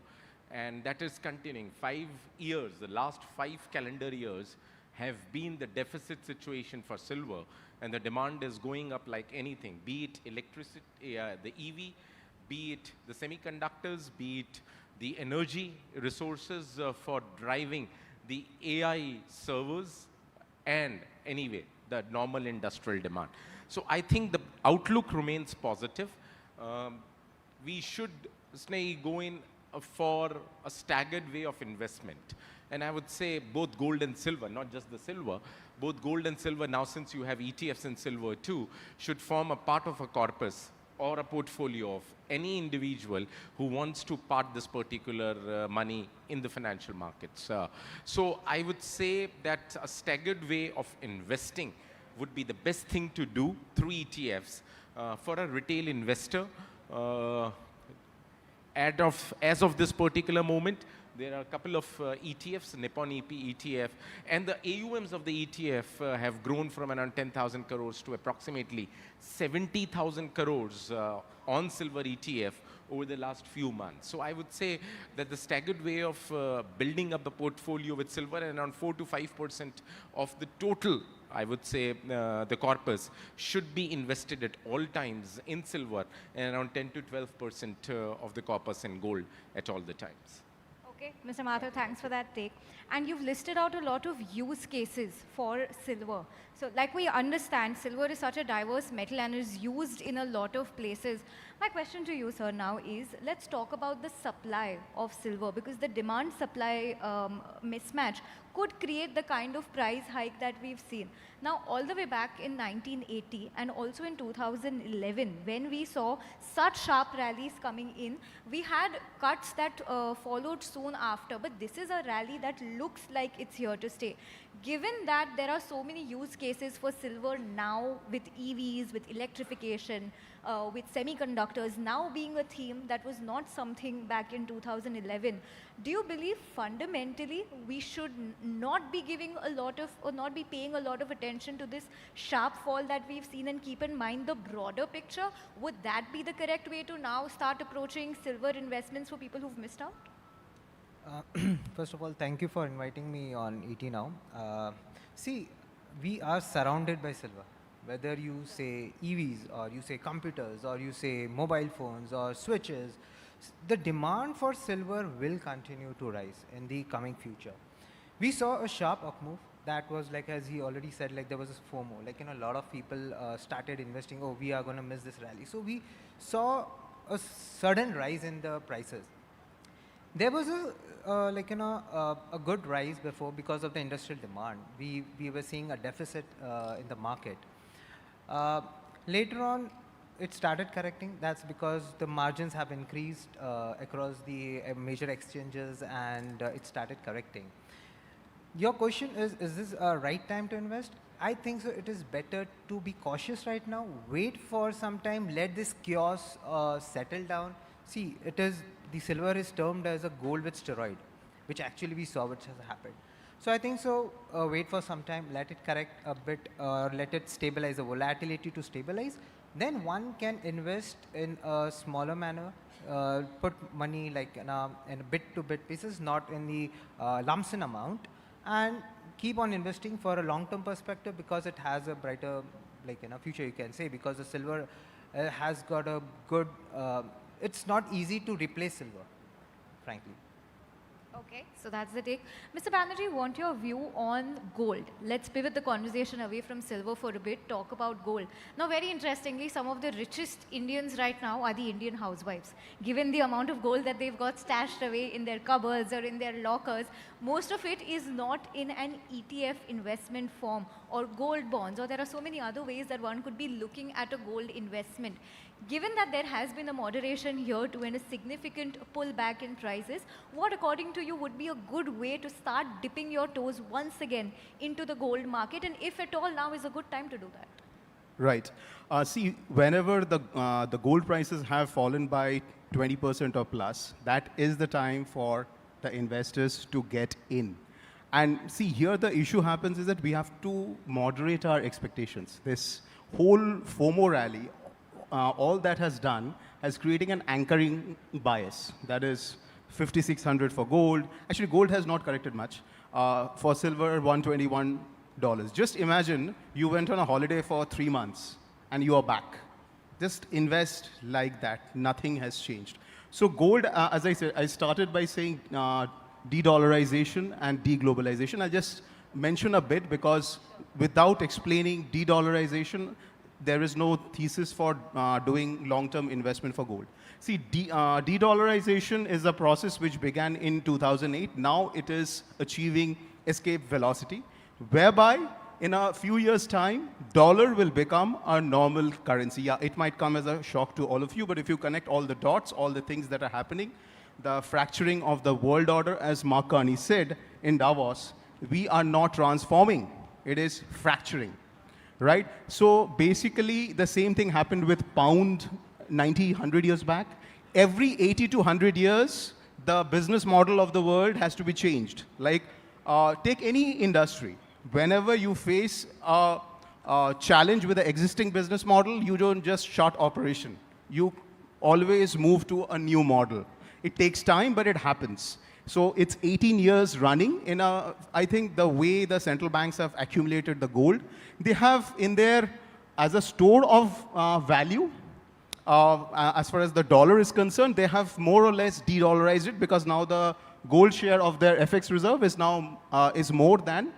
And that is continuing. 5 years, the last 5 calendar years have been the deficit situation for silver, and the demand is going up like anything, be it electricity, the EV, be it the semiconductors, be it the energy resources for driving the AI servers, and anyway, the normal industrial demand. So I think the outlook remains positive. We should go in for a staggered way of investment. And I would say both gold and silver, not just the silver, both gold and silver, now since you have ETFs in silver too, should form a part of a corpus or a portfolio of any individual who wants to part this particular money in the financial markets. So I would say that a staggered way of investing would be the best thing to do through ETFs for a retail investor. As of this particular moment, there are a couple of ETFs, Nippon EP ETF, and the AUMs of the ETF have grown from around 10,000 crores to approximately 70,000 crores on silver ETF over the last few months. So I would say that the staggered way of building up the portfolio with silver, and around 4 to 5% of the total, I would say, the corpus should be invested at all times in silver, and around 10 to 12% of the corpus in gold at all the times. Okay, Mr. Mathur, thanks for that take. And you've listed out a lot of use cases for silver. So like we understand, silver is such a diverse metal and is used in a lot of places. My question to you, sir, now is, let's talk about the supply of silver, because the demand-supply mismatch could create the kind of price hike that we've seen. Now, all the way back in 1980 and also in 2011, when we saw such sharp rallies coming in, we had cuts that followed soon after. But this is a rally that looks like it's here to stay. Given that there are so many use cases for silver now with EVs, with electrification, with semiconductors now being a theme that was not something back in 2011, do you believe fundamentally we should not be giving a lot of, or not be paying a lot of attention to this sharp fall that we've seen and keep in mind the broader picture? Would that be the correct way to now start approaching silver investments for people who've missed out? First of all, thank you for inviting me on ET Now. See, we are surrounded by silver. Whether you say EVs, or you say computers, or you say mobile phones, or switches, the demand for silver will continue to rise in the coming future. We saw a sharp up move. That was like, as he already said, like there was a FOMO. Like, a lot of people started investing, oh, we are going to miss this rally. So we saw a sudden rise in the prices. There was a good rise before because of the industrial demand. We were seeing a deficit in the market. Later on, it started correcting. That's because the margins have increased across the major exchanges, and it started correcting. Your question is this a right time to invest? I think so. It is better to be cautious right now. Wait for some time. Let this chaos settle down. See, the silver is termed as a gold with steroid, which actually we saw which has happened. So I think so, wait for some time, let it correct a bit, let it stabilize, the volatility to stabilize. Then one can invest in a smaller manner, put money like in a bit-to-bit basis, not in the lump sum amount, and keep on investing for a long-term perspective, because it has a brighter future, you can say, because the silver has got a good, it's not easy to replace silver, frankly. Okay, so that's the take. Mr. Banerjee, want your view on gold. Let's pivot the conversation away from silver for a bit, talk about gold. Now, very interestingly, some of the richest Indians right now are the Indian housewives. Given the amount of gold that they've got stashed away in their cupboards or in their lockers, most of it is not in an ETF investment form or gold bonds, or there are so many other ways that one could be looking at a gold investment. Given that there has been a moderation here to a significant pullback in prices, what according to you would be a good way to start dipping your toes once again into the gold market, and if at all now is a good time to do that? Right. See, whenever the gold prices have fallen by 20% or plus, that is the time for the investors to get in. And see, here the issue happens is that we have to moderate our expectations. This whole FOMO rally, all that has done has creating an anchoring bias. That is 5,600 for gold. Actually, gold has not corrected much. For silver, $121. Just imagine you went on a holiday for 3 months and you are back. Just invest like that. Nothing has changed. So gold, as I said, I started by saying de-dollarization and de-globalization. I'll just mention a bit because without explaining de-dollarization, there is no thesis for doing long-term investment for gold. See, de-dollarization is a process which began in 2008. Now it is achieving escape velocity, whereby in a few years' time, dollar will become a normal currency. Yeah, it might come as a shock to all of you, but if you connect all the dots, all the things that are happening, the fracturing of the world order, as Mark Carney said in Davos, we are not transforming, it is fracturing. Right? So basically, the same thing happened with pound 90, 100 years back. Every 80 to 100 years, the business model of the world has to be changed. Like, take any industry. Whenever you face a challenge with the existing business model, you don't just shut operation. You always move to a new model. It takes time, but it happens. So it's 18 years running in I think the way the central banks have accumulated the gold, they have in there as a store of value, as far as the dollar is concerned, they have more or less de-dollarized it because now the gold share of their FX reserve is now is more than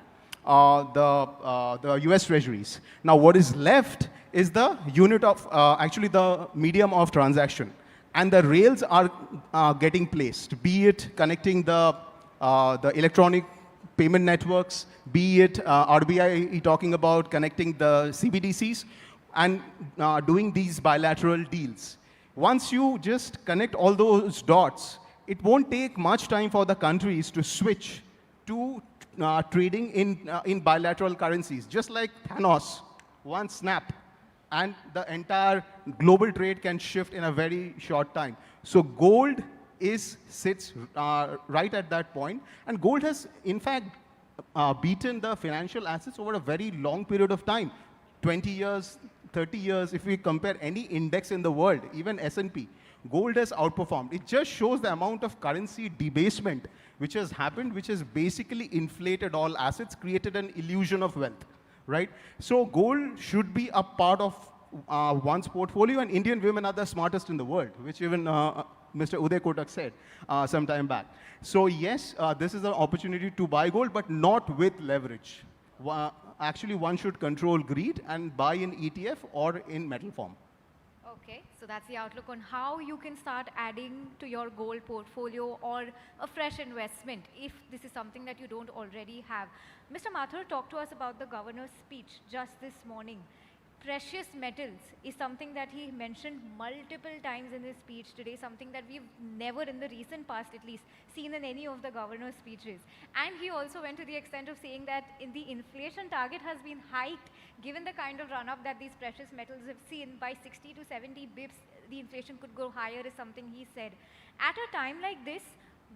the US treasuries. Now what is left is the unit of, actually the medium of transaction. And the rails are getting placed, be it connecting the electronic payment networks, be it RBI talking about connecting the CBDCs, and doing these bilateral deals. Once you just connect all those dots, it won't take much time for the countries to switch to trading in bilateral currencies, just like Thanos, one snap. And the entire global trade can shift in a very short time. So gold sits right at that point. And gold has, in fact, beaten the financial assets over a very long period of time. 20 years, 30 years, if we compare any index in the world, even S&P, gold has outperformed. It just shows the amount of currency debasement which has happened, which has basically inflated all assets, created an illusion of wealth. Right? So gold should be a part of one's portfolio, and Indian women are the smartest in the world, which even Mr. Uday Kotak said some time back. So yes, this is an opportunity to buy gold, but not with leverage. Actually, one should control greed and buy in ETF or in metal form. Okay, so that's the outlook on how you can start adding to your gold portfolio or a fresh investment if this is something that you don't already have. Mr. Mathur talked to us about the governor's speech just this morning. Precious metals is something that he mentioned multiple times in his speech today, something that we've never in the recent past at least seen in any of the governor's speeches. And he also went to the extent of saying that in the inflation target has been hiked, given the kind of run-up that these precious metals have seen by 60 to 70 bips, the inflation could go higher is something he said. At a time like this,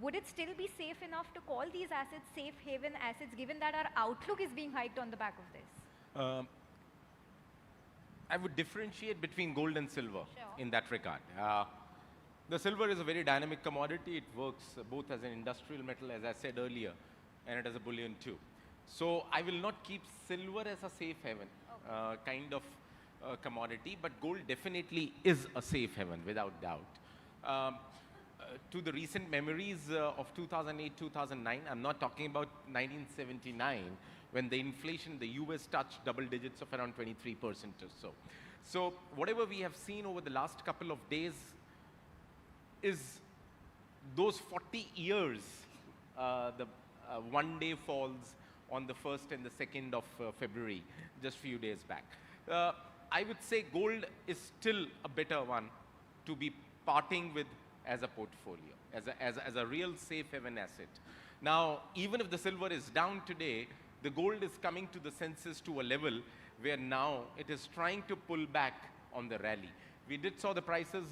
would it still be safe enough to call these assets safe haven assets, given that our outlook is being hiked on the back of this? I would differentiate between gold and silver in that regard. The silver is a very dynamic commodity. It works both as an industrial metal, as I said earlier, and it as a bullion too. So I will not keep silver as a safe haven kind of commodity, but gold definitely is a safe haven without doubt. to the recent memories of 2008, 2009. I'm not talking about 1979, when the inflation in the US touched double digits of around 23% or so. So whatever we have seen over the last couple of days is those 40 years, the one-day falls on the 1st and the 2nd of February, just few days back. I would say gold is still a better one to be parting with as a portfolio, as a real safe haven asset. Now, even if the silver is down today, the gold is coming to the senses to a level where now it is trying to pull back on the rally. We saw the prices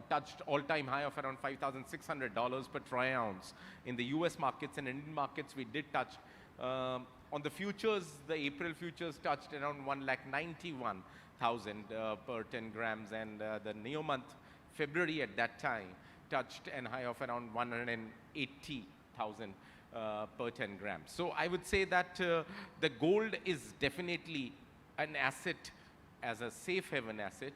touched all-time high of around $5,600 per troy ounce in the US markets, and Indian markets we did touch. On the futures, the April futures touched around 1,91,000 per 10 grams, and the neo month February at that time touched a high of around 180,000 per 10 grams. So I would say that the gold is definitely an asset as a safe haven asset.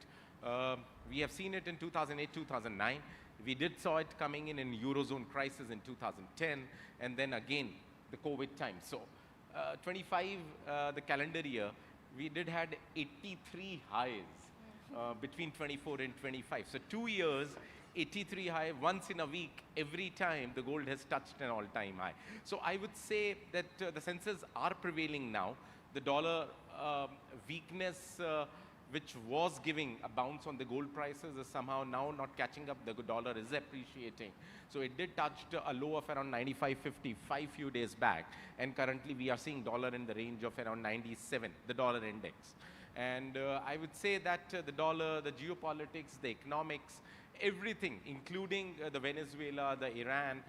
We have seen it in 2008, 2009. We saw it coming in Eurozone crisis in 2010, and then again the COVID time. So 25, the calendar year, we had 83 highs between 24 and 25. So 2 years, 83 high, once in a week, every time the gold has touched an all-time high. So I would say that the senses are prevailing now. The dollar weakness, which was giving a bounce on the gold prices, is somehow now not catching up. The dollar is appreciating. So it did touch a low of around 95.55 few days back, and currently we are seeing dollar in the range of around 97, the dollar index. And I would say that the dollar, the geopolitics, the economics, everything, including the Venezuela, the Iran,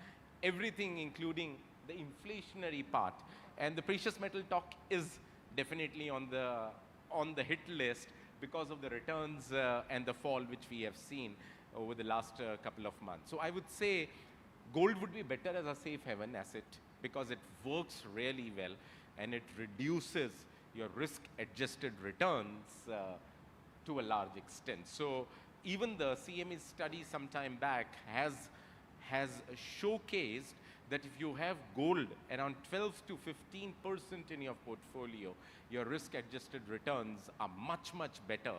everything including the inflationary part, and the precious metal talk is definitely on the hit list because of the returns and the fall which we have seen over the last couple of months. So I would say gold would be better as a safe haven asset because it works really well and it reduces your risk-adjusted returns to a large extent. So even the CME study some time back has showcased that if you have gold around 12 to 15% in your portfolio, your risk-adjusted returns are much, much better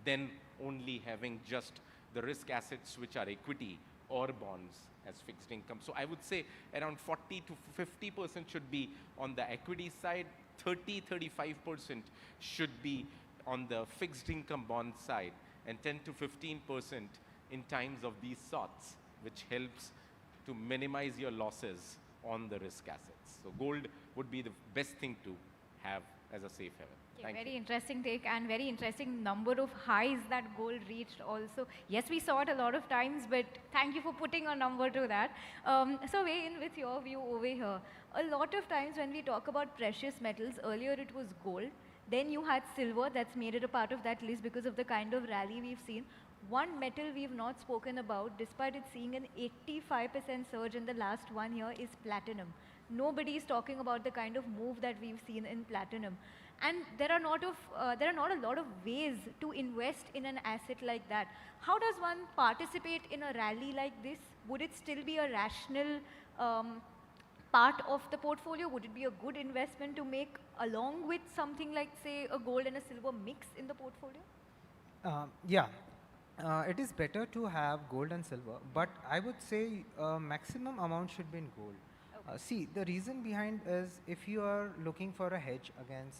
than only having just the risk assets which are equity or bonds as fixed income. So I would say around 40 to 50% should be on the equity side, 30-35% should be on the fixed income bond side, and 10 to 15% in times of these sorts, which helps to minimize your losses on the risk assets. So gold would be the best thing to have as a safe haven. Okay, very interesting take and very interesting number of highs that gold reached also. Yes, we saw it a lot of times, but thank you for putting a number to that. So weigh in with your view over here. A lot of times when we talk about precious metals, earlier it was gold, then you had silver, that's made it a part of that list because of the kind of rally we've seen. One metal we've not spoken about, despite it seeing an 85% surge in the last 1 year, is platinum. Nobody is talking about the kind of move that we've seen in platinum. And there are not a lot of ways to invest in an asset like that. How does one participate in a rally like this? Would it still be a rational part of the portfolio? Would it be a good investment to make along with something like, say, a gold and a silver mix in the portfolio? Yeah. It is better to have gold and silver, but I would say maximum amount should be in gold. Okay. See, the reason behind is if you are looking for a hedge against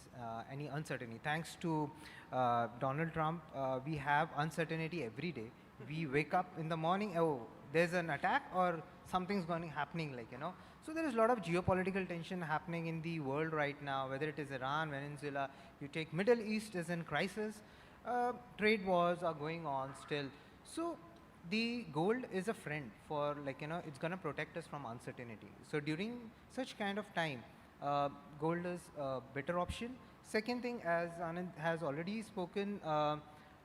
any uncertainty, thanks to Donald Trump, we have uncertainty every day. We wake up in the morning, oh, there's an attack or something's happening, like, you know. So there is a lot of geopolitical tension happening in the world right now, whether it is Iran, Venezuela, you take Middle East is in crisis. Trade wars are going on still. So the gold is a friend for, like, you know, it's going to protect us from uncertainty. So during such kind of time, gold is a better option. Second thing, as Anand has already spoken,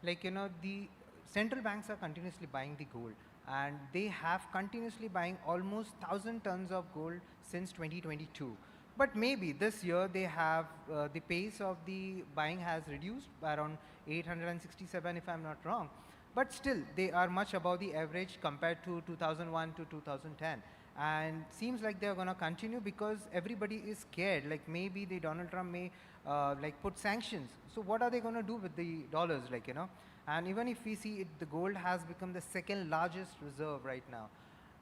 like, you know, the central banks are continuously buying the gold, and they have continuously buying almost 1,000 tons of gold since 2022. But maybe this year they have, the pace of the buying has reduced by around 867 if I'm not wrong. but still they are much above the average compared to 2001 to 2010. And seems like they're going to continue because everybody is scared. Like maybe the Donald Trump may like put sanctions. So what are they going to do with the dollars, like, you know? And even if we see it, the gold has become the second largest reserve right now.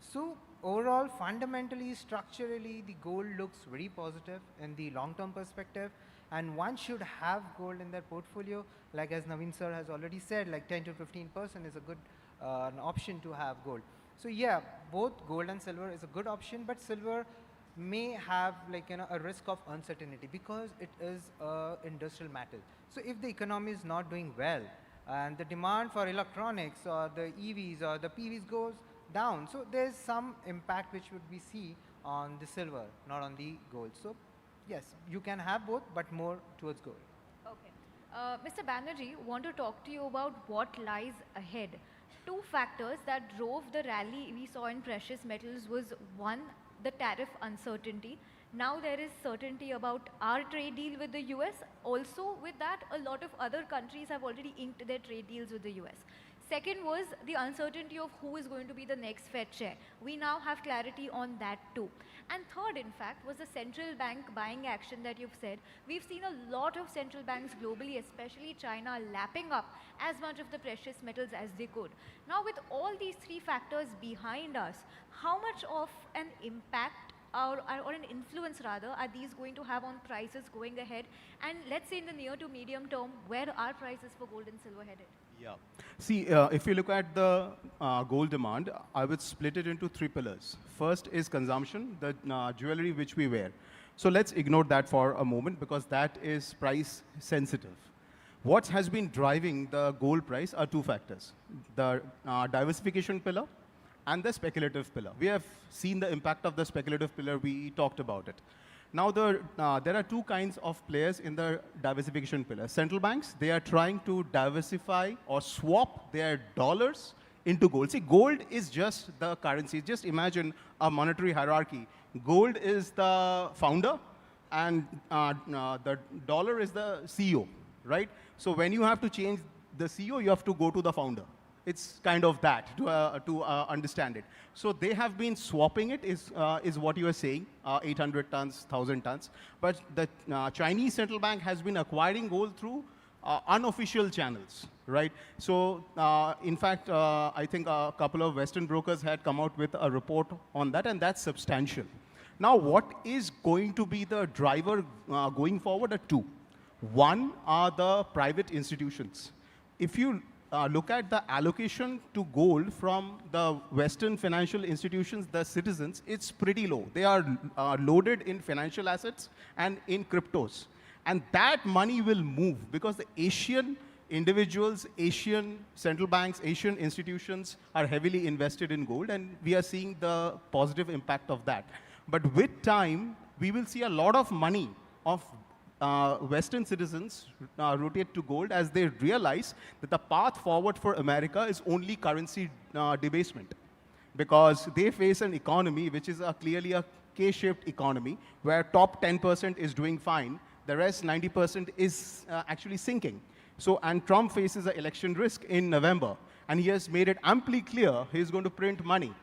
So overall, fundamentally, structurally, the gold looks very positive in the long-term perspective, and one should have gold in their portfolio. Like as Naveen sir has already said, like 10 to 15% is a good an option to have gold. So yeah, both gold and silver is a good option, but silver may have, like, you know, a risk of uncertainty because it is industrial metal. So if the economy is not doing well and the demand for electronics or the EVs or the PVs goes down, so there's some impact which would we see on the silver, not on the gold. So yes, you can have both, but more towards gold. Okay. Mr. Banerjee, want to talk to you about what lies ahead. Two factors that drove the rally we saw in precious metals was, one, the tariff uncertainty. Now there is certainty about our trade deal with the US. Also with that, a lot of other countries have already inked their trade deals with the US. Second was the uncertainty of who is going to be the next Fed chair. We now have clarity on that too. And third, in fact, was the central bank buying action that you've said. We've seen a lot of central banks globally, especially China, lapping up as much of the precious metals as they could. Now with all these three factors behind us, how much of an impact or an influence rather are these going to have on prices going ahead? And let's say in the near to medium term, where are prices for gold and silver headed? Yeah. See, if you look at the gold demand, I would split it into three pillars. First is consumption, the jewelry which we wear. So let's ignore that for a moment because that is price sensitive. What has been driving the gold price are two factors, the diversification pillar and the speculative pillar. We have seen the impact of the speculative pillar, we talked about it. Now, there are two kinds of players in the diversification pillar. Central banks, they are trying to diversify or swap their dollars into gold. See, gold is just the currency. Just imagine a monetary hierarchy. Gold is the founder, and the dollar is the CEO, right? So when you have to change the CEO, you have to go to the founder. It's kind of that to understand it. So they have been swapping it, is what you are saying, 800 tons, 1,000 tons. But the Chinese central bank has been acquiring gold through unofficial channels, right? So in fact, I think a couple of Western brokers had come out with a report on that, and that's substantial. Now, what is going to be the driver going forward are two. One are the private institutions. If you look at the allocation to gold from the Western financial institutions, the citizens, it's pretty low. They are loaded in financial assets and in cryptos. And that money will move because the Asian individuals, Asian central banks, Asian institutions are heavily invested in gold, and we are seeing the positive impact of that. But with time, we will see a lot of money of Western citizens rotate to gold as they realize that the path forward for America is only currency debasement, because they face an economy which is clearly a K-shaped economy where top 10% is doing fine, the rest 90% is actually sinking. So, and Trump faces an election risk in November, and he has made it amply clear he's going to print money,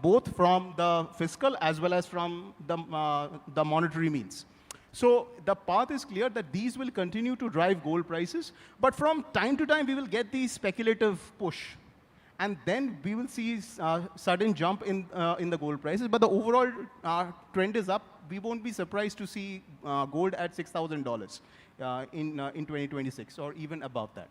both from the fiscal as well as from the monetary means. So the path is clear that these will continue to drive gold prices, but from time to time we will get the speculative push, and then we will see a sudden jump in the gold prices. But the overall trend is up. We won't be surprised to see gold at $6,000 in 2026 or even above that.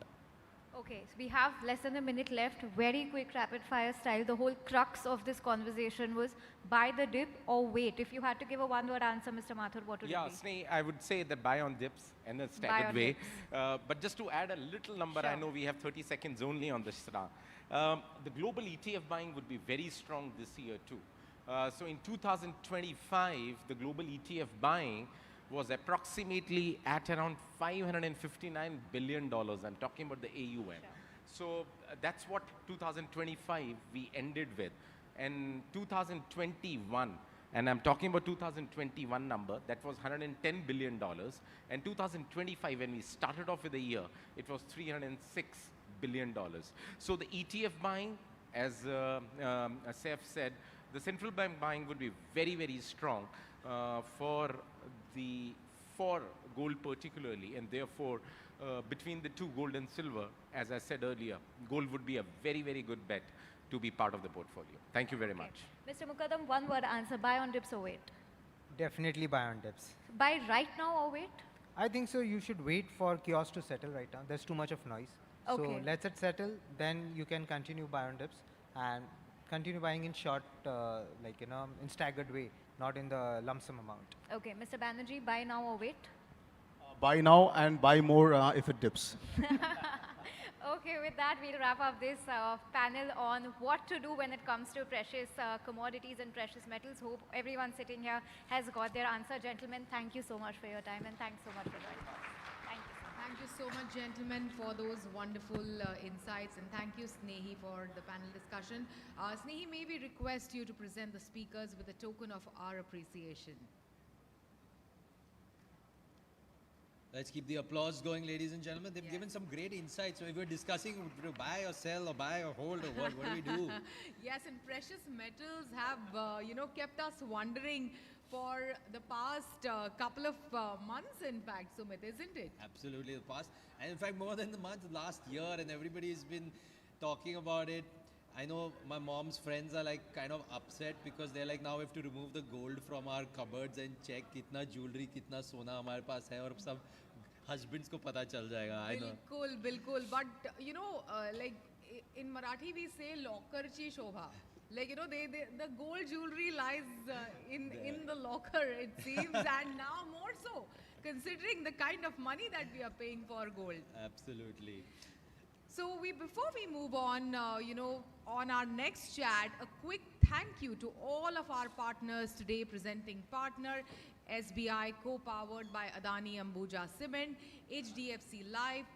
Okay, so we have less than a minute left. Very quick rapid fire style. The whole crux of this conversation was buy the dip or wait. If you had to give a one-word answer, Mr. Mathur, what would it be? Yeah, Sneh, I would say that buy on dips and a staggered way. But just to add a little number, I know we have 30 seconds only on this. The global ETF buying would be very strong this year too. So in 2025, the global ETF buying was approximately at around $559 billion. I'm talking about the AUM. Sure. So that's what 2025 we ended with. And 2021, and I'm talking about 2021 number, that was $110 billion. And 2025, when we started off with the year, it was $306 billion. So the ETF buying, as Saif said, the central bank buying would be very, very strong for gold particularly, and therefore between the two, gold and silver, as I said earlier, gold would be a very, very good bet to be part of the portfolio. Thank you very much. Mr. Mukaddam, one word answer, buy on dips or wait? Definitely buy on dips. Buy right now or wait? I think so. You should wait for chaos to settle right now. There's too much of noise. Okay. So let it settle, then you can continue buy on dips and continue buying in short, in staggered way, not in the lump sum amount. Okay, Mr. Banerjee, buy now or wait? Buy now and buy more if it dips. Okay, with that, we'll wrap up this panel on what to do when it comes to precious commodities and precious metals. Hope everyone sitting here has got their answer. Gentlemen, thank you so much for your time, and thanks so much for joining us. Thank you. Thank you so much, gentlemen, for those wonderful insights, and thank you, Snehi, for the panel discussion. Snehi, may we request you to present the speakers with a token of our appreciation. Let's keep the applause going, ladies and gentlemen. They've given some great insights. So if we're discussing to buy or sell or buy or hold or what do we do? Yes, and precious metals have, kept us wondering for the past couple of months, in fact, Sumit, isn't it? Absolutely, the past. And in fact, more than the month, last year, and everybody's been talking about it. I know my mom's friends are like kind of upset because they're like, now we have to remove the gold from our cupboards and check kitna jewelry, kitna sona hamare paas hai, aur sab husbands ko pata chal jayega. I know. Bilkul. But, like in Marathi we say locker chi shobha. Like, the gold jewelry lies in the locker, it seems, and now more so, considering the kind of money that we are paying for gold. Absolutely. So before we move on, on our next chat, a quick thank you to all of our partners today. Presenting partner, SBI, co-powered by Adani Ambuja Cement, HDFC Life,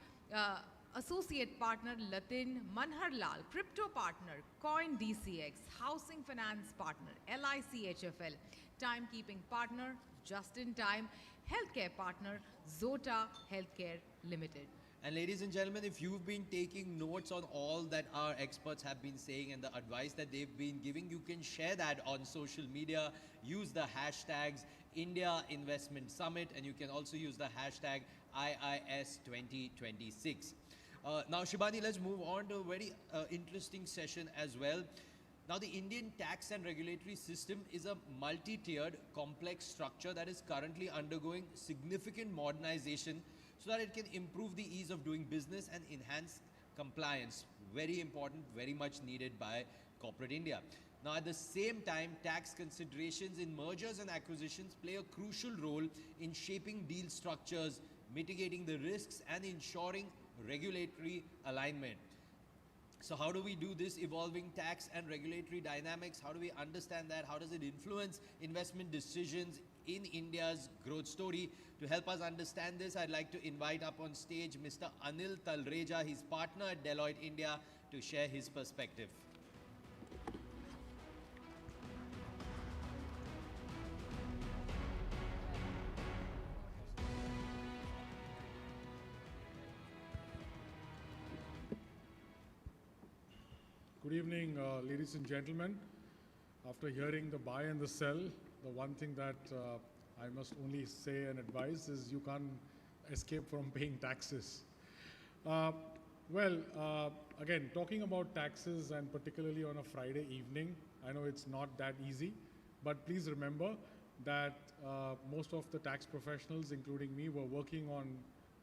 associate partner Latin, Manhar Lal, crypto partner, Coin DCX, housing finance partner, LIC HFL, timekeeping partner, Just in Time, healthcare partner, Zota Healthcare Limited. And ladies and gentlemen, if you've been taking notes on all that our experts have been saying and the advice that they've been giving, you can share that on social media. Use the hashtags India Investment Summit, and you can also use the hashtag IIS2026. Now, Shibani, let's move on to a very interesting session as well. Now, the Indian tax and regulatory system is a multi-tiered, complex structure that is currently undergoing significant modernization so that it can improve the ease of doing business and enhance compliance. Very important, very much needed by corporate India. Now, at the same time, tax considerations in mergers and acquisitions play a crucial role in shaping deal structures, mitigating the risks, and ensuring regulatory alignment. So how do we do this evolving tax and regulatory dynamics? How do we understand that? How does it influence investment decisions in India's growth story? To help us understand this, I'd like to invite up on stage Mr. Anil Talreja, his partner at Deloitte India, to share his perspective. Good evening, ladies and gentlemen. After hearing the buy and the sell, the one thing that I must only say and advise is you can't escape from paying taxes. Again, talking about taxes, and particularly on a Friday evening, I know it's not that easy, but please remember that most of the tax professionals, including me, were working on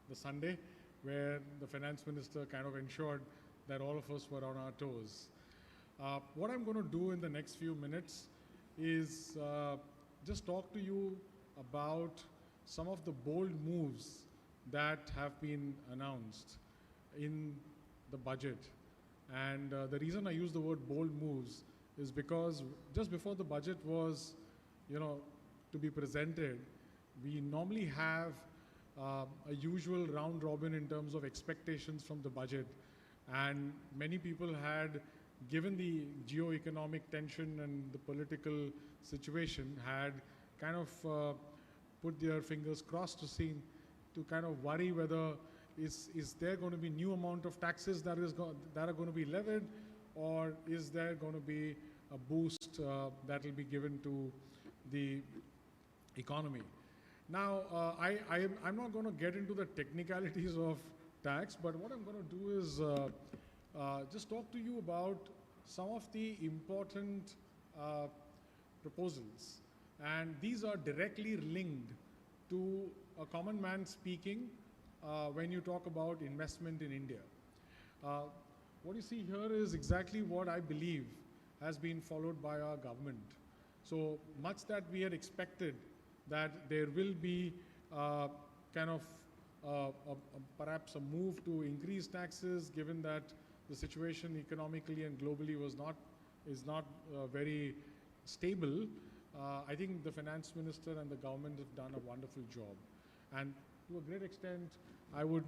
the Sunday, where the finance minister kind of ensured that all of us were on our toes. What I'm going to do in the next few minutes is just talk to you about some of the bold moves that have been announced in the budget. And the reason I use the word bold moves is because just before the budget was, to be presented, we normally have a usual round robin in terms of expectations from the budget. And many people had, given the geo-economic tension and the political situation, had kind of put their fingers crossed to kind of worry whether is there going to be new amount of taxes that are going to be levied, or is there going to be a boost that will be given to the economy? Now, I'm not going to get into the technicalities of tax, but what I'm going to do is just talk to you about some of the important proposals. And these are directly linked to a common man speaking when you talk about investment in India. What you see here is exactly what I believe has been followed by our government. So much that we had expected that there will be perhaps a move to increase taxes, given that the situation economically and globally is not very stable. I think the finance minister and the government have done a wonderful job, and to a great extent, I would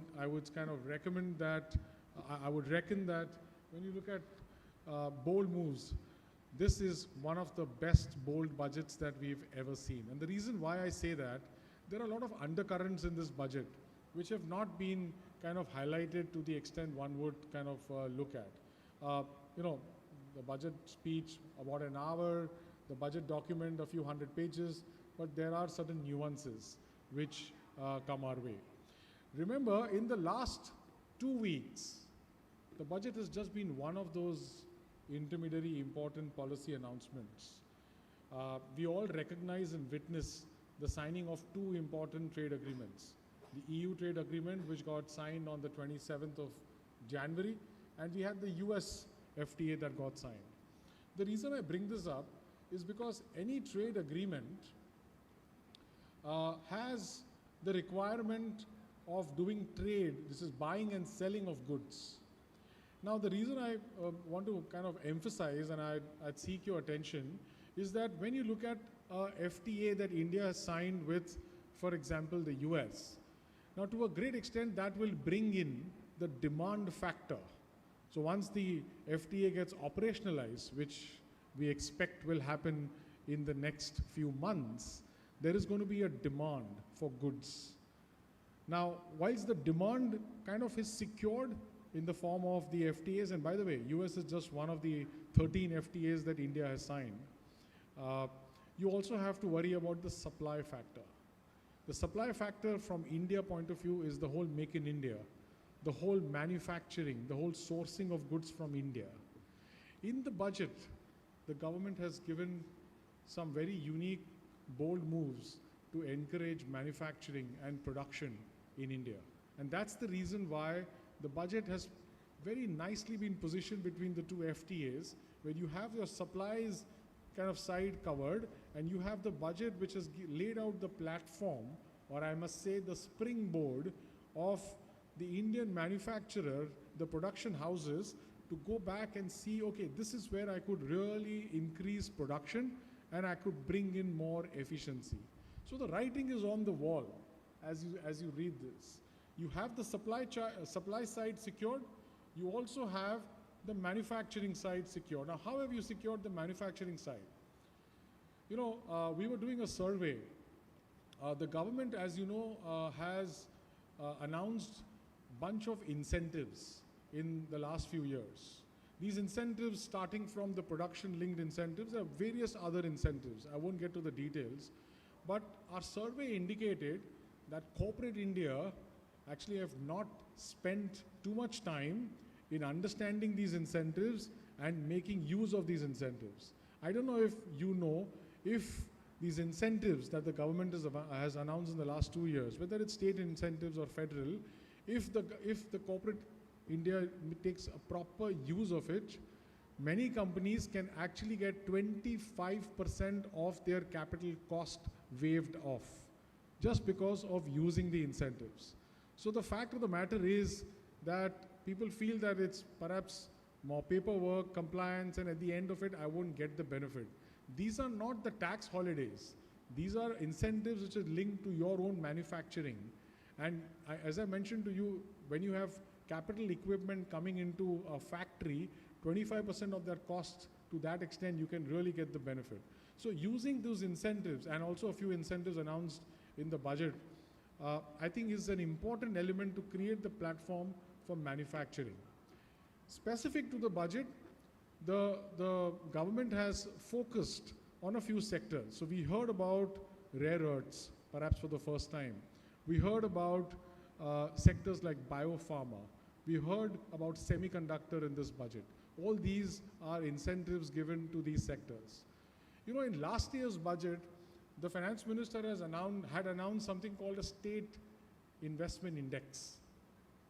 kind of recommend that. I would reckon that when you look at bold moves, this is one of the best bold budgets that we've ever seen. And the reason why I say that, there are a lot of undercurrents in this budget which have not been kind of highlighted to the extent one would kind of look at. The budget speech about an hour, the budget document a few hundred pages, but there are certain nuances which come our way. Remember, in the last 2 weeks, the budget has just been one of those intermediary important policy announcements. We all recognize and witness the signing of 2 important trade agreements. The EU trade agreement, which got signed on the 27th of January, and we had the US FTA that got signed. The reason I bring this up is because any trade agreement has the requirement of doing trade. This is buying and selling of goods. Now, the reason I want to kind of emphasize, and I'd seek your attention, is that when you look at FTA that India has signed with, for example, the US, now to a great extent that will bring in the demand factor. So once the FTA gets operationalized, which we expect will happen in the next few months, there is going to be a demand for goods. Now, whilst the demand kind of is secured in the form of the FTAs, and by the way, US is just one of the 13 FTAs that India has signed, you also have to worry about the supply factor. The supply factor from India point of view is the whole Make in India, the whole manufacturing, the whole sourcing of goods from India. In the budget, the government has given some very unique, bold moves to encourage manufacturing and production in India. And that's the reason why the budget has very nicely been positioned between the 2 FTAs, where you have your supplies kind of side covered, and you have the budget which has laid out the platform, or I must say the springboard of the Indian manufacturer, the production houses, to go back and see, okay, this is where I could really increase production and I could bring in more efficiency. So the writing is on the wall as you read this. You have the supply side secured. You also have the manufacturing side secured. Now, how have you secured the manufacturing side? We were doing a survey. The government, as you know, has announced a bunch of incentives in the last few years. These incentives, starting from the production-linked incentives, there are various other incentives. I won't get to the details. But our survey indicated that corporate India actually have not spent too much time in understanding these incentives and making use of these incentives. I don't know if you know if these incentives that the government has announced in the last 2 years, whether it's state incentives or federal, if the corporate India takes a proper use of it, many companies can actually get 25% of their capital cost waived off just because of using the incentives. So the fact of the matter is that people feel that it's perhaps more paperwork, compliance, and at the end of it, I won't get the benefit. These are not the tax holidays. These are incentives which are linked to your own manufacturing. And as I mentioned to you, when you have capital equipment coming into a factory, 25% of their costs, to that extent, you can really get the benefit. So using those incentives, and also a few incentives announced in the budget, I think is an important element to create the platform for manufacturing. Specific to the budget, the government has focused on a few sectors. So we heard about rare earths, perhaps for the first time. We heard about sectors like biopharma. We heard about semiconductor in this budget. All these are incentives given to these sectors. You know, in last year's budget, the finance minister had announced something called a state investment index.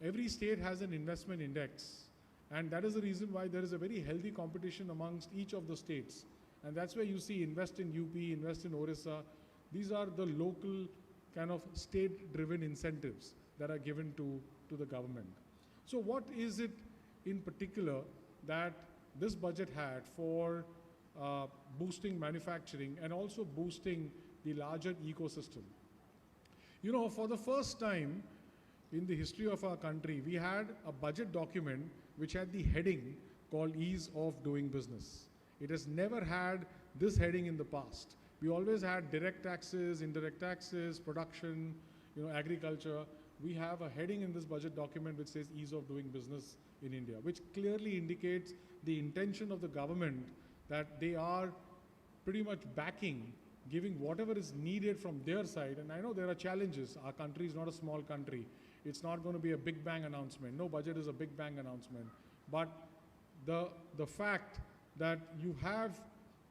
Every state has an investment index, and that is the reason why there is a very healthy competition amongst each of the states. And that's where you see invest in UP, invest in Orissa. These are the local kind of state-driven incentives that are given to the government. So what is it in particular that this budget had for boosting manufacturing and also boosting the larger ecosystem? You know, for the first time in the history of our country, we had a budget document which had the heading called Ease of Doing Business. It has never had this heading in the past. We always had direct taxes, indirect taxes, production, you know, agriculture. We have a heading in this budget document which says Ease of Doing Business in India, which clearly indicates the intention of the government that they are pretty much backing, giving whatever is needed from their side. And I know there are challenges. Our country is not a small country. It's not going to be a big bang announcement. No budget is a big bang announcement. But the fact that you have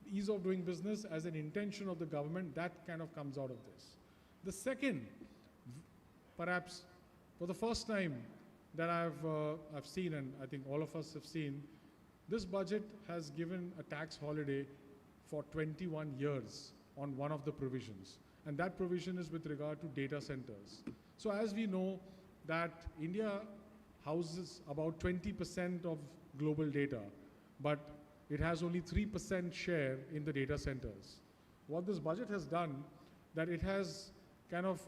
ease of doing business as an intention of the government, that kind of comes out of this. The second, perhaps for the first time that I've seen, and I think all of us have seen, this budget has given a tax holiday for 21 years on one of the provisions. And that provision is with regard to data centers. So as we know that India houses about 20% of global data, but it has only 3% share in the data centers. What this budget has done, that it has kind of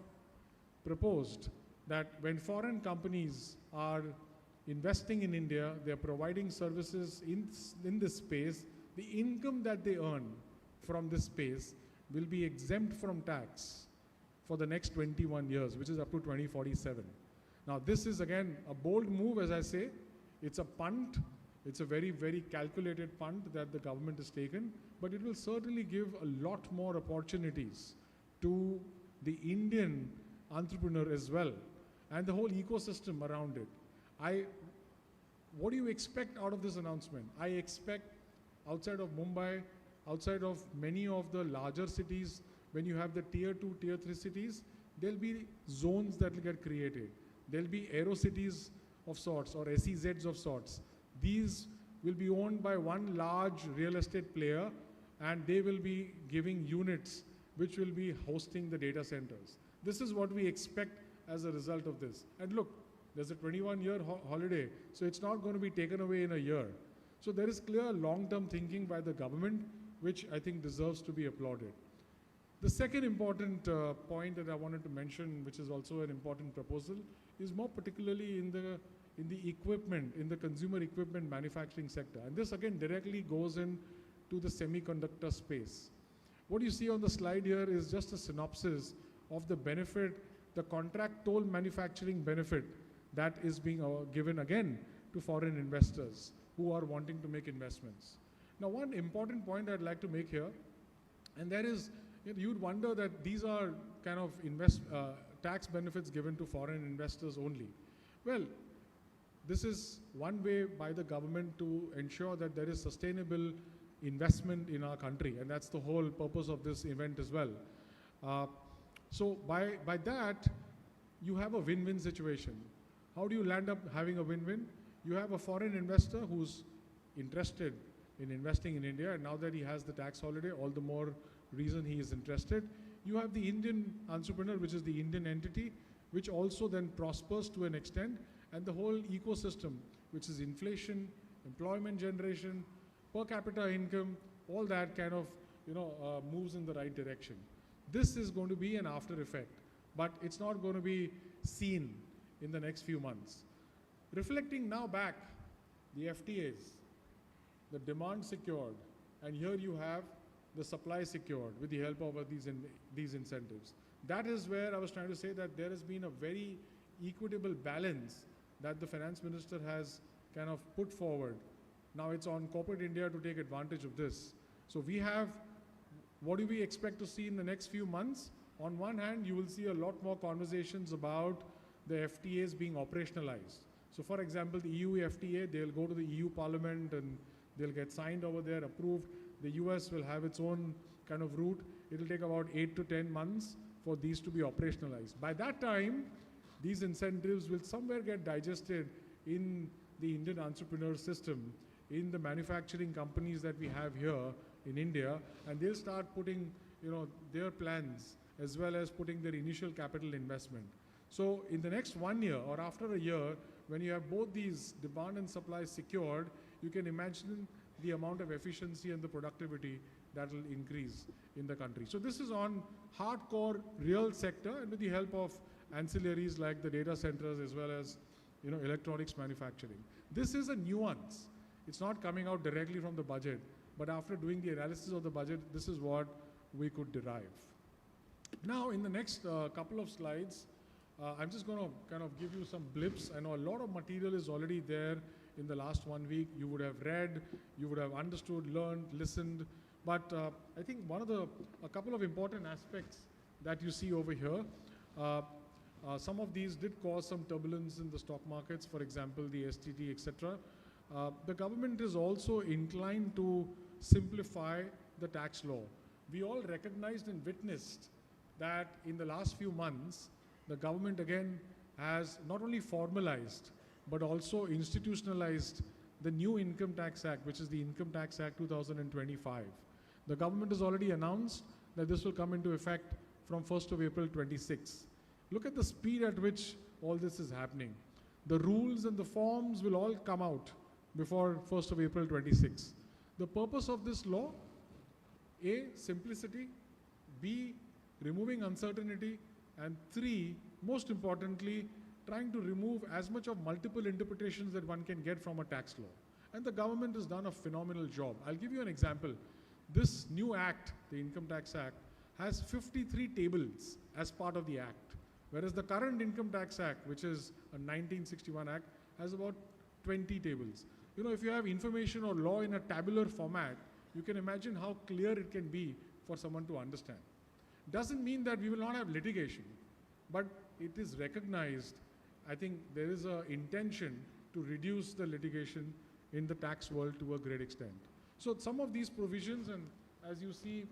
proposed that when foreign companies are investing in India, they're providing services in this space, the income that they earn from this space will be exempt from tax for the next 21 years, which is up to 2047. Now, this is again a bold move, as I say. It's a punt. It's a very, very calculated punt that the government has taken, but it will certainly give a lot more opportunities to the Indian entrepreneur as well, and the whole ecosystem around it. What do you expect out of this announcement? I expect outside of Mumbai, outside of many of the larger cities, when you have the tier 2, tier 3 cities, there'll be zones that will get created. There'll be aero cities of sorts or SEZs of sorts. These will be owned by one large real estate player, and they will be giving units which will be hosting the data centers. This is what we expect as a result of this. And look, there's a 21-year holiday, so it's not going to be taken away in a year. So there is clear long-term thinking by the government, which I think deserves to be applauded. The second important point that I wanted to mention, which is also an important proposal, is more particularly in the equipment, in the consumer equipment manufacturing sector. And this again directly goes into the semiconductor space. What you see on the slide here is just a synopsis of the benefit, the contract toll manufacturing benefit that is being given again to foreign investors who are wanting to make investments. Now, one important point I'd like to make here, and that is, you'd wonder that these are kind of tax benefits given to foreign investors only. Well, this is one way by the government to ensure that there is sustainable investment in our country, and that's the whole purpose of this event as well. So by that, you have a win-win situation. How do you land up having a win-win? You have a foreign investor who's interested in investing in India, and now that he has the tax holiday, all the more reason he is interested. You have the Indian entrepreneur, which is the Indian entity, which also then prospers to an extent, and the whole ecosystem, which is inflation, employment generation, per capita income, all that kind of moves in the right direction. This is going to be an after effect, but it's not going to be seen in the next few months. Reflecting now back, the FTAs, the demand secured, and here you have the supply secured with the help of these incentives. That is where I was trying to say that there has been a very equitable balance that the finance minister has kind of put forward. Now it's on corporate India to take advantage of this. So we have, what do we expect to see in the next few months? On one hand, you will see a lot more conversations about the FTAs being operationalized. So for example, the EU FTA, they'll go to the EU Parliament and they'll get signed over there, approved. The US will have its own kind of route. It'll take about 8 to 10 months for these to be operationalized. By that time, these incentives will somewhere get digested in the Indian entrepreneur system, in the manufacturing companies that we have here in India, and they'll start putting, their plans as well as putting their initial capital investment. So in the next 1 year or after a year, when you have both these demand and supply secured, you can imagine the amount of efficiency and the productivity that will increase in the country. So this is on hardcore real sector and with the help of ancillaries like the data centers as well as electronics manufacturing. This is a nuance. It's not coming out directly from the budget, but after doing the analysis of the budget, this is what we could derive. Now, in the next couple of slides, I'm just going to kind of give you some blips. I know a lot of material is already there in the last 1 week. You would have read, you would have understood, learned, listened. But I think a couple of important aspects that you see over here, some of these did cause some turbulence in the stock markets, for example, the STT, etc. The government is also inclined to simplify the tax law. We all recognized and witnessed that in the last few months, the government again has not only formalized, but also institutionalized the new Income Tax Act, which is the Income Tax Act 2025. The government has already announced that this will come into effect from 1st of April 26. Look at the speed at which all this is happening. The rules and the forms will all come out before 1st of April 26. The purpose of this law, A, simplicity, B, removing uncertainty, and 3, most importantly, trying to remove as much of multiple interpretations that one can get from a tax law. And the government has done a phenomenal job. I'll give you an example. This new act, the Income Tax Act, has 53 tables as part of the act, whereas the current Income Tax Act, which is a 1961 act, has about 20 tables. If you have information or law in a tabular format, you can imagine how clear it can be for someone to understand. Doesn't mean that we will not have litigation, but it is recognized. I think there is an intention to reduce the litigation in the tax world to a great extent. So some of these provisions, and as you see,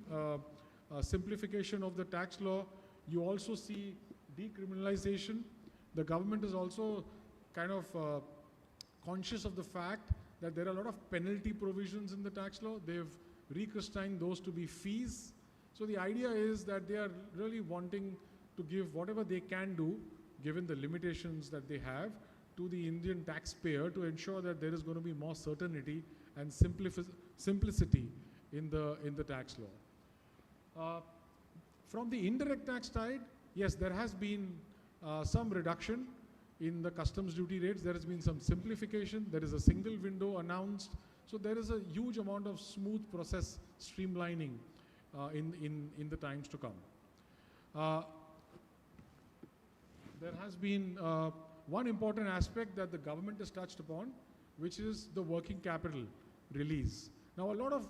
simplification of the tax law, you also see decriminalization. The government is also kind of conscious of the fact that there are a lot of penalty provisions in the tax law. They've rechristened those to be fees. So the idea is that they are really wanting to give whatever they can do, given the limitations that they have, to the Indian taxpayer to ensure that there is going to be more certainty and simplicity in the tax law. From the indirect tax side, yes, there has been some reduction in the customs duty rates. There has been some simplification. There is a single window announced. So there is a huge amount of smooth process streamlining in the times to come. There has been one important aspect that the government has touched upon, which is the working capital release. Now, a lot of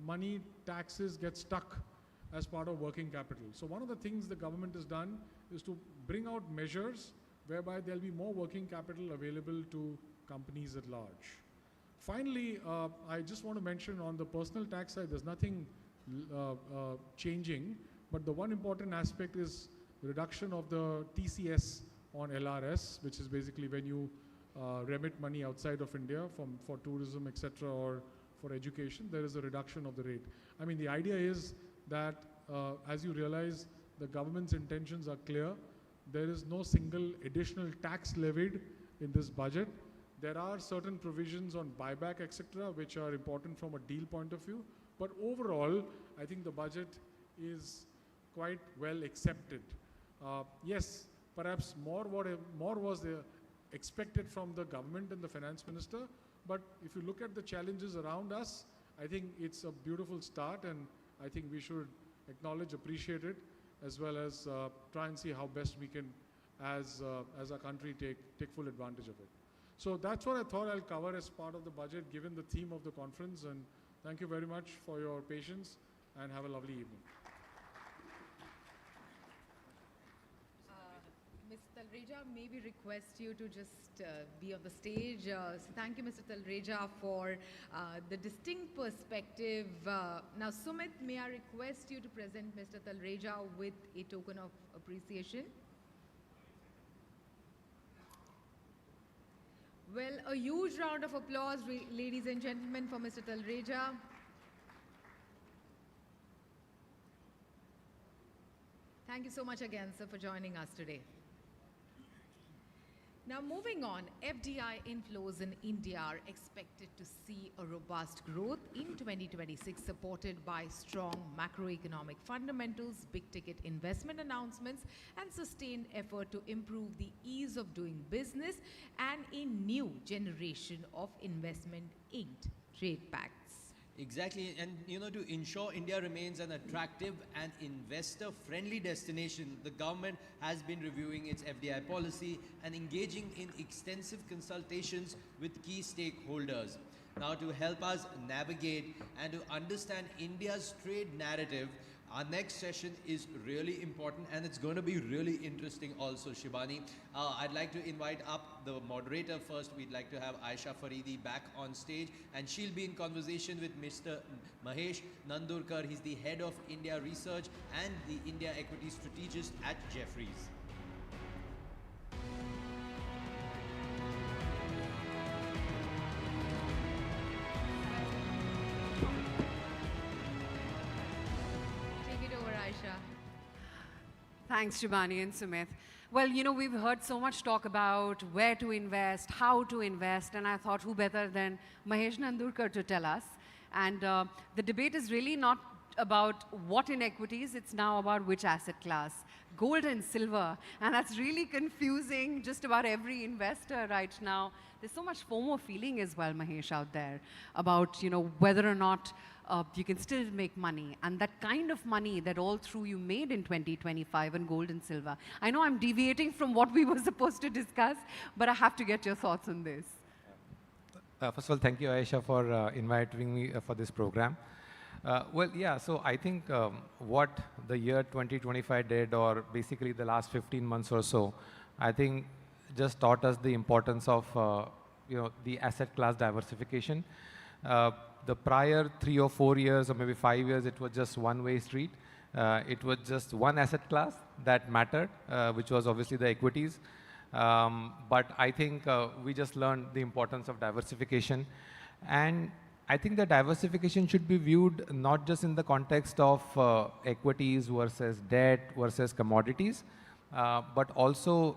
money, taxes get stuck as part of working capital. So one of the things the government has done is to bring out measures whereby there'll be more working capital available to companies at large. Finally, I just want to mention on the personal tax side, there's nothing changing, but the one important aspect is reduction of the TCS on LRS, which is basically when you remit money outside of India for tourism, etc., or for education, there is a reduction of the rate. I mean, the idea is that, as you realize, the government's intentions are clear. There is no single additional tax levied in this budget. There are certain provisions on buyback, etc., which are important from a deal point of view. But overall, I think the budget is quite well accepted. Yes, perhaps more was expected from the government and the finance minister. But if you look at the challenges around us, I think it's a beautiful start, and I think we should acknowledge, appreciate it, as well as try and see how best we can, as a country, take full advantage of it. So that's what I thought I'll cover as part of the budget, given the theme of the conference. And thank you very much for your patience, and have a lovely evening. Mr. Talreja, may we request you to just be on the stage. So thank you, Mr. Talreja, for the distinct perspective. Now, Sumit, may I request you to present Mr. Talreja with a token of appreciation? Well, a huge round of applause, ladies and gentlemen, for Mr. Talreja. Thank you so much again, sir, for joining us today. Now, moving on, FDI inflows in India are expected to see a robust growth in 2026, supported by strong macroeconomic fundamentals, big-ticket investment announcements, and sustained effort to improve the ease of doing business and a new generation of investment-linked trade pacts. Exactly, and to ensure India remains an attractive and investor-friendly destination, the government has been reviewing its FDI policy and engaging in extensive consultations with key stakeholders. Now, to help us navigate and to understand India's trade narrative, our next session is really important, and it's going to be really interesting also, Shibani. I'd like to invite up the moderator first. We'd like to have Aisha Faridi back on stage, and she'll be in conversation with Mr. Mahesh Nandurkar. He's the head of India Research and the India Equity Strategist at Jefferies. Thanks, Shibani and Sumit. Well, we've heard so much talk about where to invest, how to invest, and I thought who better than Mahesh Nandurkar to tell us. And the debate is really not about what in equities, it's now about which asset class, gold and silver. And that's really confusing just about every investor right now. There's so much FOMO feeling as well, Mahesh, out there about, whether or not you can still make money, and that kind of money that all through you made in 2025 in gold and silver. I know I'm deviating from what we were supposed to discuss, but I have to get your thoughts on this. First of all, thank you, Aisha, for inviting me for this program. Well, yeah, so I think what the year 2025 did, or basically the last 15 months or so, I think just taught us the importance of the asset class diversification. The prior 3 or 4 years, or maybe 5 years, it was just one-way street. It was just one asset class that mattered, which was obviously the equities. But I think we just learned the importance of diversification. And I think that diversification should be viewed not just in the context of equities versus debt versus commodities, but also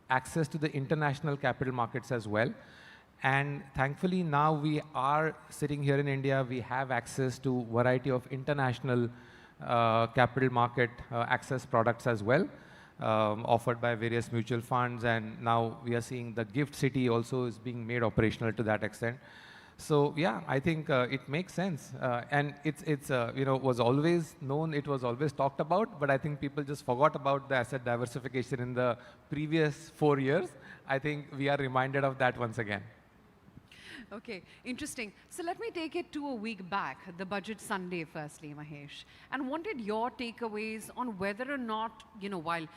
access to the international capital markets as well. And thankfully, now we are sitting here in India, we have access to a variety of international capital market access products as well, offered by various mutual funds. And now we are seeing the GIFT City also is being made operational to that extent. So yeah, I think it makes sense. And it's was always known, it was always talked about, but I think people just forgot about the asset diversification in the previous 4 years. I think we are reminded of that once again. Okay, interesting. So let me take it to a week back, the Budget Sunday, firstly, Mahesh, and wanted your takeaways on whether or not, while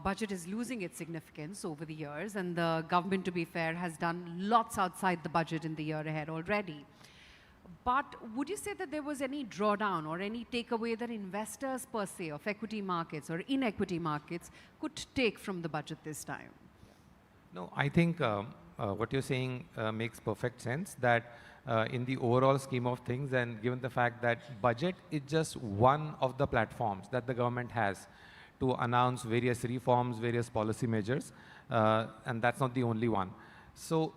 budget is losing its significance over the years, and the government, to be fair, has done lots outside the budget in the year ahead already. But would you say that there was any drawdown or any takeaway that investors per se of equity markets or inequity markets could take from the budget this time? No, I think what you're saying makes perfect sense, that in the overall scheme of things, and given the fact that budget is just one of the platforms that the government has to announce various reforms, various policy measures, and that's not the only one. So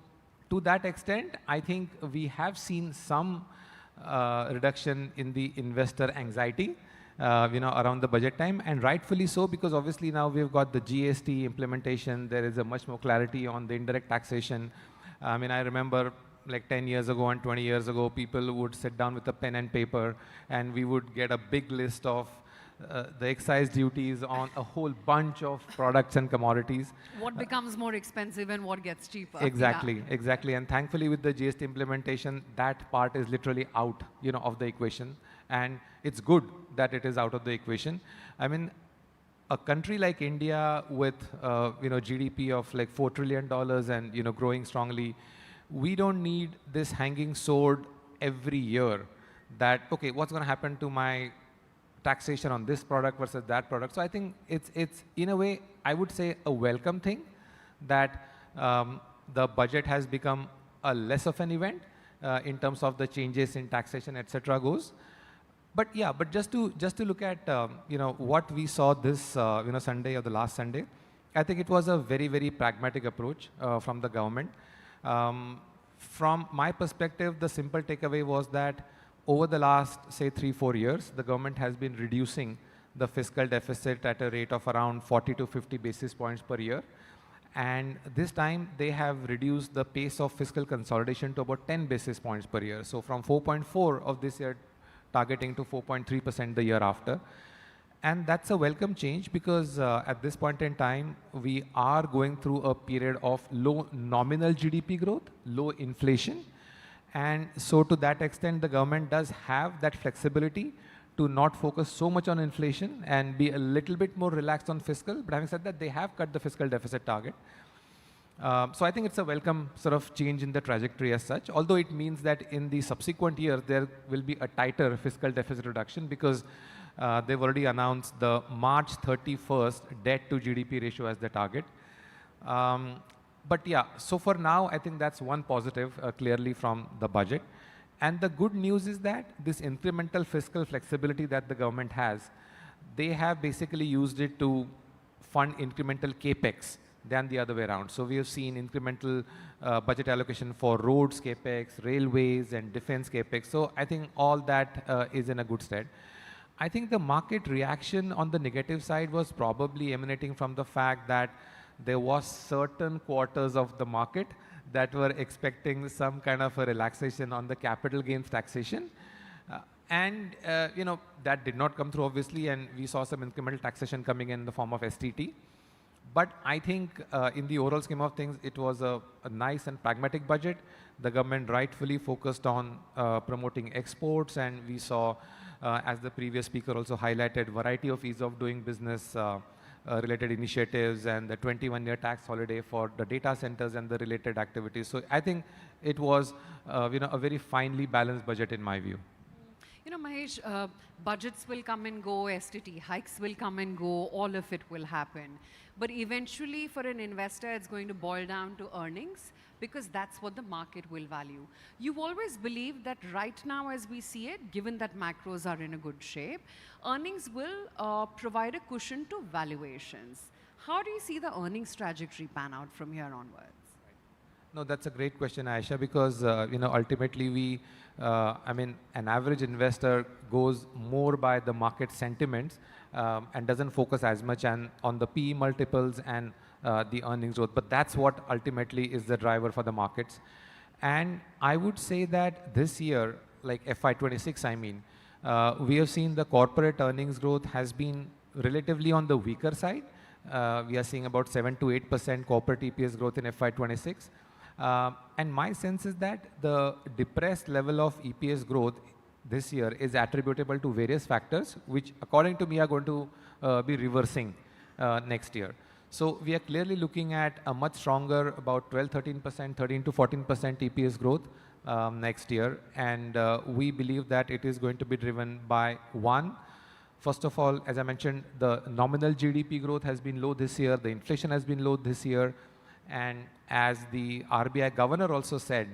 to that extent, I think we have seen some reduction in the investor anxiety around the budget time, and rightfully so, because obviously now we've got the GST implementation. There is a much more clarity on the indirect taxation. I mean, I remember like 10 years ago and 20 years ago, people would sit down with a pen and paper and we would get a big list of the excise duties on a whole bunch of products and commodities. What becomes more expensive and what gets cheaper. Exactly, Yeah. exactly. And thankfully with the GST implementation, that part is literally out, of the equation. And it's good that it is out of the equation. I mean, a country like India with, GDP of like $4 trillion and, growing strongly, we don't need this hanging sword every year that, okay, what's going to happen to my taxation on this product versus that product. So I think it's in a way, I would say a welcome thing that the budget has become a less of an event in terms of the changes in taxation, etc. goes. But yeah, but just to look at what we saw this Sunday or the last Sunday, I think it was a very, very pragmatic approach from the government. From my perspective, the simple takeaway was that over the last, say, 3-4 years, the government has been reducing the fiscal deficit at a rate of around 40 to 50 basis points per year. And this time, they have reduced the pace of fiscal consolidation to about 10 basis points per year. So from 4.4 of this year, targeting to 4.3% the year after. And that's a welcome change because at this point in time, we are going through a period of low nominal GDP growth, low inflation. And so to that extent, the government does have that flexibility to not focus so much on inflation and be a little bit more relaxed on fiscal. But having said that, they have cut the fiscal deficit target. So I think it's a welcome sort of change in the trajectory as such, although it means that in the subsequent year, there will be a tighter fiscal deficit reduction because they've already announced the March 31st debt to GDP ratio as the target. But yeah, so for now, I think that's one positive clearly from the budget. And the good news is that this incremental fiscal flexibility that the government has, they have basically used it to fund incremental capex than the other way around. So we have seen incremental budget allocation for roads capex, railways and defense capex. So I think all that is in a good stead. I think the market reaction on the negative side was probably emanating from the fact that there was certain quarters of the market that were expecting some kind of a relaxation on the capital gains taxation. That did not come through obviously, and we saw some incremental taxation coming in the form of STT. But I think in the overall scheme of things, it was a nice and pragmatic budget. The government rightfully focused on promoting exports, and we saw, as the previous speaker also highlighted, variety of ease of doing business related initiatives and the 21-year tax holiday for the data centers and the related activities. So I think it was a very finely balanced budget in my view. Mahesh, budgets will come and go, STT hikes will come and go, all of it will happen. But eventually for an investor, it's going to boil down to earnings because that's what the market will value. You've always believed that right now as we see it, given that macros are in a good shape, earnings will provide a cushion to valuations. How do you see the earnings trajectory pan out from here onwards? No, that's a great question, Aisha, because ultimately an average investor goes more by the market sentiments and doesn't focus as much on the PE multiples and the earnings growth. But that's what ultimately is the driver for the markets. And I would say that this year, like FY26, we have seen the corporate earnings growth has been relatively on the weaker side. We are seeing about 7 to 8% corporate EPS growth in FY26. And my sense is that the depressed level of EPS growth this year is attributable to various factors, which according to me are going to be reversing next year. So we are clearly looking at a much stronger, about 12-13%, 13 to 14% EPS growth next year. And we believe that it is going to be driven by one, first of all, as I mentioned, the nominal GDP growth has been low this year. The inflation has been low this year. And as the RBI governor also said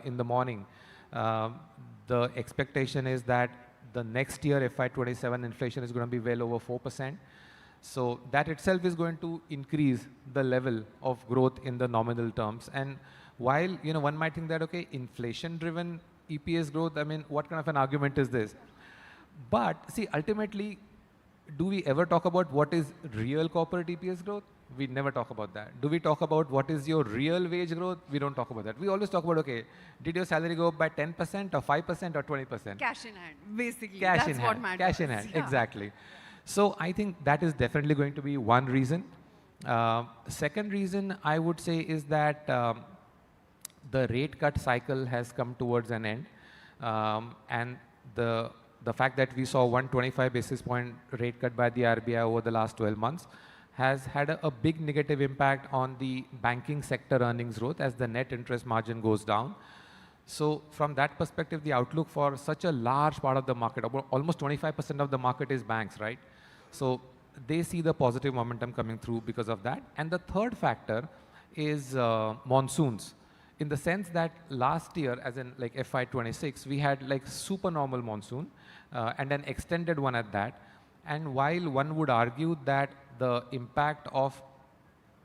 in the morning, the expectation is that the next year, FY27, inflation is going to be well over 4%. So that itself is going to increase the level of growth in the nominal terms. And while one might think that, okay, inflation-driven EPS growth, what kind of an argument is this? But see, ultimately, do we ever talk about what is real corporate EPS growth? We never talk about that. Do we talk about what is your real wage growth? We don't talk about that. We always talk about, okay, did your salary go up by 10% or 5% or 20%? Cash in hand, basically. Cash That's in what hand. matters. Cash in hand, Yeah. exactly. So I think that is definitely going to be one reason. Second reason I would say is that the rate cut cycle has come towards an end. And the fact that we saw 125 basis point rate cut by the RBI over the last 12 months has had a big negative impact on the banking sector earnings growth as the net interest margin goes down. So from that perspective, the outlook for such a large part of the market, almost 25% of the market is banks, right? So they see the positive momentum coming through because of that. And the third factor is monsoons, in the sense that last year, as in like FY26, we had like super normal monsoon and an extended one at that. And while one would argue that the impact of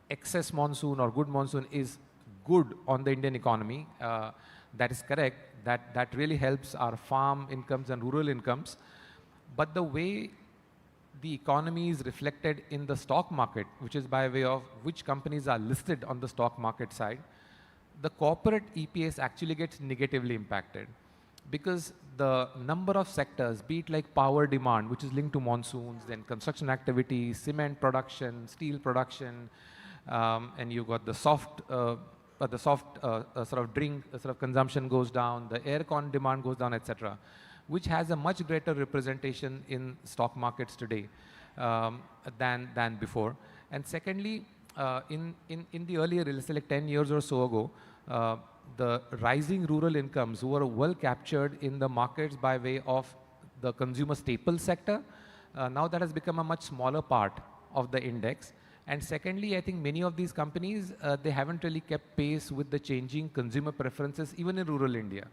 excess monsoon or good monsoon is good on the Indian economy, that is correct, that really helps our farm incomes and rural incomes. But the way the economy is reflected in the stock market, which is by way of which companies are listed on the stock market side, the corporate EPS actually gets negatively impacted, because the number of sectors, be it like power demand, which is linked to monsoons, then construction activity, cement production, steel production, and you've got the soft sort of drink sort of consumption goes down, the aircon demand goes down, etc., which has a much greater representation in stock markets today than before. And secondly, in the earlier, let's say like 10 years or so ago, the rising rural incomes were well captured in the markets by way of the consumer staple sector. Now that has become a much smaller part of the index. And secondly, I think many of these companies, they haven't really kept pace with the changing consumer preferences, even in rural India.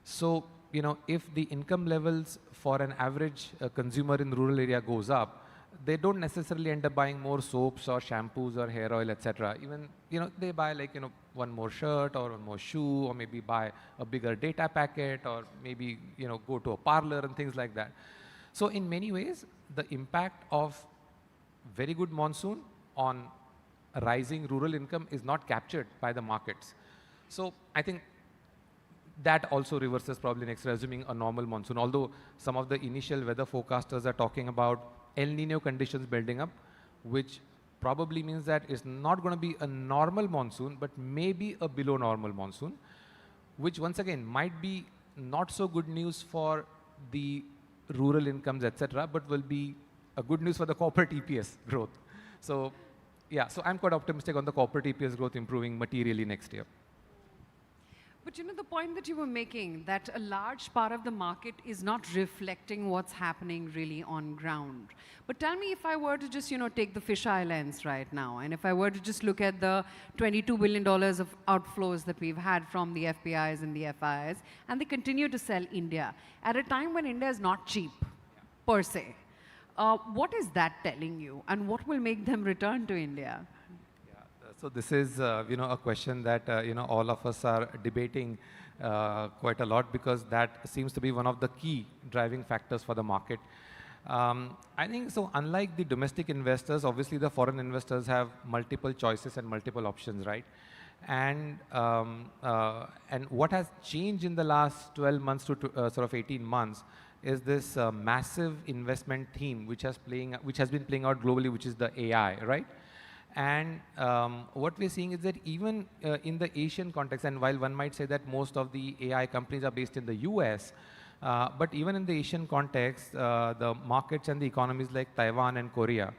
So, you know, if the income levels for an average consumer in rural area goes up, they don't necessarily end up buying more soaps or shampoos or hair oil, etc. Even, you know, they buy like, you know, one more shirt or one more shoe, or maybe buy a bigger data packet, or maybe, you know, go to a parlor and things like that. So in many ways, the impact of very good monsoon on a rising rural income is not captured by the markets. So I think that also reverses probably next year, assuming a normal monsoon. Although some of the initial weather forecasters are talking about El Nino conditions building up, which probably means that it's not going to be a normal monsoon, but maybe a below normal monsoon, which once again might be not so good news for the rural incomes, etc., but will be a good news for the corporate EPS growth. So yeah, so I'm quite optimistic on the corporate EPS growth improving materially next year. But you know, the point that you were making, that a large part of the market is not reflecting what's happening really on ground. But tell me, if I were to just, you know, take the fisheye lens right now, and if I were to just look at the $22 billion of outflows that we've had from the FPIs and the FIs, and they continue to sell India at a time when India is not cheap, per se. What is that telling you, and what will make them return to India? So this is, you know, a question that, you know, all of us are debating quite a lot, because that seems to be one of the key driving factors for the market. I think so. Unlike the domestic investors, obviously the foreign investors have multiple choices and multiple options, right? And what has changed in the last 12 months to sort of 18 months is this massive investment theme which has been playing out globally, which is the AI, right? And what we're seeing is that even in the Asian context, and while one might say that most of the AI companies are based in the US, but even in the Asian context, the markets and the economies like Taiwan and Korea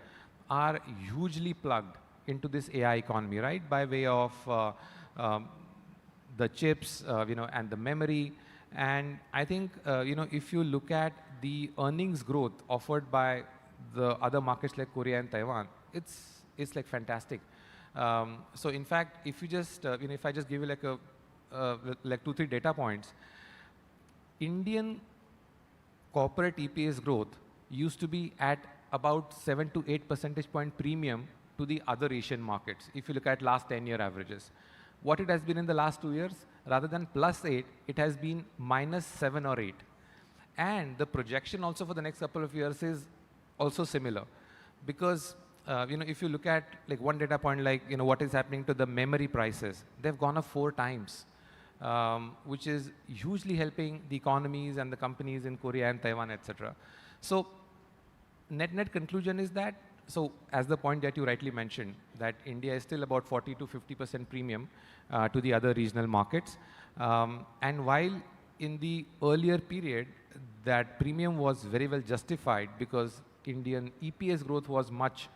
are hugely plugged into this AI economy, right? By way of the chips, you know, and the memory. And I think, you know, if you look at the earnings growth offered by the other markets like Korea and Taiwan, it's like fantastic. So in fact, if you just, you know, if I just give you like like 2-3 data points, Indian corporate EPS growth used to be at about 7 to 8 percentage point premium to the other Asian markets, if you look at last 10-year averages. What it has been in the last 2 years, rather than +8, it has been -7 or 8. And the projection also for the next couple of years is also similar, because if you look at like one data point, like, what is happening to the memory prices, they've gone up 4 times, which is hugely helping the economies and the companies in Korea and Taiwan, etc. So net conclusion is that, so as the point that you rightly mentioned, that India is still about 40 to 50% premium to the other regional markets. And while in the earlier period, that premium was very well justified because Indian EPS growth was much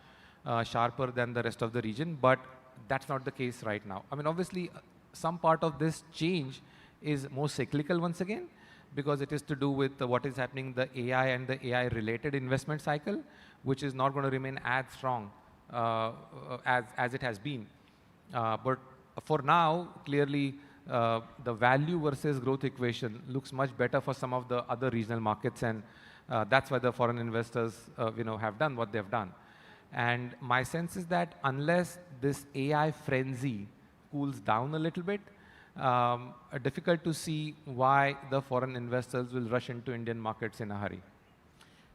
sharper than the rest of the region, but that's not the case right now. I mean, obviously, some part of this change is more cyclical once again, because it is to do with what is happening in the AI and the AI-related investment cycle, which is not going to remain as strong as it has been. But for now, clearly, the value versus growth equation looks much better for some of the other regional markets, and that's why the foreign investors, have done what they've done. And my sense is that unless this AI frenzy cools down a little bit, difficult to see why the foreign investors will rush into Indian markets in a hurry.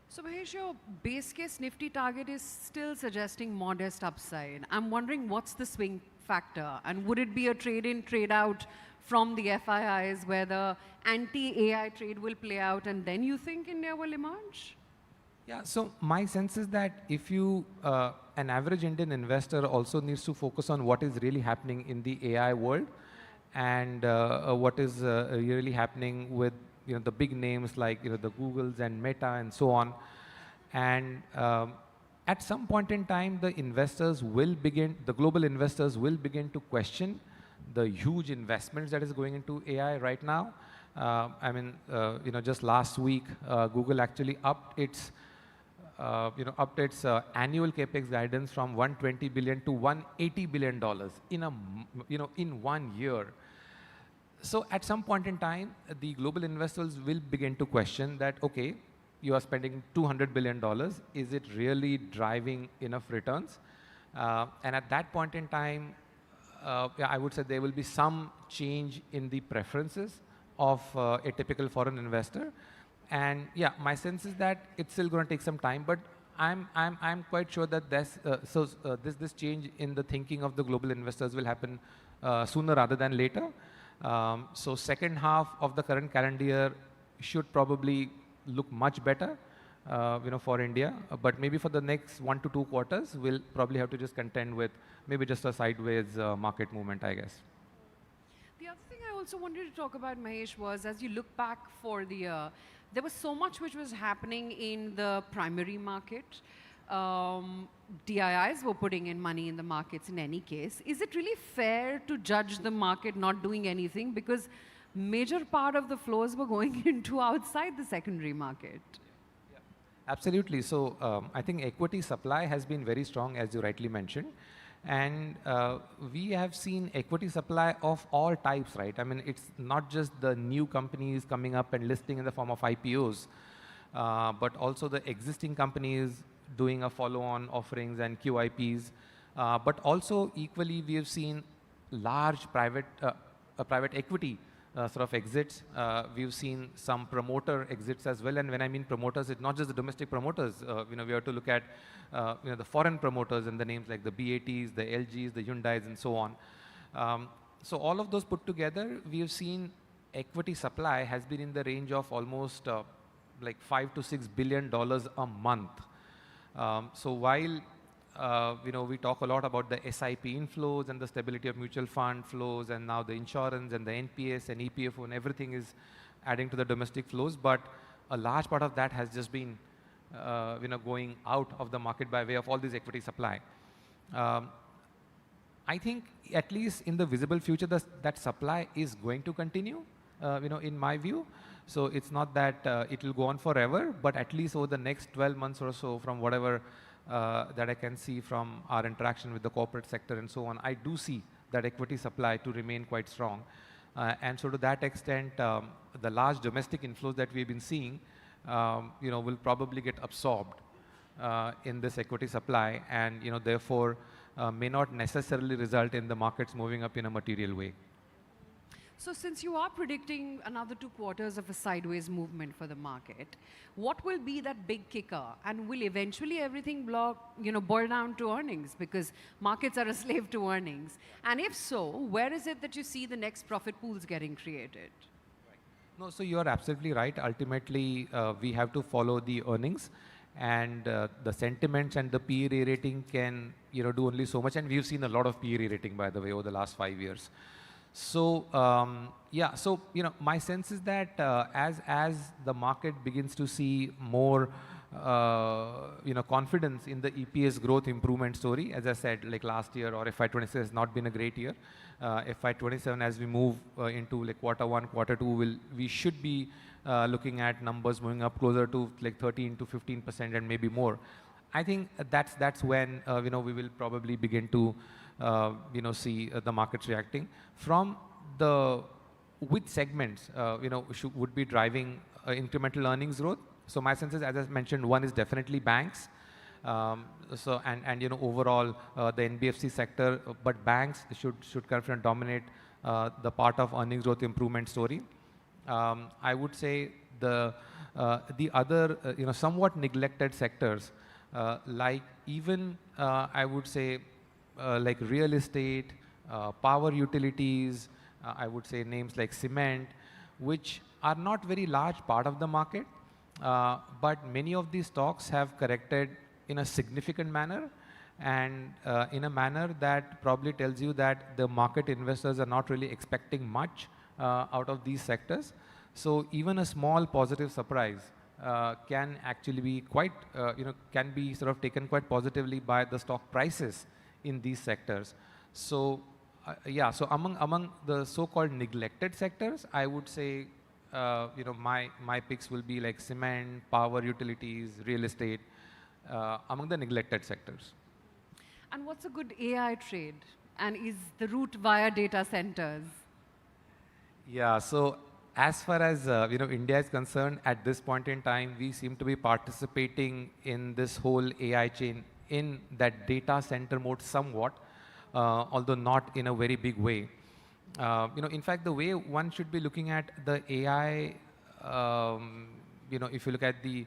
So Mahesh, your base case Nifty target is still suggesting modest upside. I'm wondering what's the swing factor, and would it be a trade-in, trade-out from the FIIs where the anti-AI trade will play out and then you think India will emerge? Yeah, so my sense is that if you, an average Indian investor also needs to focus on what is really happening in the AI world and what is really happening with the big names like the Googles and Meta and so on. And at some point in time, the global investors will begin to question the huge investments that is going into AI right now. I mean, just last week, Google actually upped its annual capex guidance from $120 billion to $180 billion in 1 year. So at some point in time, the global investors will begin to question that, okay, you are spending $200 billion. Is it really driving enough returns? And at that point in time, I would say there will be some change in the preferences of a typical foreign investor. And yeah, my sense is that it's still going to take some time, but I'm quite sure that this change in the thinking of the global investors will happen sooner rather than later. So second half of the current calendar year should probably look much better, for India. But maybe for the next 1 to 2 quarters, we'll probably have to just contend with maybe just a sideways market movement, I guess. The other thing I also wanted to talk about, Mahesh, was as you look back for the year, there was so much which was happening in the primary market. DIIs were putting in money in the markets in any case. Is it really fair to judge the market not doing anything because major part of the flows were going into outside the secondary market? Absolutely. So I think equity supply has been very strong, as you rightly mentioned. And we have seen equity supply of all types, right? I mean, it's not just the new companies coming up and listing in the form of IPOs, but also the existing companies doing a follow-on offerings and QIPs. But also equally, we have seen large private equity sort of exits. We've seen some promoter exits as well. And when I mean promoters, it's not just the domestic promoters. We have to look at the foreign promoters and the names like the BATs, the LGs, the Hyundais, and so on. So all of those put together, we have seen equity supply has been in the range of almost like $5 to $6 billion a month. So while we talk a lot about the SIP inflows and the stability of mutual fund flows, and now the insurance and the NPS and EPFO and everything is adding to the domestic flows, but a large part of that has just been going out of the market by way of all this equity supply. I think at least in the visible future, that supply is going to continue, in my view. So it's not that it will go on forever, but at least over the next 12 months or so, from whatever that I can see from our interaction with the corporate sector and so on, I do see that equity supply to remain quite strong. And so to that extent, the large domestic inflows that we've been seeing, will probably get absorbed in this equity supply, and therefore may not necessarily result in the markets moving up in a material way. So since you are predicting another 2 quarters of a sideways movement for the market, what will be that big kicker? And will eventually everything boil down to earnings? Because markets are a slave to earnings. And if so, where is it that you see the next profit pools getting created? No, so you are absolutely right. Ultimately, we have to follow the earnings, and the sentiments and the PE rating can do only so much. And we've seen a lot of PE rating, by the way, over the last 5 years. So yeah, so my sense is that as the market begins to see more confidence in the EPS growth improvement story, as I said, like last year or FY26 has not been a great year. FY27, as we move into like Q1, Q2, we should be looking at numbers moving up closer to like 13 to 15% and maybe more. I think that's when we will probably begin to see the markets reacting. From which segments would be driving incremental earnings growth. So my sense is, as I mentioned, one is definitely banks. Overall the NBFC sector, but banks should kind of dominate the part of earnings growth improvement story. I would say the other somewhat neglected sectors, like even I would say like real estate, power utilities, I would say names like cement, which are not very large part of the market, but many of these stocks have corrected in a significant manner, and in a manner that probably tells you that the market investors are not really expecting much out of these sectors. So even a small positive surprise can actually be quite, can be sort of taken quite positively by the stock prices in these sectors. So yeah, so among the so-called neglected sectors, I would say, my picks will be like cement, power utilities, real estate, among the neglected sectors. And what's a good AI trade? And is the route via data centers? Yeah, so as far as India is concerned, at this point in time, we seem to be participating in this whole AI chain in that data center mode somewhat, although not in a very big way. In fact, the way one should be looking at the AI, if you look at the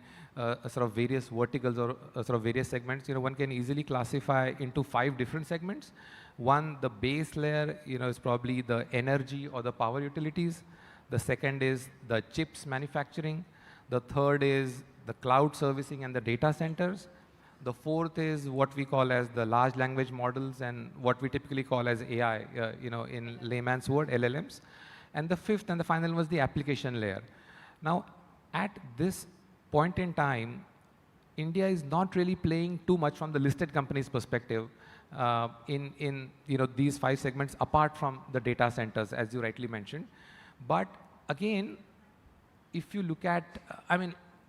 sort of various verticals or sort of various segments, one can easily classify into 5 different segments. One, the base layer, is probably the energy or the power utilities. The second is the chips manufacturing. The third is the cloud servicing and the data centers. The fourth is what we call as the large language models and what we typically call as AI, in layman's word, LLMs. And the fifth and the final was the application layer. Now, at this point in time, India is not really playing too much from the listed companies' perspective in these 5 segments, apart from the data centers, as you rightly mentioned. But again, if you look at,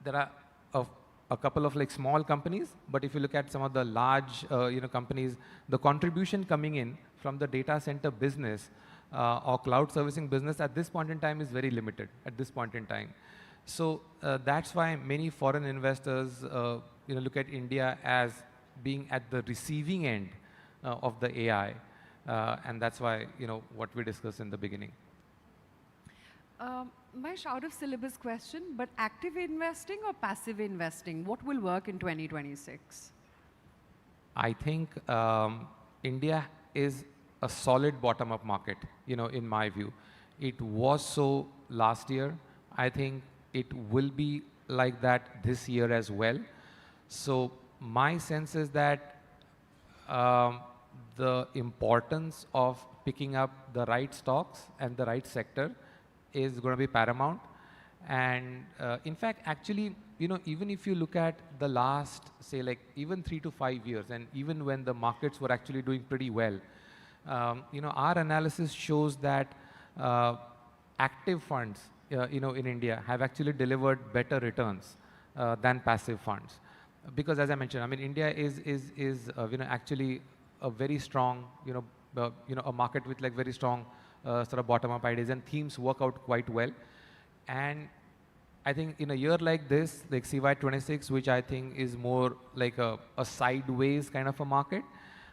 there are a couple of like small companies, but if you look at some of the large companies, the contribution coming in from the data center business or cloud servicing business at this point in time is very limited at this point in time. So that's why many foreign investors look at India as being at the receiving end of the AI, and that's why what we discussed in the beginning. Mahesh, out of syllabus question, but active investing or passive investing, what will work in 2026? I think India is a solid bottom-up market, in my view. It was so last year. I think it will be like that this year as well. So my sense is that the importance of picking up the right stocks and the right sector is going to be paramount. And in fact, actually, even if you look at the last, say, like even 3 to 5 years, and even when the markets were actually doing pretty well, our analysis shows that active funds, in India have actually delivered better returns than passive funds. Because as I mentioned, India is actually a very strong, a market with like very strong sort of bottom-up ideas, and themes work out quite well. And I think in a year like this, like CY26, which I think is more like a sideways kind of a market,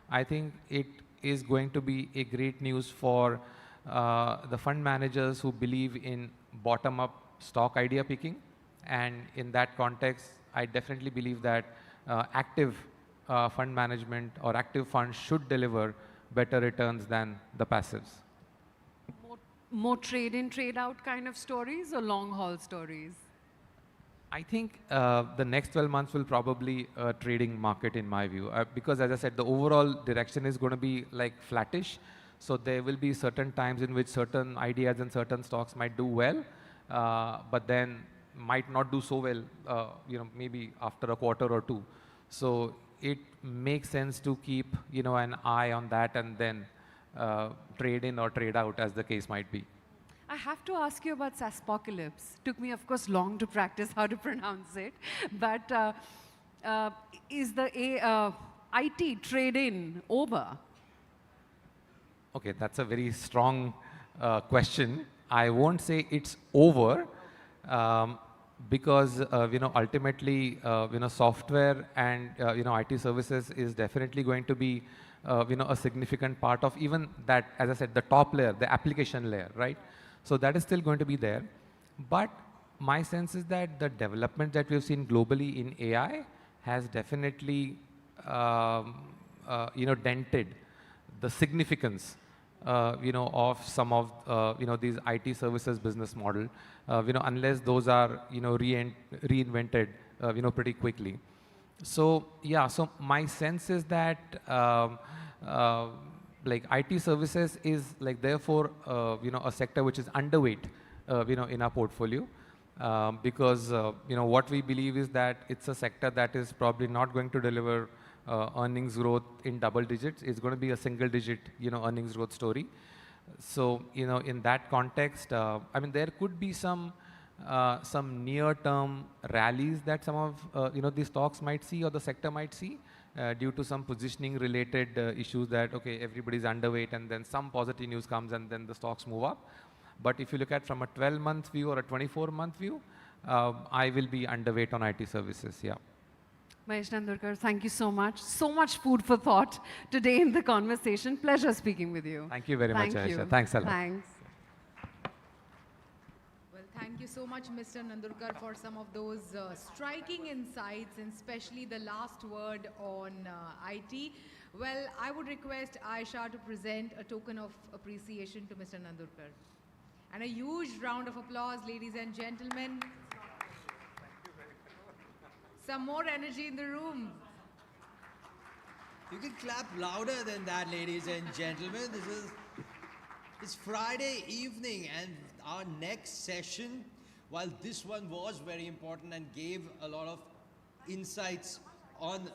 I think it is going to be a great news for the fund managers who believe in bottom-up stock idea picking. And in that context, I definitely believe that active fund management or active funds should deliver better returns than the passives. More trade in, trade out kind of stories or long haul stories? I think the next 12 months will probably a trading market in my view, because as I said, the overall direction is going to be like flattish. So there will be certain times in which certain ideas and certain stocks might do well, but then might not do so well, maybe after a quarter or two. So it makes sense to keep, an eye on that and then trade in or trade out as the case might be. I have to ask you about Saspocalypse. Took me, of course, long to practice how to pronounce it. But is the IT trade-in over? Okay, that's a very strong question. I won't say it's over because, ultimately, software and, IT services is definitely going to be, a significant part of even that, as I said, the top layer, the application layer, right? So that is still going to be there. But my sense is that the development that we've seen globally in AI has definitely, dented the significance, of some of, these IT services business model, unless those are, reinvented, pretty quickly. So, yeah, so my sense is that, like IT services is like therefore, a sector which is underweight, in our portfolio, because, what we believe is that it's a sector that is probably not going to deliver earnings growth in double digits. It's going to be a single digit, earnings growth story. So, in that context, I mean, there could be some near-term rallies that some of, these stocks might see or the sector might see. Due to some positioning related issues that, okay, everybody's underweight and then some positive news comes and then the stocks move up. But if you look at from a 12-month view or a 24-month view, I will be underweight on IT services, yeah. Mahesh Nandurkar, thank you so much. So much food for thought today in the conversation. Pleasure speaking with you. Thank you very much, Aisha. Thanks a lot. Thanks. Thank you so much, Mr. Nandurkar, for some of those striking insights, and especially the last word on IT. Well, I would request Aisha to present a token of appreciation to Mr. Nandurkar. And a huge round of applause, ladies and gentlemen. Some more energy in the room. You can clap louder than that, ladies and gentlemen. It's Friday evening, and our next session, while this one was very important and gave a lot of insights on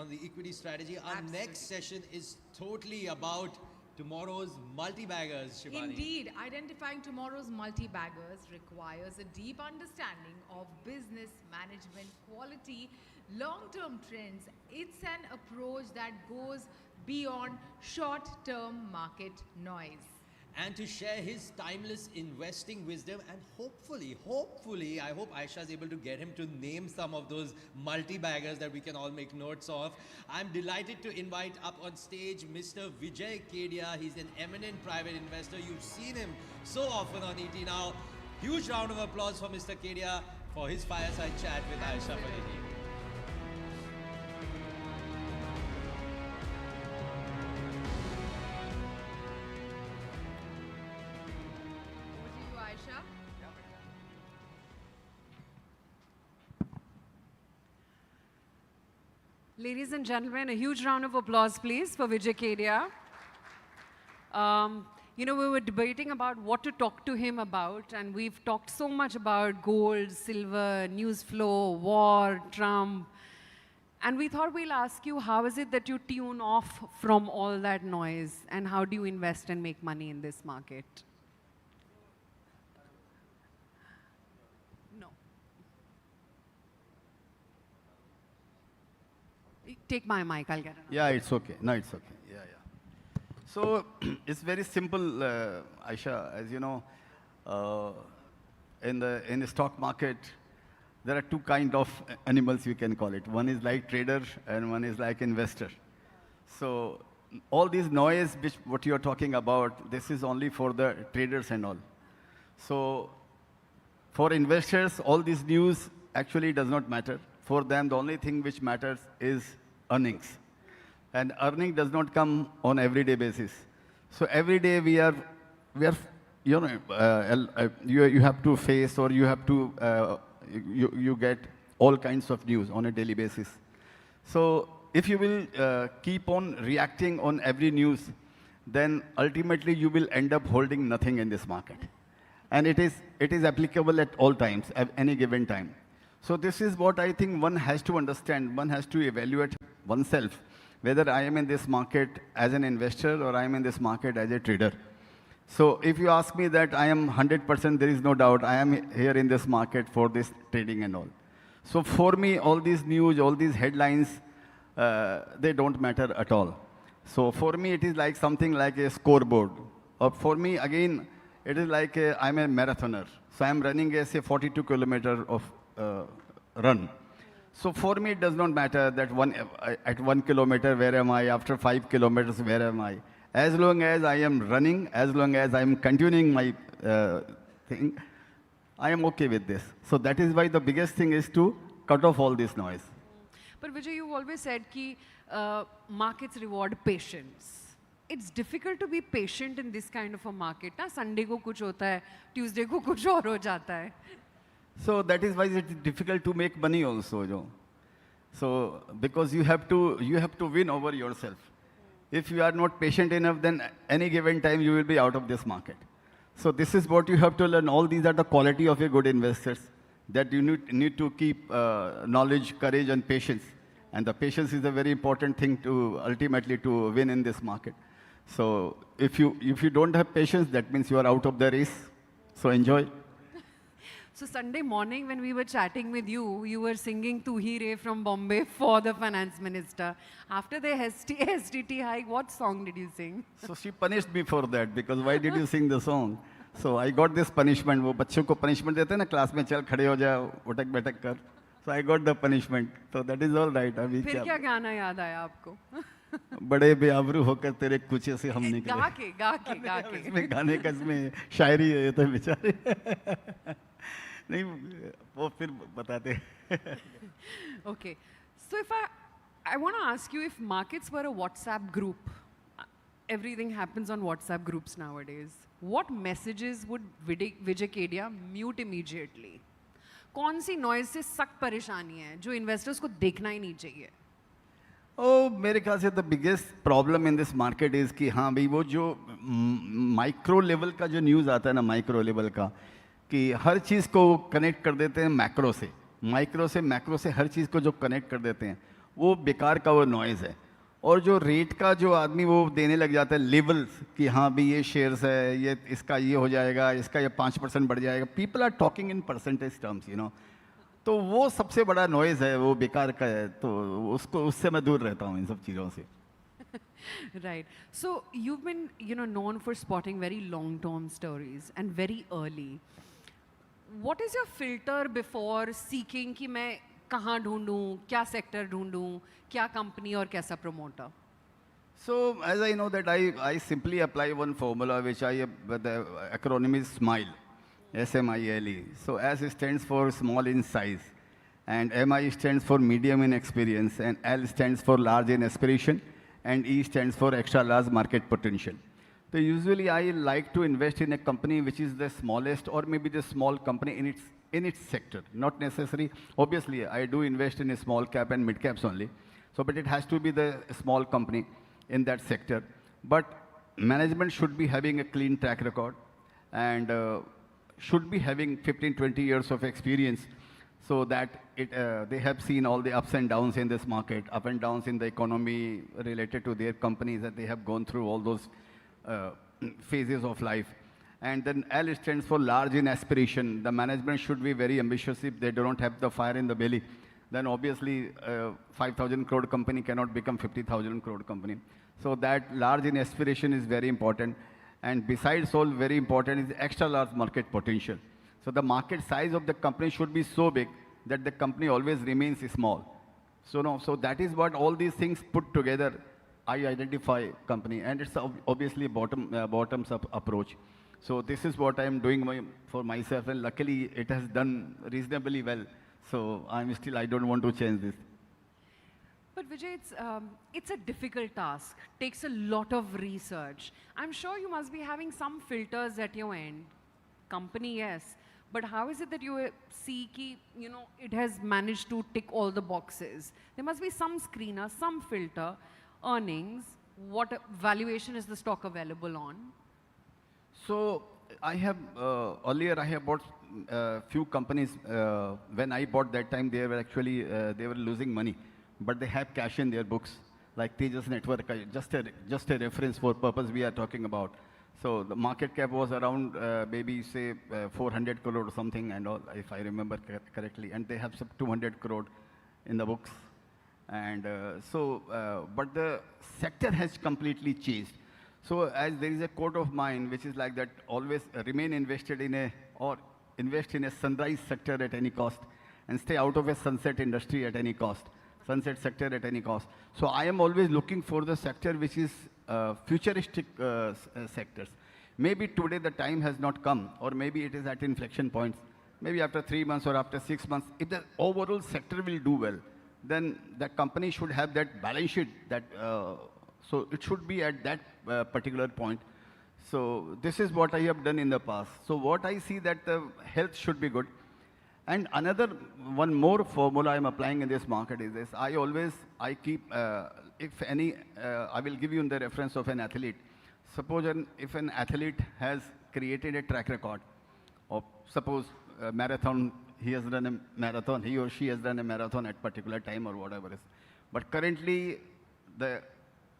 the equity strategy, our next session is totally about tomorrow's multi-baggers, Shivani. Indeed, identifying tomorrow's multi-baggers requires a deep understanding of business management quality, long-term trends. It's an approach that goes beyond short-term market noise. And to share his timeless investing wisdom, and hopefully, I hope Aisha is able to get him to name some of those multi-baggers that we can all make notes of. I'm delighted to invite up on stage Mr. Vijay Kedia. He's an eminent private investor. You've seen him so often on ET Now. Huge round of applause for Mr. Kedia for his fireside chat with Aisha Parehi. Ladies and gentlemen, a huge round of applause, please, for Vijay Kedia. We were debating about what to talk to him about, and we've talked so much about gold, silver, news flow, war, Trump. And we thought we'll ask you, how is it that you tune off from all that noise, and how do you invest and make money in this market? Take my mic, I'll get it. Yeah, it's okay. No, it's okay. Yeah. So it's very simple, Aisha. As you know, in the stock market, there are two kind of animals, you can call it. One is like trader and one is like investor. So all these noise, which what you're talking about, this is only for the traders and all. So for investors, all this news actually does not matter. For them, the only thing which matters is earnings. And earning does not come on everyday basis. So every day we are you know, you have to face, or you have to, you get all kinds of news on a daily basis. So if you will keep on reacting on every news, then ultimately you will end up holding nothing in this market. And it is applicable at all times, at any given time. So this is what I think one has to understand. One has to evaluate oneself, whether I am in this market as an investor or I am in this market as a trader. So if you ask me that I am 100%, there is no doubt, I am here in this market for this trading and all. So for me, all these news, all these headlines, they don't matter at all. So for me, it is like something like a scoreboard. Or for me, again, it is like I'm a marathoner. So I'm running a, say, 42 kilometer of run. So for me, it does not matter that at 1 kilometer, where am I? After 5 kilometers, where am I? As long as I am running, as long as I am continuing my thing, I am okay with this. So that is why the biggest thing is to cut off all this noise. But Vijay, you've always said that markets reward patience. It's difficult to be patient in this kind of a market. Na? Sunday ko kuch hota hai, Tuesday ko kuch aur ho jata hai. So that is why it's difficult to make money also, Joe. So because you have to win over yourself. If you are not patient enough, then any given time you will be out of this market. So this is what you have to learn. All these are the quality of a good investors, that you need to keep knowledge, courage, and patience. And the patience is a very important thing to ultimately to win in this market. So if you don't have patience, that means you are out of the race. So enjoy. So Sunday morning when we were chatting with you, you were singing Tu Hi Re from Bombay for the finance minister. After the STT hike, what song did you sing? So she punished me for that, because why did you sing the song? So I got this punishment. वो बच्चों को punishment देते हैं ना class में, चल खड़े हो जा, उठक बैठक कर. So I got the punishment. So that is all right. अभी फिर क्या गाना याद आया आपको? बड़े बेआबरू होकर तेरे कुचे से हम निकले. गा के. इसमें गाने का इसमें शायरी है ये तो बेचारे. नहीं वो फिर बताते. Okay. So if I want to ask you, if markets were a WhatsApp group, everything happens on WhatsApp groups nowadays. What messages would Vijay Kedia mute immediately? कौन सी noise से सख्त परेशानी है जो investors को देखना ही नहीं चाहिए? Oh, मेरे ख्याल से the biggest problem in this market is कि हाँ भाई वो जो micro level का जो news आता है ना, micro level का, कि हर चीज़ को कनेक्ट कर देते हैं मैक्रो से, माइक्रो से मैक्रो से हर चीज़ को जो कनेक्ट कर देते हैं, वो बेकार का वो नॉइज़ है. और जो रेट का जो आदमी वो देने लग जाता है लेवल्स कि हाँ भी ये शेयर्स है, ये इसका ये हो जाएगा, इसका ये 5% बढ़ जाएगा. People are talking in percentage terms, you know. तो वो सबसे बड़ा नॉइज़ है, वो बेकार का है. तो उससे मैं दूर रहता हूँ इन सब चीज़ों से. Right. So you've been, known for spotting very long-term stories and very early. What is your filter before seeking कि मैं कहाँ ढूँढूँ, क्या sector ढूँढूँ, क्या company और कैसा promoter? So as I know that I simply apply one formula which the acronym is SMILE, S-M-I-L-E. So S stands for small in size, and M-I stands for medium in experience, and L stands for large in aspiration, and E stands for extra large market potential. So usually I like to invest in a company which is the smallest, or maybe the small company in its sector. Not necessary. Obviously, I do invest in a small cap and mid caps only. So, but it has to be the small company in that sector. But management should be having a clean track record, and should be having 15, 20 years of experience, so that they have seen all the ups and downs in this market, up and downs in the economy related to their companies, that they have gone through all those phases of life. And then L stands for large in aspiration. The management should be very ambitious. If they don't have the fire in the belly, then obviously 5,000 crore company cannot become 50,000 crore company. So that large in aspiration is very important. And besides all, very important is extra large market potential. So the market size of the company should be so big that the company always remains small. So that is what all these things put together I identify company, and it's obviously bottoms up approach. So this is what I'm doing for myself, and luckily it has done reasonably well. So I don't want to change this. But Vijay, it's a difficult task. Takes a lot of research. I'm sure you must be having some filters at your end. Company, yes. But how is it that you see ki, it has managed to tick all the boxes? There must be some screener, some filter, earnings, what valuation is the stock available on? So I have, earlier I have bought few companies. When I bought that time, they were actually, they were losing money. But they have cash in their books, like Tejas Network, just a reference for purpose we are talking about. So the market cap was around maybe say 400 crore or something and all, if I remember correctly. And they have some 200 crore in the books. And but the sector has completely changed. So as there is a quote of mine, which is like that, always remain invested in or invest in a sunrise sector at any cost and stay out of a sunset industry at any cost. Sunset sector at any cost. So I am always looking for the sector which is futuristic sectors. Maybe today the time has not come, or maybe it is at inflection points. Maybe after 3 months or after 6 months, if the overall sector will do well, then the company should have that balance sheet. So it should be at that particular point. So this is what I have done in the past. So what I see that the health should be good. And one more formula I'm applying in this market is this. I keep, if any, I will give you the reference of an athlete. Suppose if an athlete has created a track record, or suppose a marathon, he has run a marathon, he or she has done a marathon at particular time or whatever it is. But currently, the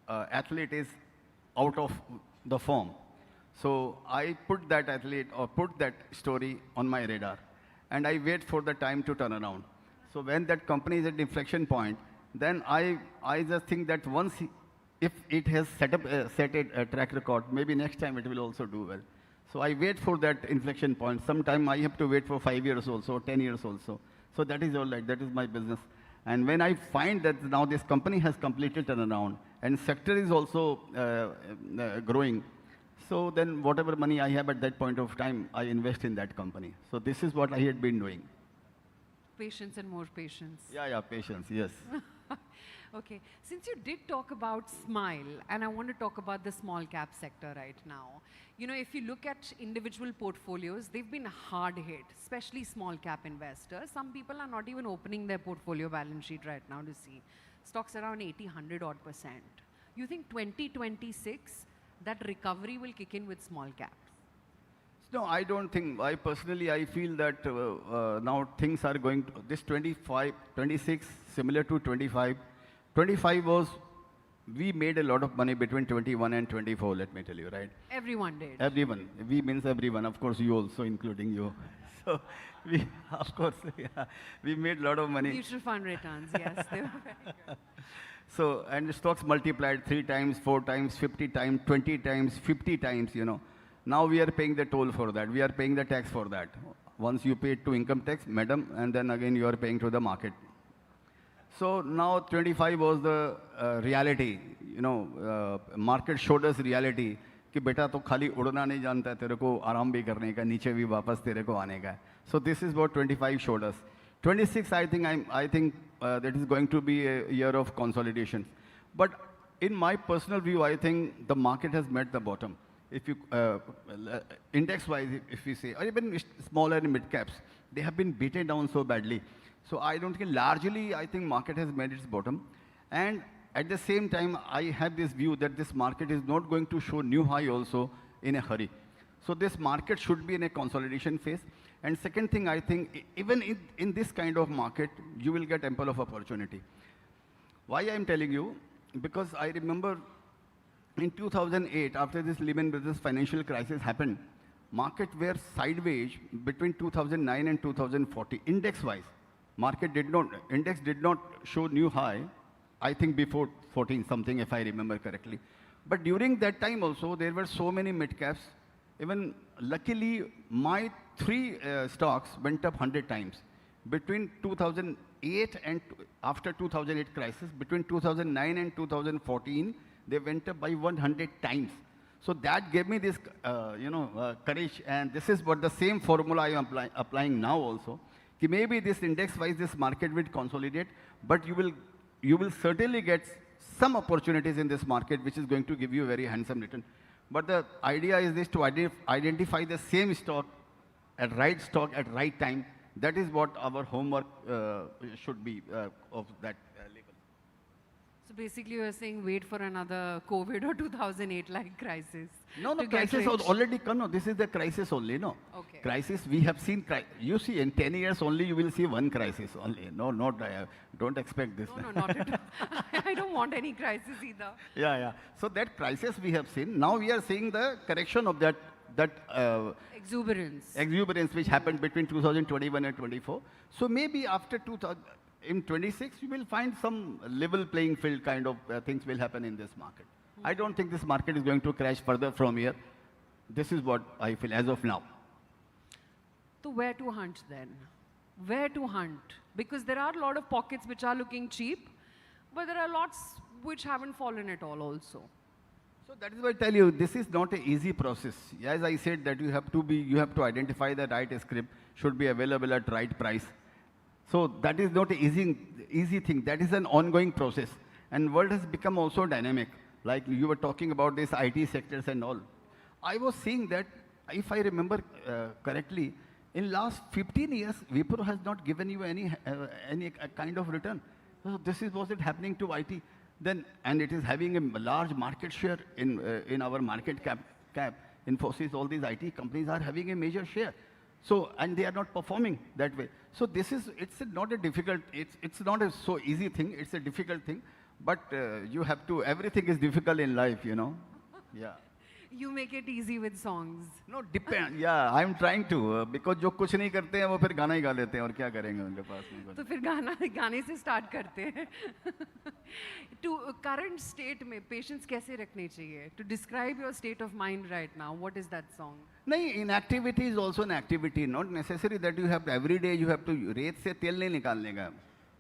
athlete is out of the form. So I put that athlete or put that story on my radar. And I wait for the time to turn around. So when that company is at inflection point, then I just think that if it has set a track record, maybe next time it will also do well. So I wait for that inflection point. Sometime I have to wait for 5 years also, 10 years also. So that is all right, that is my business. And when I find that now this company has completely turned around and sector is also growing, so then whatever money I have at that point of time, I invest in that company. So this is what I had been doing. Patience and more patience. Yeah, patience, yes. Okay, since you did talk about Smile, and I want to talk about the small cap sector right now. If you look at individual portfolios, they've been hard hit, especially small cap investors. Some people are not even opening their portfolio balance sheet right now to see. Stocks around 80, 100%. You think 2026, that recovery will kick in with small caps? No, I don't think. I feel that now things are going to, this 26, similar to 25. 25 was, we made a lot of money between 21 and 24, let me tell you, right? Everyone did. Everyone. We means everyone. Of course, you also, including you. So, of course, we made a lot of money. Mutual fund returns, yes. They were very good. So, and the stocks multiplied 3 times, 4 times, 50 times, 20 times, 50 times, Now we are paying the toll for that. We are paying the tax for that. Once you pay to income tax, madam, and then again you are paying to the market. So now 25 was the reality. Market showed us reality. कि बेटा तो खाली उड़ना नहीं जानता है, तेरे को आराम भी करने का, नीचे भी वापस तेरे को आने का. So this is what 25 showed us. 26, I think that is going to be a year of consolidation. But in my personal view, I think the market has met the bottom. If you, index-wise, if we say, or even smaller and mid-caps, they have been beaten down so badly. So I don't think, largely, I think market has met its bottom. And at the same time, I have this view that this market is not going to show new high also in a hurry. So this market should be in a consolidation phase. And second thing, I think, even in this kind of market, you will get ample of opportunity. Why I'm telling you? Because I remember in 2008, after this Lehman Brothers financial crisis happened, market were sideways between 2009 and 2040, index-wise. Index did not show new high, I think before 14 something, if I remember correctly. But during that time also, there were so many mid-caps. Even luckily, my 3 stocks went up 100 times. Between 2008 and after 2008 crisis, between 2009 and 2014, They went up by 100 times. So that gave me this, courage. And this is what the same formula I am applying now also. Ki maybe this index-wise, this market will consolidate, but you will certainly get some opportunities in this market, which is going to give you a very handsome return. But the idea is this, to identify the same stock at right time. That is what our homework should be of that level. So basically you're saying wait for another COVID or 2008-like crisis. No, to get crisis rich. already come. No, this is the crisis only, no. Okay. Crisis, we have seen, you see, in 10 years only you will see one crisis only. No, not, don't expect this. No, not at all. I don't want any crisis either. Yeah. So that crisis we have seen. Now we are seeing the correction of that exuberance which happened between 2021 and 24. So maybe after in 26, you will find some level playing field kind of things will happen in this market. I don't think this market is going to crash further from here. This is what I feel as of now. So where to hunt then? Where to hunt? Because there are a lot of pockets which are looking cheap, but there are lots which haven't fallen at all also. So that is why I tell you, this is not an easy process. As I said, that you have to identify the right script, should be available at right price. So that is not an easy thing. That is an ongoing process. And world has become also dynamic. Like you were talking about these IT sectors and all. I was seeing that, if I remember correctly, in last 15 years, Wipro has not given you any kind of return. So this is was it happening to IT. Then, and it is having a large market share in our market cap. Infosys, all these IT companies are having a major share. So, and they are not performing that way. So this is, it's not a difficult, it's not a so easy thing, it's a difficult thing. But you have to, everything is difficult in life, you know. Yeah. You make it easy with songs. No, depend. Yeah, I'm trying to because जो कुछ नहीं करते हैं वो फिर गाना ही गा लेते हैं और क्या करेंगे उनके पास में. तो फिर गाने से start करते हैं. To current state में patience कैसे रखनी चाहिए? To describe your state of mind right now, what is that song? नहीं, inactivity is also an activity. Not necessary that you have to, every day you have to रेत से तेल नहीं निकालने का.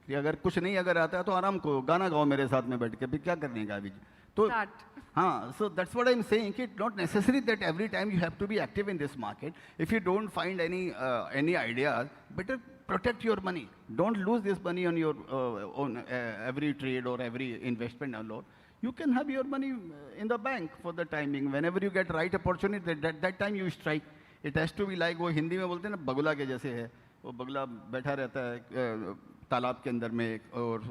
कि अगर कुछ नहीं अगर आता है तो आराम को गाना गाओ मेरे साथ में बैठ के भी क्या करने का अभी. तो हाँ, so that's what I'm saying. It's not necessary that every time you have to be active in this market. If you don't find any ideas, better protect your money. Don't lose this money on your on every trade or every investment alone. You can have your money in the bank for the timing. Whenever you get right opportunity, that time you strike. It has to be like वो हिंदी में बोलते हैं ना बगुला के जैसे है. वो बगुला बैठा रहता है तालाब के अंदर में और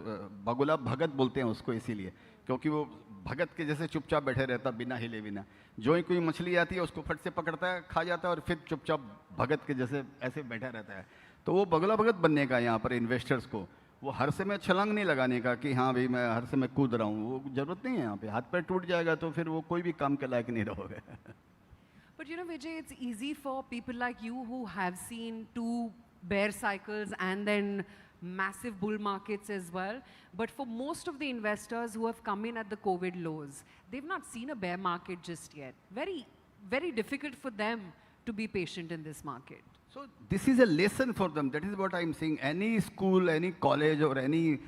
बगुला भगत बोलते हैं उसको इसीलिए क्योंकि वो भगत के जैसे चुपचाप बैठे रहता बिना हिले बिना. जो ही कोई मछली आती है उसको फट से पकड़ता है, खा जाता है और फिर चुपचाप भगत के जैसे ऐसे बैठा रहता है. तो वो बगुला भगत बनने का यहाँ पर इन्वेस्टर्स को, वो हर समय छलांग नहीं लगाने का कि हाँ भाई मैं हर समय कूद रहा हूँ. वो जरूरत नहीं है यहाँ पे. हाथ पैर टूट जाएगा तो फिर वो कोई भी काम के लायक नहीं रहोगे. But you know, Vijay, it's easy for people like you who have seen 2 bear cycles and then massive bull markets as well. But for most of the investors who have come in at the COVID lows, they've not seen a bear market just yet. Very, very difficult for them to be patient in this market. So this is a lesson for them. That is what I'm saying. Any school, any college or any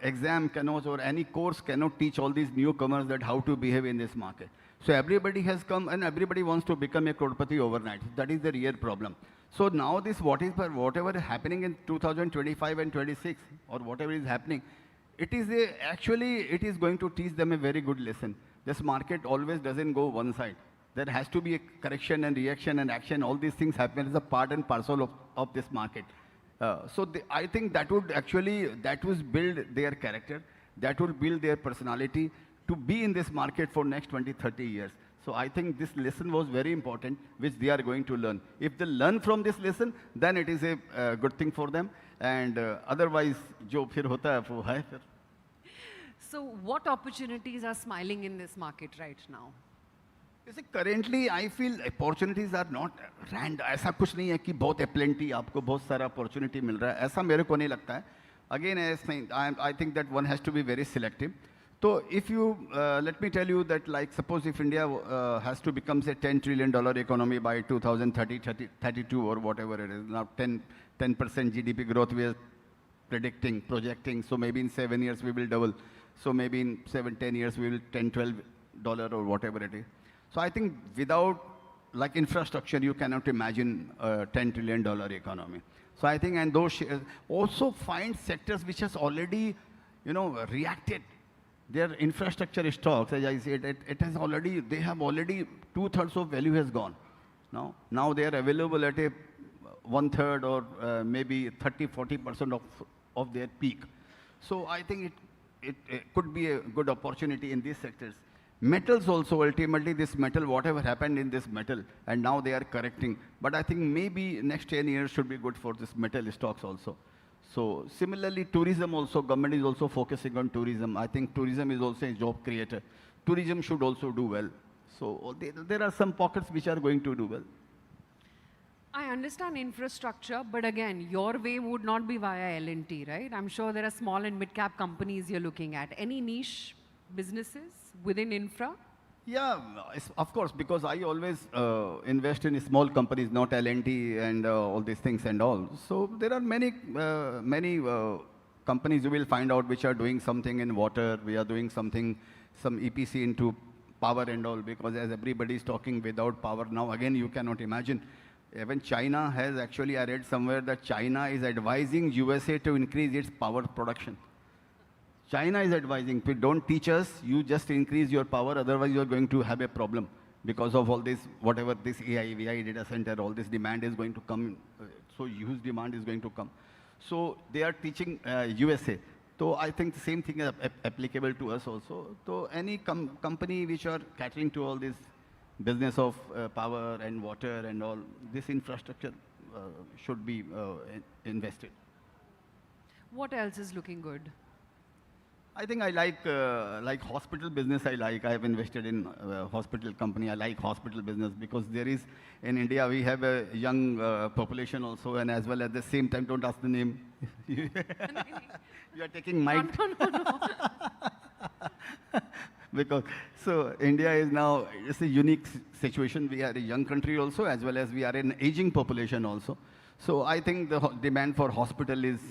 exam cannot or any course cannot teach all these newcomers that how to behave in this market. So everybody has come and everybody wants to become a crorepati overnight. That is the real problem. So now this whatever is happening in 2025 and 26 or whatever is happening, it is actually it is going to teach them a very good lesson. This market always doesn't go one side. There has to be a correction and reaction and action. All these things happen as a part and parcel of this market. I think that would build their character, that will build their personality to be in this market for next 20, 30 years. So I think this lesson was very important, which they are going to learn. If they learn from this lesson, then it is a good thing for them. And otherwise, jo phir hota hai, wo hai phir. So what opportunities are smiling in this market right now? You see, currently, I feel opportunities are not random. ऐसा कुछ नहीं है कि बहुत plenty आपको बहुत सारा opportunity मिल रहा है. ऐसा मेरे को नहीं लगता है. Again, I think that one has to be very selective. So if you, let me tell you that like suppose if India has to become say $10 trillion economy by 2030, 32 or whatever it is, now 10% GDP growth we are predicting, projecting. So maybe in 7 years we will double. So maybe in 7, 10 years we will $10, $12 or whatever it is. So I think without like infrastructure, you cannot imagine a $10 trillion economy. So I think, and those shares also find sectors which has already, reacted. Their infrastructure stocks, as I said, it has already, they have already 2/3 of value has gone. Now they are available at a 1/3 or maybe 30–40% of their peak. So I think it could be a good opportunity in these sectors. Metals also, ultimately this metal, whatever happened in this metal, and now they are correcting. But I think maybe next 10 years should be good for this metal stocks also. So similarly, tourism also, government is also focusing on tourism. I think tourism is also a job creator. Tourism should also do well. So there are some pockets which are going to do well. I understand infrastructure, but again, your way would not be via L&T, right? I'm sure there are small and mid-cap companies you're looking at. Any niche businesses within infra? Yeah, of course, because I always invest in small companies, not L&T and all these things and all. So there are many companies you will find out which are doing something in water. We are doing something, some EPC into power and all, because as everybody is talking, without power now, again, you cannot imagine. Even China has actually, I read somewhere that China is advising USA to increase its power production. China is advising, don't teach us, you just increase your power, otherwise you're going to have a problem because of all this, whatever this AI, VI data center, all this demand is going to come, so huge demand is going to come. So they are teaching USA. So I think the same thing is applicable to us also. So any company which are catering to all this business of power and water and all, this infrastructure should be invested. What else is looking good? I think I like hospital business. I have invested in hospital company. I like hospital business because there is, in India, we have a young population also, and as well at the same time, don't ask the name. You are taking mic. No. Because, so India is now, it's a unique situation. We are a young country also, as well as we are an aging population also. So I think the demand for hospital is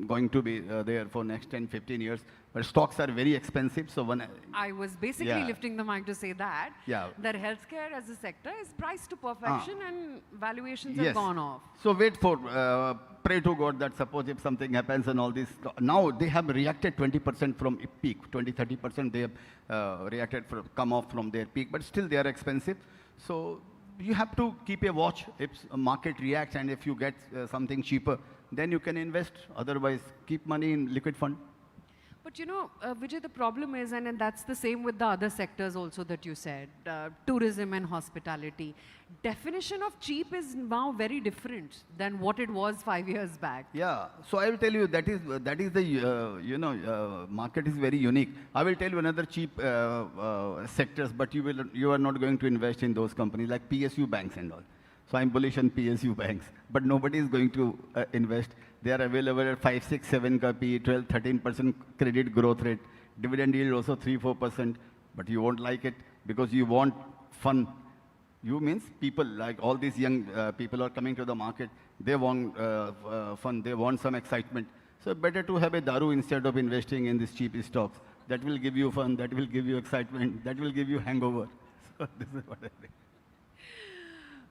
going to be there for next 10–15 years. But stocks are very expensive. So when I was basically lifting the mic to say that healthcare as a sector is priced to perfection and valuations have gone off. So wait for, pray to God that suppose if something happens and all this. Now they have reacted 20% from peak, 20–30% they have reacted, come off from their peak. But still they are expensive. So you have to keep a watch. If a market reacts and if you get something cheaper, then you can invest. Otherwise, keep money in liquid fund. But Vijay, the problem is, and that's the same with the other sectors also that you said, tourism and hospitality. Definition of cheap is now very different than what it was 5 years back. Yeah, so I will tell you that is the market is very unique. I will tell you another cheap sectors, but you are not going to invest in those companies like PSU banks and all. So I'm bullish on PSU banks, but nobody is going to invest. They are available at 5, 6, 7 PE, 12, 13% credit growth rate. Dividend yield also 3–4%, but you won't like it because you want fun. You means people, like all these young people are coming to the market. They want fun. They want some excitement. So better to have a daru instead of investing in these cheap stocks. That will give you fun. That will give you excitement. That will give you hangover. So this is what I think.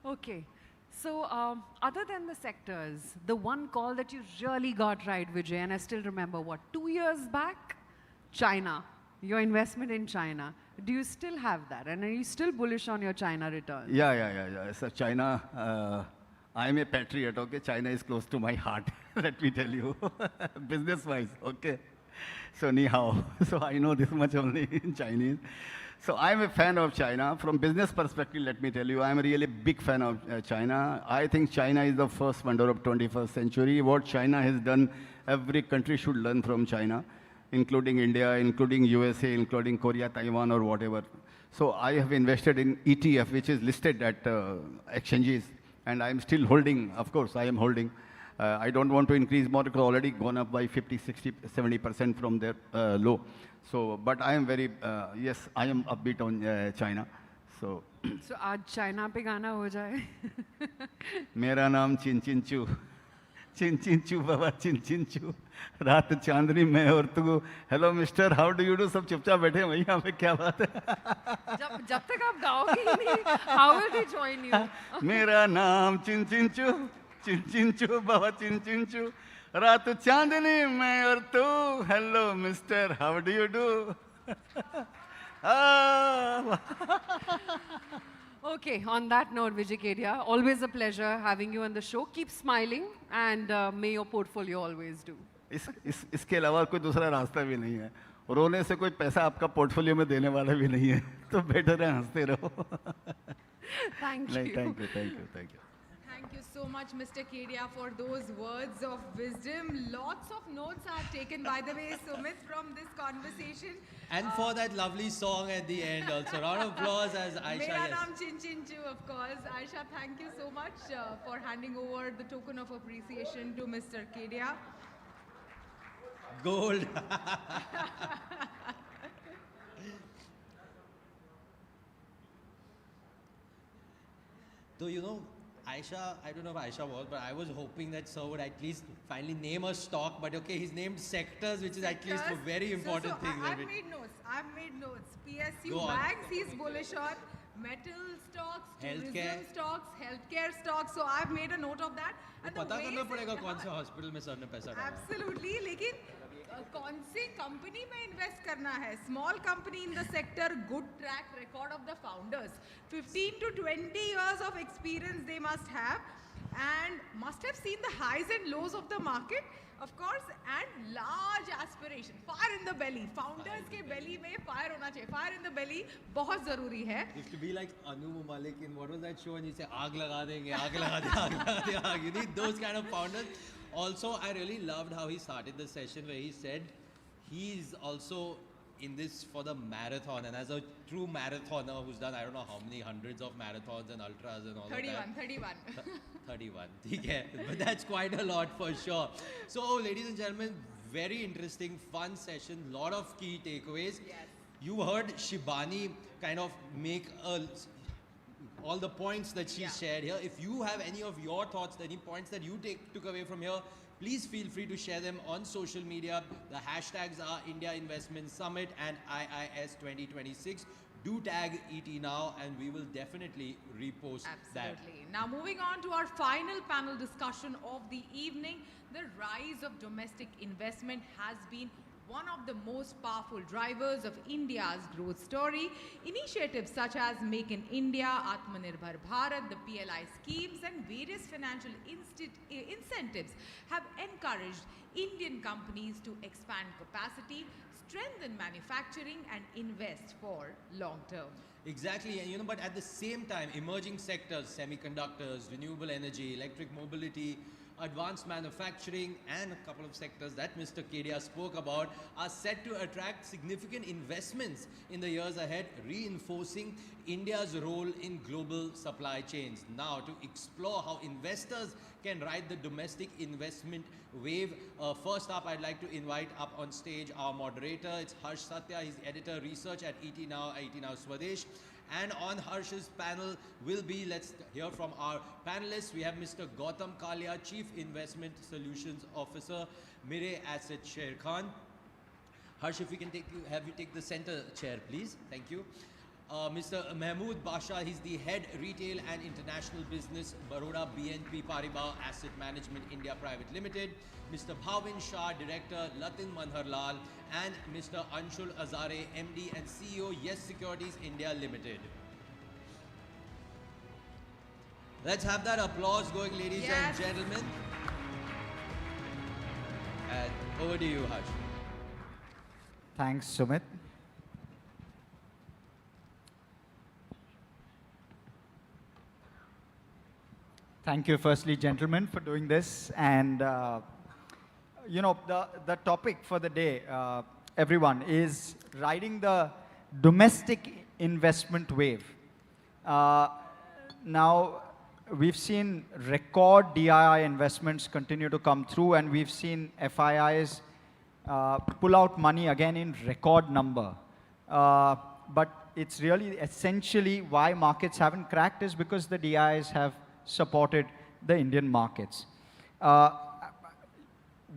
Okay. So other than the sectors, the one call that you really got right, Vijay, and I still remember, what, 2 years back? China, your investment in China. Do you still have that? And are you still bullish on your China returns? Yeah. So China, I'm a patriot, okay? China is close to my heart, let me tell you, business-wise, okay? So ni hao. So I know this much only in Chinese. So I'm a fan of China. From business perspective, let me tell you, I'm a really big fan of China. I think China is the first wonder of 21st century. What China has done, every country should learn from China, including India, including USA, including Korea, Taiwan, or whatever. So I have invested in ETF, which is listed at exchanges, and I'm still holding. Of course, I am holding. I don't want to increase more because already gone up by 50, 60, 70% from their low. So, but I am very, yes, I am upbeat on China. So, आज China पे गाना हो जाए. मेरा नाम चिन चिन चू. चिन चिन चू बाबा चिन चिन चू रात चांदनी मैं और तू hello mister how do you do सब चुपचाप बैठे हैं वहीं पे क्या बात है जब तक आप गाओगे ही नहीं, how will we join you? मेरा नाम चिन चिन चू बाबा चिन चिन चू रात चांदनी मैं और तू hello mister how do you do Okay, on that note, Vijay Kedia, always a pleasure having you on the show. Keep smiling and may your portfolio always do. इसके अलावा कोई दूसरा रास्ता भी नहीं है रोने से कोई पैसा आपका पोर्टफोलियो में देने वाला भी नहीं है तो बेटर है हंसते रहो Thank you. Thank you. Thank you so much, Mr. Kedia, for those words of wisdom. Lots of notes are taken, by the way, Sumit, from this conversation. And for that lovely song at the end also. Round of applause as Aisha. Mera Yes. naam Chin Chin Chu, of course. Aisha, thank you so much for handing over the token of appreciation to Mr. Kedia. Gold. So, you know, Aisha, I don't know if Aisha was, but I was hoping that Sir would at least finally name a stock. But okay, he's named sectors, which is at least a very important thing. I've made notes. PSU Go on. banks, he's bullish on. Metal stocks, tourism Healthcare. stocks, healthcare stocks. So I've made a note of that. And the पता way करना से- पड़ेगा कौन से hospital में sir ने पैसा डाला. Absolutely, लेकिन कौन सी कंपनी में इन्वेस्ट करना है? Small company in the sector, good track record of the founders. 15 to 20 years of experience they must have and must have seen the highs and lows of the market, of course, and large aspiration. Fire in the belly. Founders के belly में fire होना चाहिए. Fire in the belly बहुत ज़रूरी है. You have to be like Anu Malik in what was that show and you say आग लगा देंगे, आग लगा दे, आग लगा दे, आग. You need those kind of founders. Also, I really loved how he started the session where he said he's also in this for the marathon, and as a true marathoner who's done I don't know how many hundreds of marathons and ultras and all 31. of that. 31. ठीक है, but that's quite a lot for sure. So, ladies and gentlemen, very interesting, fun session, lot of key takeaways. Yes. You heard Shibani kind of make all the points that she shared here. If you have any of your thoughts, any points that you took away from here, please feel free to share them on social media. The hashtags are India Investment Summit and IIS 2026. Do tag ET now and we will definitely repost that. Absolutely. Now moving on to our final panel discussion of the evening, the rise of domestic investment has been one of the most powerful drivers of India's growth story. Initiatives such as Make in India, Atmanirbhar Bharat, the PLI schemes and various financial incentives have encouraged Indian companies to expand capacity, strengthen manufacturing and invest for long term. Exactly, and but at the same time, emerging sectors, semiconductors, renewable energy, electric mobility, advanced manufacturing and a couple of sectors that Mr. Kedia spoke about are set to attract significant investments in the years ahead, reinforcing India's role in global supply chains. Now, to explore how investors can ride the domestic investment wave, first up, I'd like to invite up on stage our moderator. It's Harsh Satya. He's editor research at ET Now Swadesh. And on Harsh's panel will be, let's hear from our panelists. We have Mr. Gautam Kalia, Chief Investment Solutions Officer, Mire Asset Sher Khan. Harsh, if we can have you take the center chair, please. Thank you. Mr. Mahmood Basha, he's the Head Retail and International Business, Baroda BNP Paribas Asset Management India Private Limited. Mr. Bhavin Shah, Director, Latin Manharlal, and Mr. Anshul Azare, MD and CEO, Yes Securities India Limited. Let's have that applause going, ladies and gentlemen. And over to you, Harsh. Thanks, Sumit. Thank you, firstly, gentlemen, for doing this. And, you know, the topic for the day, everyone, is riding the domestic investment wave. Now, we've seen record DII investments continue to come through, and we've seen FIIs pull out money again in record number. But it's really essentially why markets haven't cracked is because the DIIs have supported the Indian markets.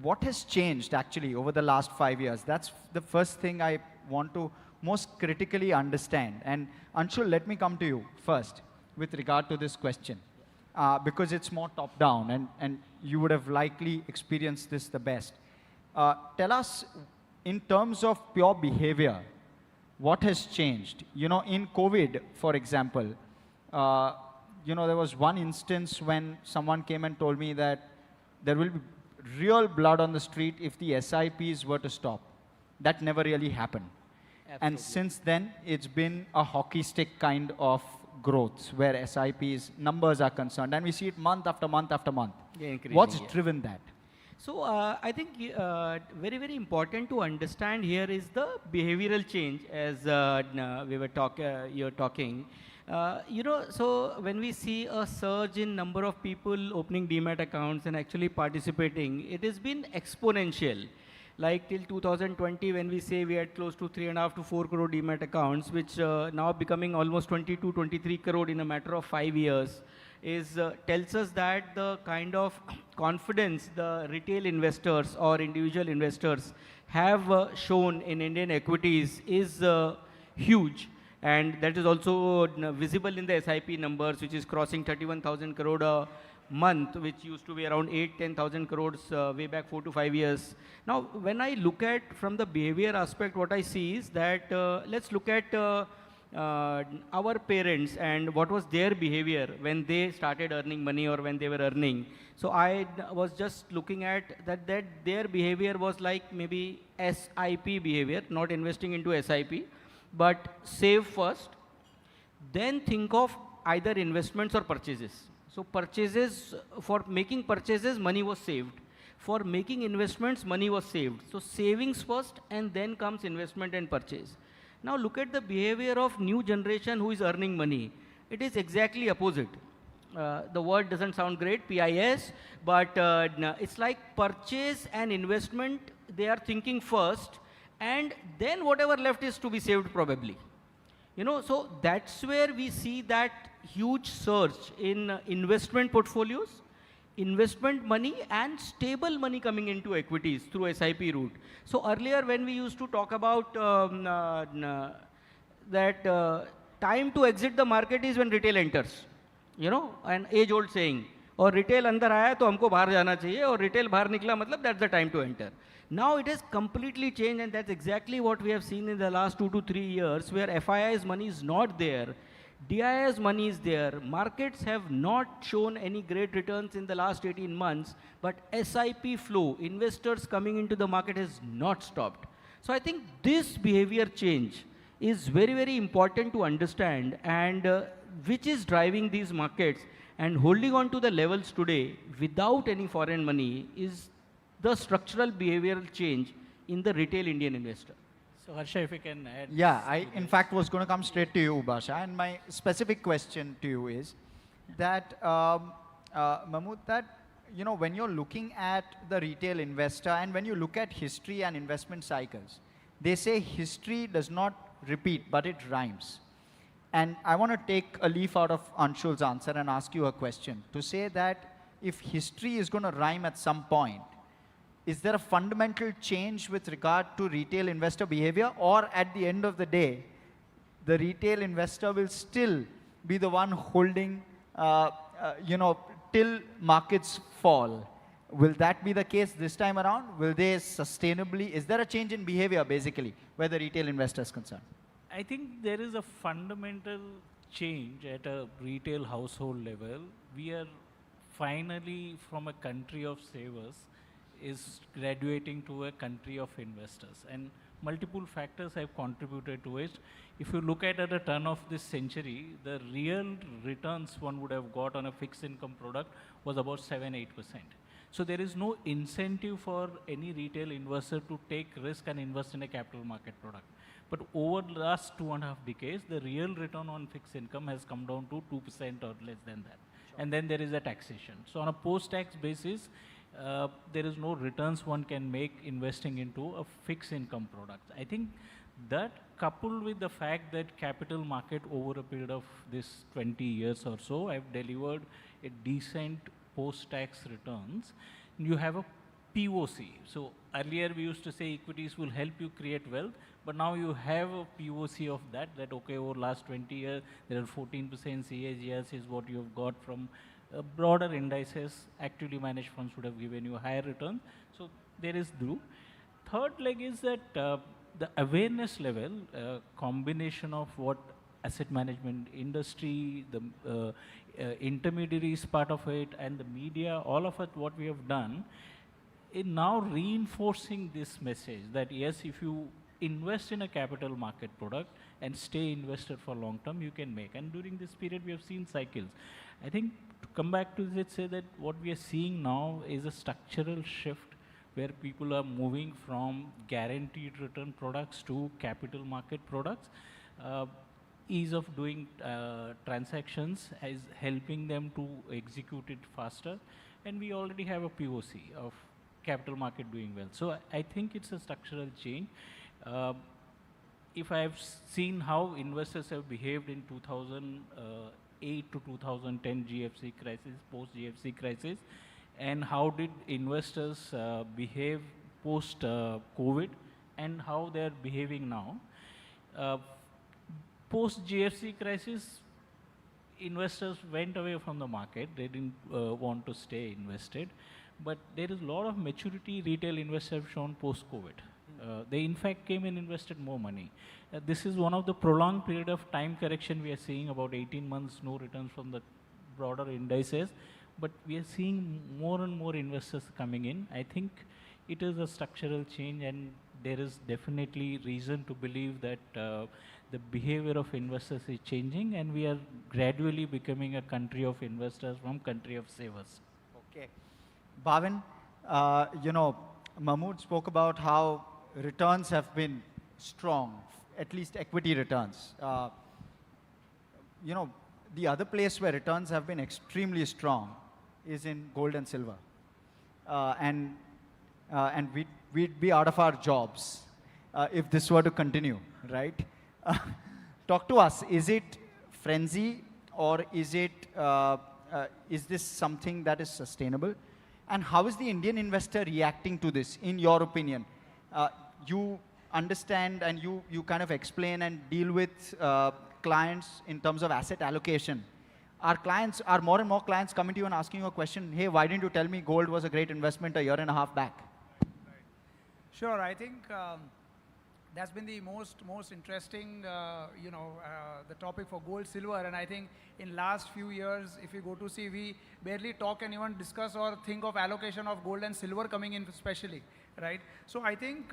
what has changed actually over the last 5 years? That's the first thing I want to most critically understand. And Anshul, let me come to you first with regard to this question, because it's more top-down, and you would have likely experienced this the best. Tell us, in terms of pure behavior, what has changed? You know, in COVID, for example, you know, there was one instance when someone came and told me that there will be real blood on the street if the SIPs were to stop. That never really happened. Absolutely. And since then, it's been a hockey stick kind of growth where SIPs numbers are concerned. And we see it month after month after month. Yeah, increasing, What's yeah. driven that? So I think very, very important to understand here is the behavioral change, as we were you're talking. You know, so when we see a surge in number of people opening Demat accounts and actually participating, it has been exponential. Like till 2020, when we say we had close to 3.5 to 4 crore Demat accounts, which now becoming almost 22, 23 crore in a matter of 5 years, is tells us that the kind of confidence the retail investors or individual investors have shown in Indian equities is huge. And that is also visible in the SIP numbers, which is crossing 31,000 crore a month, which used to be around 10,000 crores way back 4 to 5 years. Now, when I look at from the behavior aspect, what I see is that let's look at our parents and what was their behavior when they started earning money or when they were earning. So I was just looking at that their behavior was like maybe SIP behavior, not investing into SIP, but save first, then think of either investments or purchases. So purchases, for making purchases, money was saved. For making investments, money was saved. So savings first, and then comes investment and purchase. Now look at the behavior of new generation who is earning money. It is exactly opposite. The word doesn't sound great, PIS, but it's like purchase and investment, they are thinking first, and then whatever left is to be saved probably. You know, so that's where we see that huge surge in investment portfolios, investment money and stable money coming into equities through SIP route. So earlier when we used to talk about that time to exit the market is when retail enters, you know, an age-old saying, or retail अंदर आया तो हमको बाहर जाना चाहिए, और retail बाहर निकला मतलब that's the time to enter. Now it has completely changed, and that's exactly what we have seen in the last 2 to 3 years, where FII's money is not there, DII's money is there. Markets have not shown any great returns in the last 18 months, but SIP flow, investors coming into the market, has not stopped. So I think this behavior change is very, very important to understand, and which is driving these markets, and holding on to the levels today without any foreign money is the structural behavioral change in the retail Indian investor. So Harsha, if you can add. Yeah, I in fact was going to come straight to you, Basha, and my specific question to you is that, Mahmood, that, you know, when you're looking at the retail investor and when you look at history and investment cycles, they say history does not repeat, but it rhymes. And I want to take a leaf out of Anshul's answer and ask you a question to say that if history is going to rhyme at some point, is there a fundamental change with regard to retail investor behavior, or at the end of the day, the retail investor will still be the one holding, you know, till markets fall? Will that be the case this time around? Will they sustainably, is there a change in behavior basically where the retail investor is concerned? I think there is a fundamental change at a retail household level. We are finally from a country of savers is graduating to a country of investors, and multiple factors have contributed to it. If you look at the turn of this century, the real returns one would have got on a fixed income product was about 7-8%. So there is no incentive for any retail investor to take risk and invest in a capital market product. But over the last 2.5 decades, the real return on fixed income has come down to 2% or less than that. Sure. And then there is a taxation. So on a post-tax basis, there is no returns one can make investing into a fixed income product. I think that, coupled with the fact that capital market over a period of this 20 years or so have delivered a decent post-tax returns, you have a POC. So earlier we used to say equities will help you create wealth, but now you have a POC of that, okay, over last 20 years, there are 14% CAGRs is what you've got from broader indices. Actively managed funds would have given you higher return. So there is do. Third leg is that the awareness level, combination of what asset management industry, the intermediaries part of it, and the media, all of it, what we have done, is now reinforcing this message that yes, if you invest in a capital market product and stay invested for long term, you can make. And during this period, we have seen cycles. I think to come back to this, say that what we are seeing now is a structural shift where people are moving from guaranteed return products to capital market products. Ease of doing transactions is helping them to execute it faster, and we already have a POC of capital market doing well. So I think it's a structural change. If I have seen how investors have behaved in 2008 to 2010 GFC crisis, post-GFC crisis, and how did investors behave post-COVID, and how they're behaving now. Post-GFC crisis, investors went away from the market. They didn't want to stay invested. But there is a lot of maturity retail investors have shown post-COVID. They in fact came and invested more money. This is one of the prolonged period of time correction we are seeing, about 18 months, no returns from the broader indices. But we are seeing more and more investors coming in. I think it is a structural change, and there is definitely reason to believe that the behavior of investors is changing, and we are gradually becoming a country of investors from country of savers. Okay. Bhavin, you know, Mahmood spoke about how returns have been strong, at least equity returns. You know, the other place where returns have been extremely strong is in gold and silver. And we'd be out of our jobs if this were to continue, right? Talk to us. Is it frenzy, or is this something that is sustainable? And how is the Indian investor reacting to this, in your opinion? You understand and you kind of explain and deal with clients in terms of asset allocation. Are more and more clients coming to you and asking you a question, hey, why didn't you tell me gold was a great investment a year and a half back? Sure, I think that's been the most interesting, the topic for gold, silver, and I think in last few years, if you go to see, we barely talk and even discuss or think of allocation of gold and silver coming in especially, right? So I think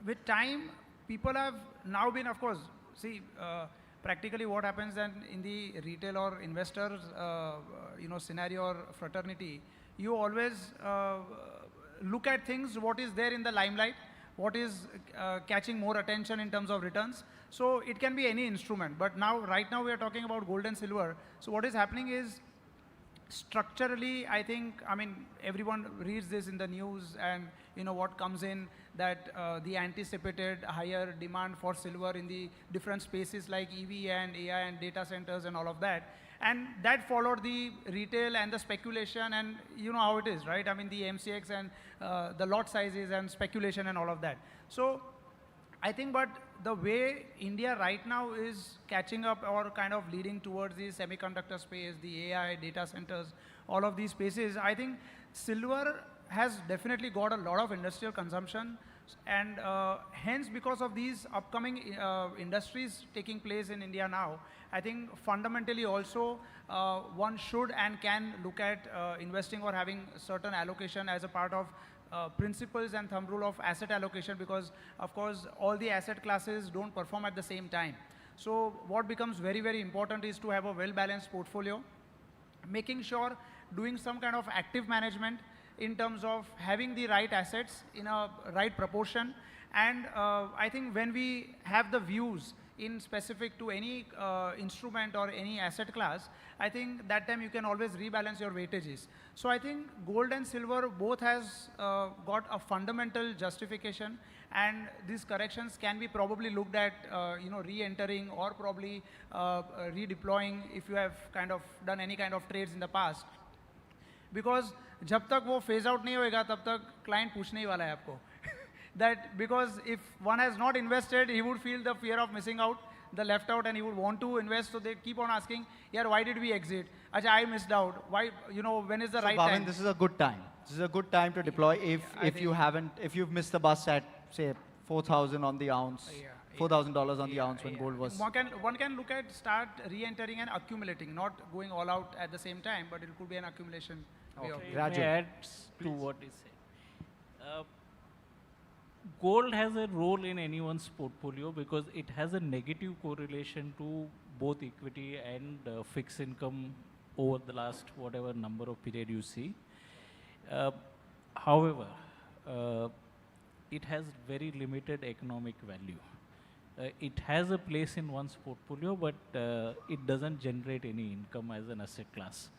with time, people have now been, of course, see, practically what happens then in the retail or investors, scenario or fraternity, you always look at things, what is there in the limelight, what is catching more attention in terms of returns. So it can be any instrument, but right now we are talking about gold and silver. So what is happening is, structurally, I think, everyone reads this in the news, and what comes in, that the anticipated higher demand for silver in the different spaces like EV and AI and data centers and all of that. And that followed the retail and the speculation, and you know how it is, right? The MCX and the lot sizes and speculation and all of that. So I think, but the way India right now is catching up or kind of leading towards the semiconductor space, the AI, data centers, all of these spaces, I think silver has definitely got a lot of industrial consumption, and hence, because of these upcoming industries taking place in India now, I think fundamentally also one should and can look at investing or having certain allocation as a part of principles and thumb rule of asset allocation, because of course all the asset classes don't perform at the same time. So what becomes very, very important is to have a well-balanced portfolio, making sure doing some kind of active management in terms of having the right assets in a right proportion. And I think when we have the views in specific to any instrument or any asset class, I think that time you can always rebalance your weightages. So I think gold and silver both has got a fundamental justification, and these corrections can be probably looked at, re-entering or probably redeploying if you have kind of done any kind of trades in the past. Because जब तक वो phase out नहीं होएगा तब तक client पूछने ही वाला है आपको that because if one has not invested, he would feel the fear of missing out, the left out, and he would want to invest. So they keep on asking, yeah, why did we exit? Acha, I missed out. Why, when is the right Bhavin, time? this is a good time. This is a good time to deploy if you've missed the bus at, say, 4,000 on the ounce, $4,000 on the ounce when gold was. One can look at start re-entering and accumulating, not going all out at the same time, but it could be an accumulation. Okay. May I add to what he said? Gold has a role in anyone's portfolio because it has a negative correlation to both equity and fixed income over the last whatever number of period you see. However, it has very limited economic value. It has a place in one's portfolio, but it doesn't generate any income as an asset class.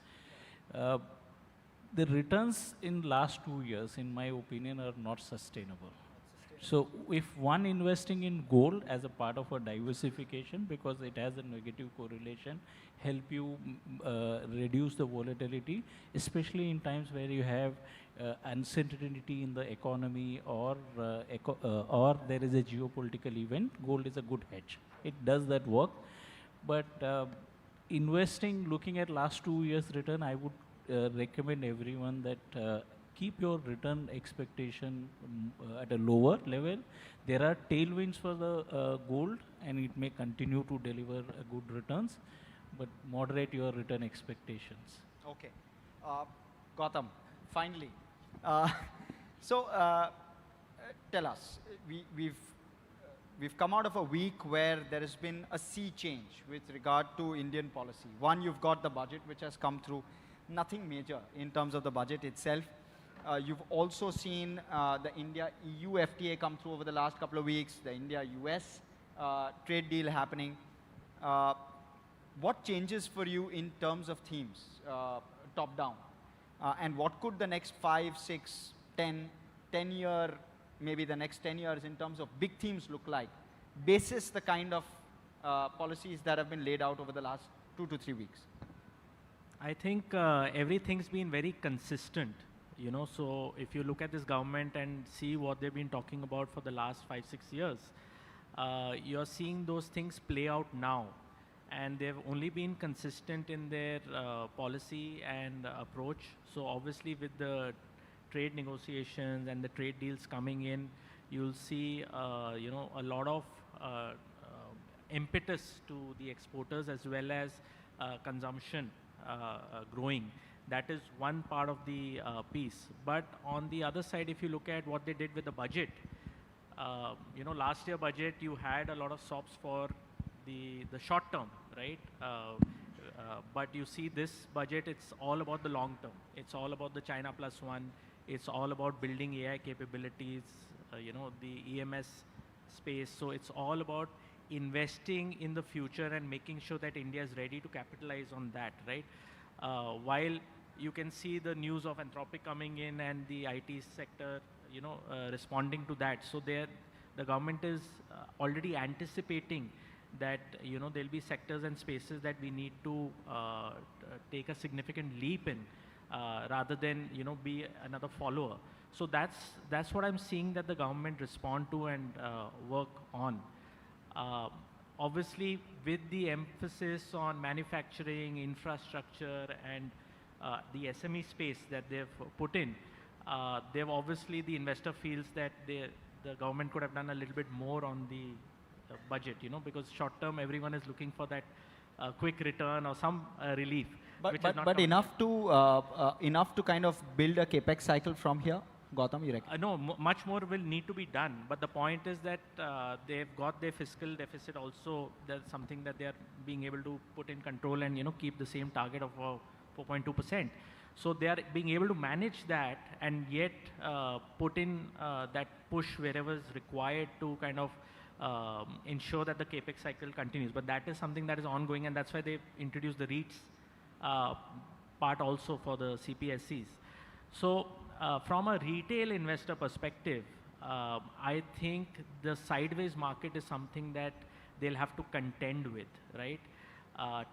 The returns in last 2 years, in my opinion, are not sustainable. So if one investing in gold as a part of a diversification, because it has a negative correlation, help you reduce the volatility, especially in times where you have uncertainty in the economy or there is a geopolitical event, gold is a good hedge. It does that work. But investing, looking at last 2 years return, I would recommend everyone that keep your return expectation at a lower level. There are tailwinds for the gold, and it may continue to deliver good returns, but moderate your return expectations. Okay. Gautam, finally. Tell us, we've come out of a week where there has been a sea change with regard to Indian policy. One, you've got the budget which has come through. Nothing major in terms of the budget itself. You've also seen the India-EU FTA come through over the last couple of weeks, the India-US trade deal happening. What changes for you in terms of themes, top-down? And what could the next 5, 6, 10 year, maybe the next 10 years in terms of big themes look like, basis the kind of policies that have been laid out over the last 2 to 3 weeks? I think everything's been very consistent. So if you look at this government and see what they've been talking about for the last 5, 6 years, you're seeing those things play out now. And they've only been consistent in their policy and approach. So obviously with the trade negotiations and the trade deals coming in, you'll see, a lot of impetus to the exporters as well as consumption growing. That is one part of the piece. But on the other side, if you look at what they did with the budget, last year budget, you had a lot of SOPs for the short term, right? But you see this budget, it's all about the long term. It's all about the China Plus One. It's all about building AI capabilities, the EMS space. So it's all about investing in the future and making sure that India is ready to capitalize on that, right? While you can see the news of Anthropic coming in and the IT sector, responding to that. So the government is already anticipating that, there'll be sectors and spaces that we need to take a significant leap in rather than, be another follower. So that's what I'm seeing that the government respond to and work on. Obviously, with the emphasis on manufacturing, infrastructure, and the SME space that they've put in, they've obviously, the investor feels that the government could have done a little bit more on the budget, because short term, everyone is looking for that quick return or some relief. But enough to kind of build a capex cycle from here, Gautam, you reckon? No, much more will need to be done. But the point is that they've got their fiscal deficit also. That's something that they are being able to put in control and keep the same target of 4.2%. So they are being able to manage that and yet put in that push wherever is required to kind of ensure that the capex cycle continues. But that is something that is ongoing, and that's why they introduced the REITs part also for the CPSCs. So from a retail investor perspective, I think the sideways market is something that they'll have to contend with, right?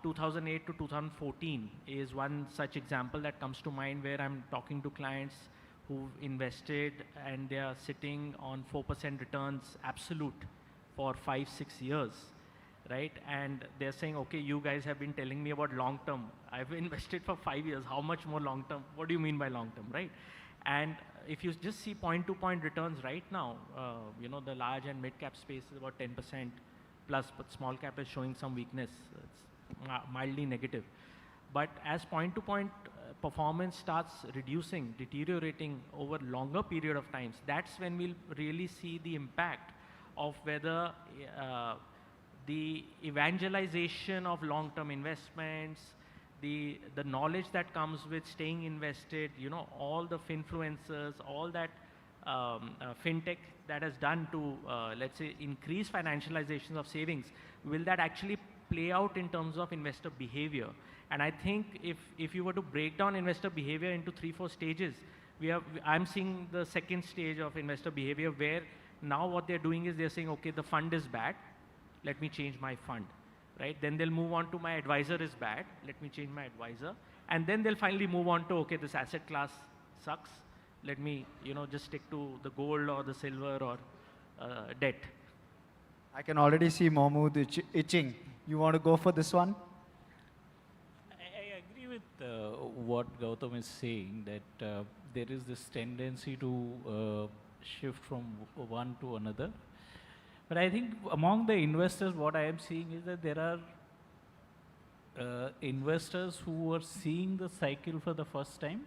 2008 to 2014 is one such example that comes to mind, where I'm talking to clients who've invested and they are sitting on 4% returns absolute for 5-6 years, right? And they're saying, okay, you guys have been telling me about long term. I've invested for 5 years. How much more long term? What do you mean by long term, right? And if you just see point-to-point returns right now, you know, the large and mid-cap space is about 10% plus, but small cap is showing some weakness. It's mildly negative. But as point-to-point performance starts reducing, deteriorating over longer period of times, that's when we'll really see the impact of whether the evangelization of long-term investments, the knowledge that comes with staying invested, you know, all the finfluencers, all that fintech that has done to, let's say, increase financialization of savings, will that actually play out in terms of investor behavior? And I think if you were to break down investor behavior into 3-4 stages, I'm seeing the second stage of investor behavior, where now what they're doing is they're saying, okay, the fund is bad, let me change my fund, right? Then they'll move on to my advisor is bad, let me change my advisor. And then they'll finally move on to, okay, this asset class sucks, let me, you know, just stick to the gold or the silver or debt. I can already see Mahmood itching. You want to go for this one? I agree with what Gautam is saying, that there is this tendency to shift from one to another. But I think among the investors, what I am seeing is that there are investors who are seeing the cycle for the first time,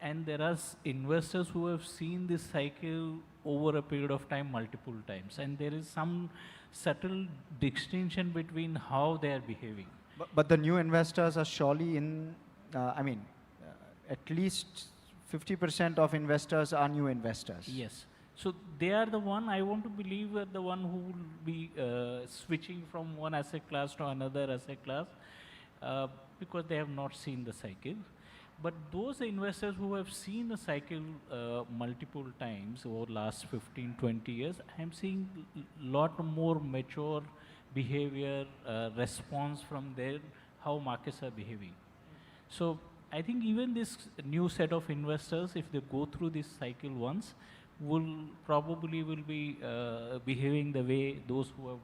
and there are investors who have seen this cycle over a period of time multiple times, and there is some subtle distinction between how they are behaving. But the new investors are surely in, at least 50% of investors are new investors. Yes. So they are the one, I want to believe, are the one who will be switching from one asset class to another asset class because they have not seen the cycle. But those investors who have seen the cycle multiple times over last 15-20 years, I am seeing lot more mature behavior, response from there, how markets are behaving. So I think even this new set of investors, if they go through this cycle once, will be behaving the way those who have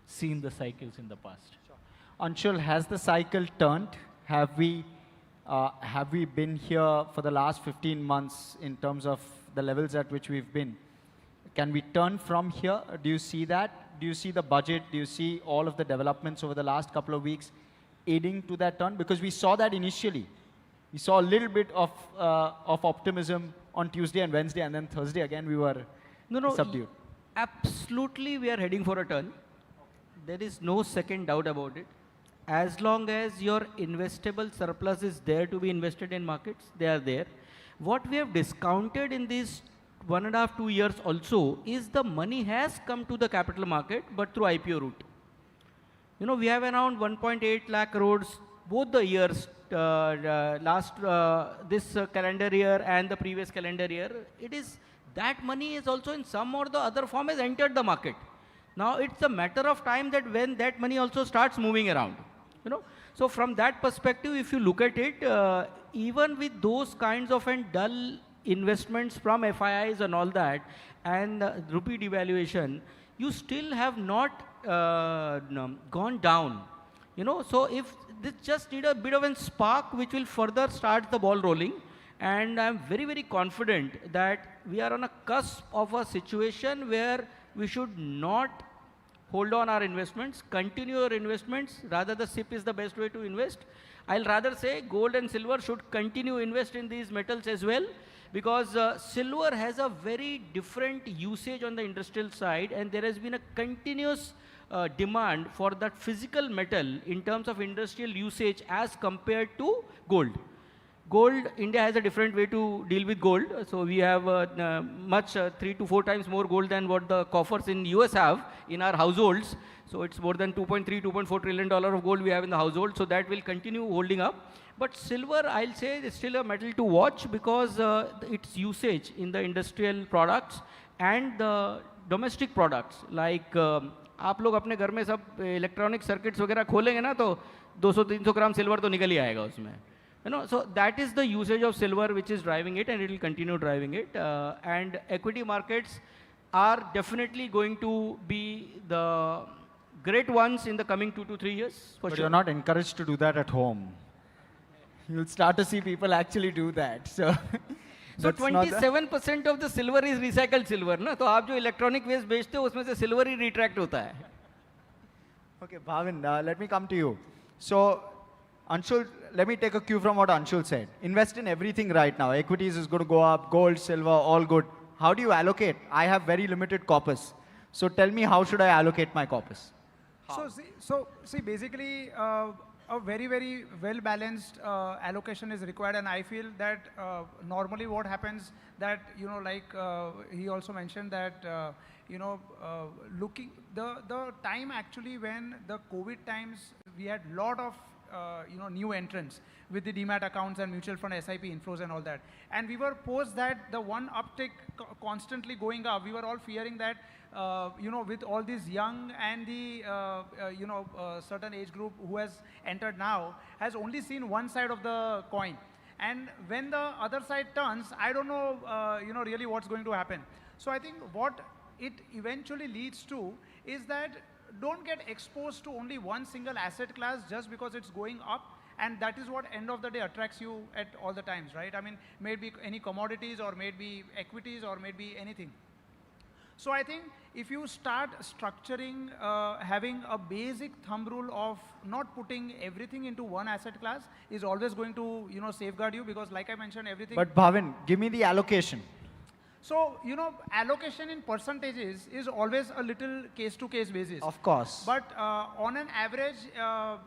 seen the cycles in the past. Sure. Anshul, has the cycle turned? Have we been here for the last 15 months in terms of the levels at which we've been? Can we turn from here? Do you see that? Do you see the budget? Do you see all of the developments over the last couple of weeks aiding to that turn? Because we saw that initially. We saw a little bit of optimism on Tuesday and Wednesday, and then Thursday again we were subdued. Absolutely, we are heading for a turn. There is no second doubt about it. As long as your investable surplus is there to be invested in markets, they are there. What we have discounted in these 1.5-2 years also is the money has come to the capital market, but through IPO route. You know, we have around 1.8 lakh crores both the years, this calendar year and the previous calendar year. It is that money is also in some or the other form has entered the market. Now it's a matter of time that when that money also starts moving around. You know, so from that perspective, if you look at it, even with those kinds of dull investments from FIIs and all that, and rupee devaluation, you still have not gone down. You know, so if this just need a bit of a spark, which will further start the ball rolling, and I'm very, very confident that we are on a cusp of a situation where we should not hold on our investments, continue our investments. Rather, the SIP is the best way to invest. I'll rather say gold and silver should continue invest in these metals as well, because silver has a very different usage on the industrial side, and there has been a continuous demand for that physical metal in terms of industrial usage as compared to gold. Gold, India has a different way to deal with gold. So we have 3 to 4 times more gold than what the coffers in US have in our households. So it's more than $2.3, $2.4 trillion of gold we have in the household. So that will continue holding up. But silver, I'll say, is still a metal to watch, because its usage in the industrial products and the domestic products like आप लोग अपने घर में सब electronic circuits वगैरह खोलेंगे ना तो 200-300 ग्राम सिल्वर तो निकल ही आएगा उसमें. So that is the usage of silver which is driving it, and it will continue driving it. And equity markets are definitely going to be the great ones in the coming 2 to 3 years, for But sure. you're not encouraged to do that at home. You'll start to see people actually do that. So, So that's not the- 27% of the silver is recycled silver, ना? तो आप जो electronic waste बेचते हो उसमें से silver ही retract होता है. Okay, Bhavin, let me come to you. So, Anshul, let me take a cue from what Anshul said. Invest in everything right now. Equities is going to go up, gold, silver, all good. How do you allocate? I have very limited corpus. So tell me, how should I allocate my corpus? So see, basically, a very, very well-balanced allocation is required, and I feel that normally what happens that, like he also mentioned that, looking, the time actually when the COVID times, we had lot of new entrants with the demat accounts and mutual fund SIP inflows and all that. And we were post that the one uptick constantly going up, we were all fearing that, with all these young and the, certain age group who has entered now, has only seen one side of the coin. And when the other side turns, I don't know, really what's going to happen. So I think what it eventually leads to is that don't get exposed to only one single asset class just because it's going up, and that is what end of the day attracts you at all the times, right? I mean, maybe any commodities or maybe equities or maybe anything. So I think if you start structuring, having a basic thumb rule of not putting everything into one asset class is always going to, safeguard you, because like I mentioned, everything. But Bhavin, give me the allocation. So, allocation in percentages is always a little case-to-case basis. Of course. But on an average,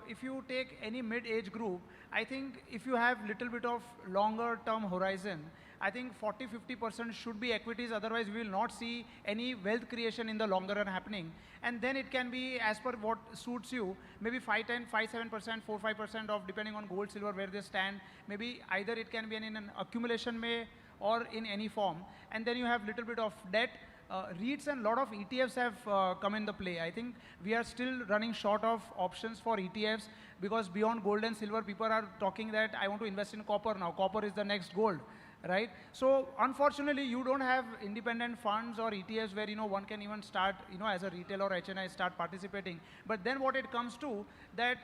if you take any mid-age group, I think if you have little bit of longer-term horizon, I think 40-50% should be equities. Otherwise, we will not see any wealth creation in the longer run happening. And then it can be as per what suits you. Maybe 5-10, 5-7%, 4-5% of depending on gold, silver, where they stand. Maybe either it can be in an accumulation way, or in any form. And then you have little bit of debt. REITs and a lot of ETFs have come in the play. I think we are still running short of options for ETFs, because beyond gold and silver, people are talking that I want to invest in copper now. Copper is the next gold, right? So unfortunately, you don't have independent funds or ETFs where, one can even start, as a retail or HNI start participating. But then what it comes to that,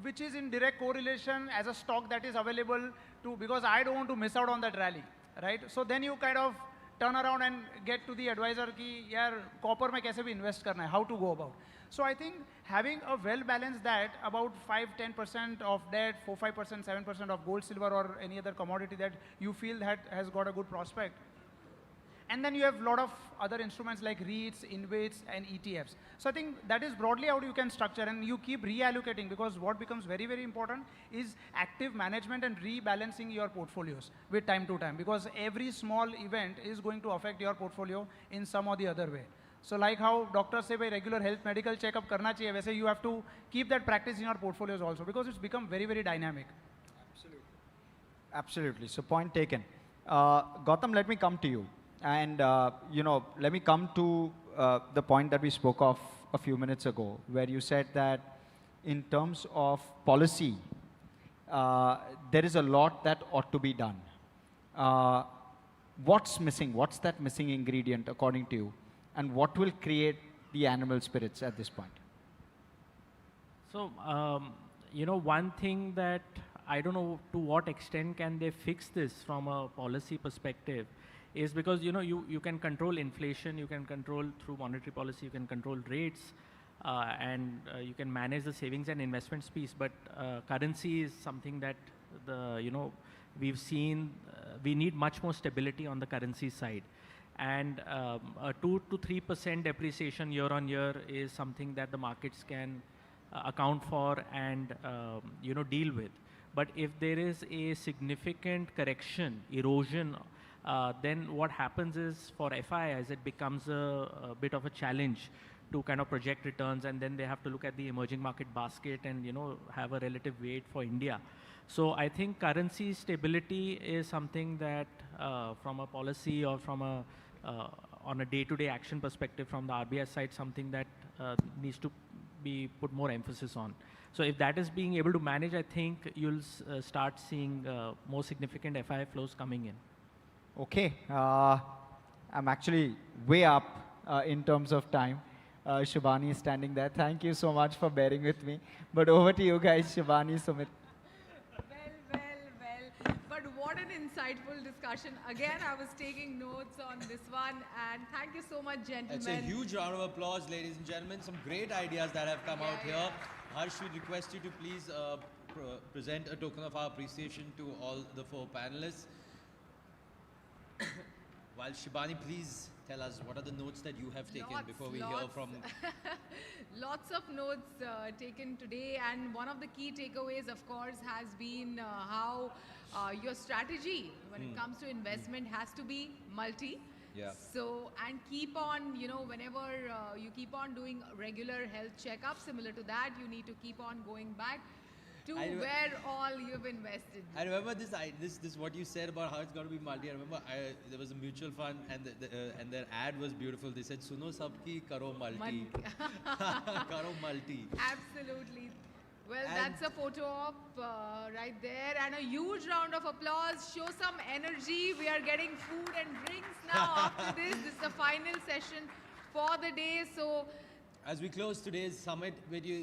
which is in direct correlation as a stock that is available to, because I don't want to miss out on that rally, right? So then you kind of turn around and get to the advisor ki, yaar, copper mein kaise bhi invest karna hai, how to go about. So I think having a well-balanced that, about 5-10% of debt, 4-5%, 7% of gold, silver, or any other commodity that you feel that has got a good prospect. And then you have a lot of other instruments like REITs, InvITs, and ETFs. So I think that is broadly how you can structure, and you keep reallocating, because what becomes very, very important is active management and rebalancing your portfolios with time to time, because every small event is going to affect your portfolio in some or the other way. So like how doctors say by regular health medical checkup karna chahiye, वैसे you have to keep that practice in your portfolios also, because it's become very, very dynamic. Absolutely. Absolutely. So point taken. Gautam, let me come to you. And, let me come to the point that we spoke of a few minutes ago, where you said that in terms of policy, there is a lot that ought to be done. What's missing? What's that missing ingredient, according to you? And what will create the animal spirits at this point? So, one thing that I don't know to what extent can they fix this from a policy perspective, is because you can control inflation, you can control through monetary policy, you can control rates, and you can manage the savings and investments piece. But currency is something that we've seen. We need much more stability on the currency side, and a 2 to 3% depreciation year on year is something that the markets can account for and deal with. But if there is a significant correction, erosion, then what happens is for FIs, it becomes a bit of a challenge to kind of project returns, and then they have to look at the emerging market basket and have a relative weight for India. So I think currency stability is something that from a policy or from a on a day-to-day action perspective from the RBI side, something that needs to be put more emphasis on. So if that is being able to manage, I think you'll start seeing more significant FII flows coming in. Okay, I'm actually way up in terms of time. Shivani is standing there. Thank you so much for bearing with me. But over to you guys, Shivani, Sumit. But what an insightful discussion. Again, I was taking notes on this one, and thank you so much, gentlemen. It's a huge round of applause, ladies and gentlemen. Some great ideas that have come out here. Harsh, we request you to please present a token of our appreciation to all the 4 panelists. While Shibani, please tell us what are the notes that you have taken before we hear from... Lots of notes taken today, and one of the key takeaways, of course, has been how your strategy when it comes to investment has to be multi. Yeah. So, and keep on, you know, whenever you keep on doing regular health checkups, similar to that, you need to keep on going back to where all you've invested. I remember this what you said about how it's got to be multi. I remember there was a mutual fund and their ad was beautiful. They said, "Suno sabki, karo multi." Karo multi. Absolutely. Well, that's a photo op right there, and a huge round of applause. Show some energy. We are getting food and drinks now after this. This is the final session for the day. So, as we close today's summit,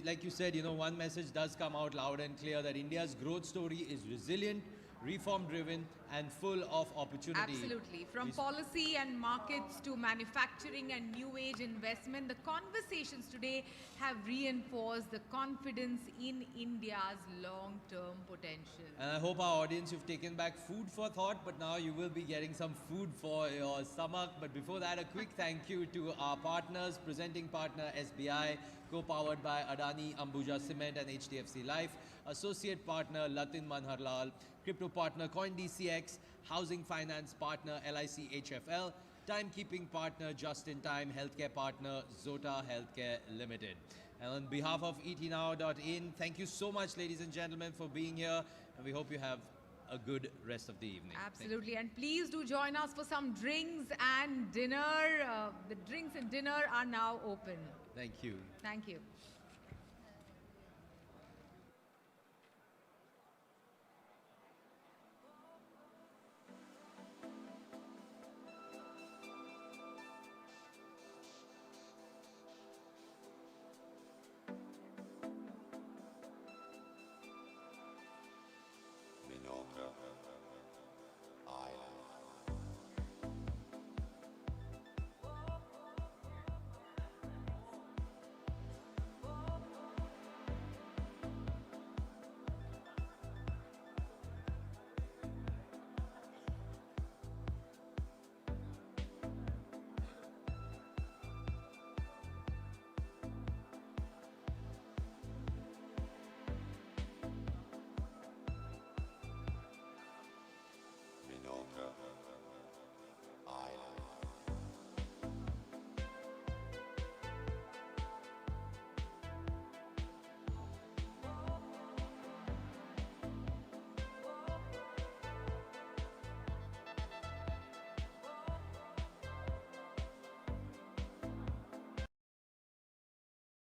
like you said, you know, one message does come out loud and clear that India's growth story is resilient, reform-driven, and full of opportunity. absolutely. From policy and markets to manufacturing and new age investment, the conversations today have reinforced the confidence in India's long-term potential. And I hope our audience, you've taken back food for thought, but now you will be getting some food for your stomach. But before that, a quick thank you to our partners, presenting partner SBI, co-powered by Adani, Ambuja Cement and HDFC Life, associate partner Latin Manharlal, crypto partner CoinDCX, housing finance partner LIC HFL, timekeeping partner Just in Time, healthcare partner Zota Healthcare Limited. And on behalf of etnow.in, thank you so much, ladies and gentlemen, for being here. And we hope you have a good rest of the evening. Absolutely. And please do join us for some drinks and dinner. The drinks and dinner are now open. Thank you. Thank you.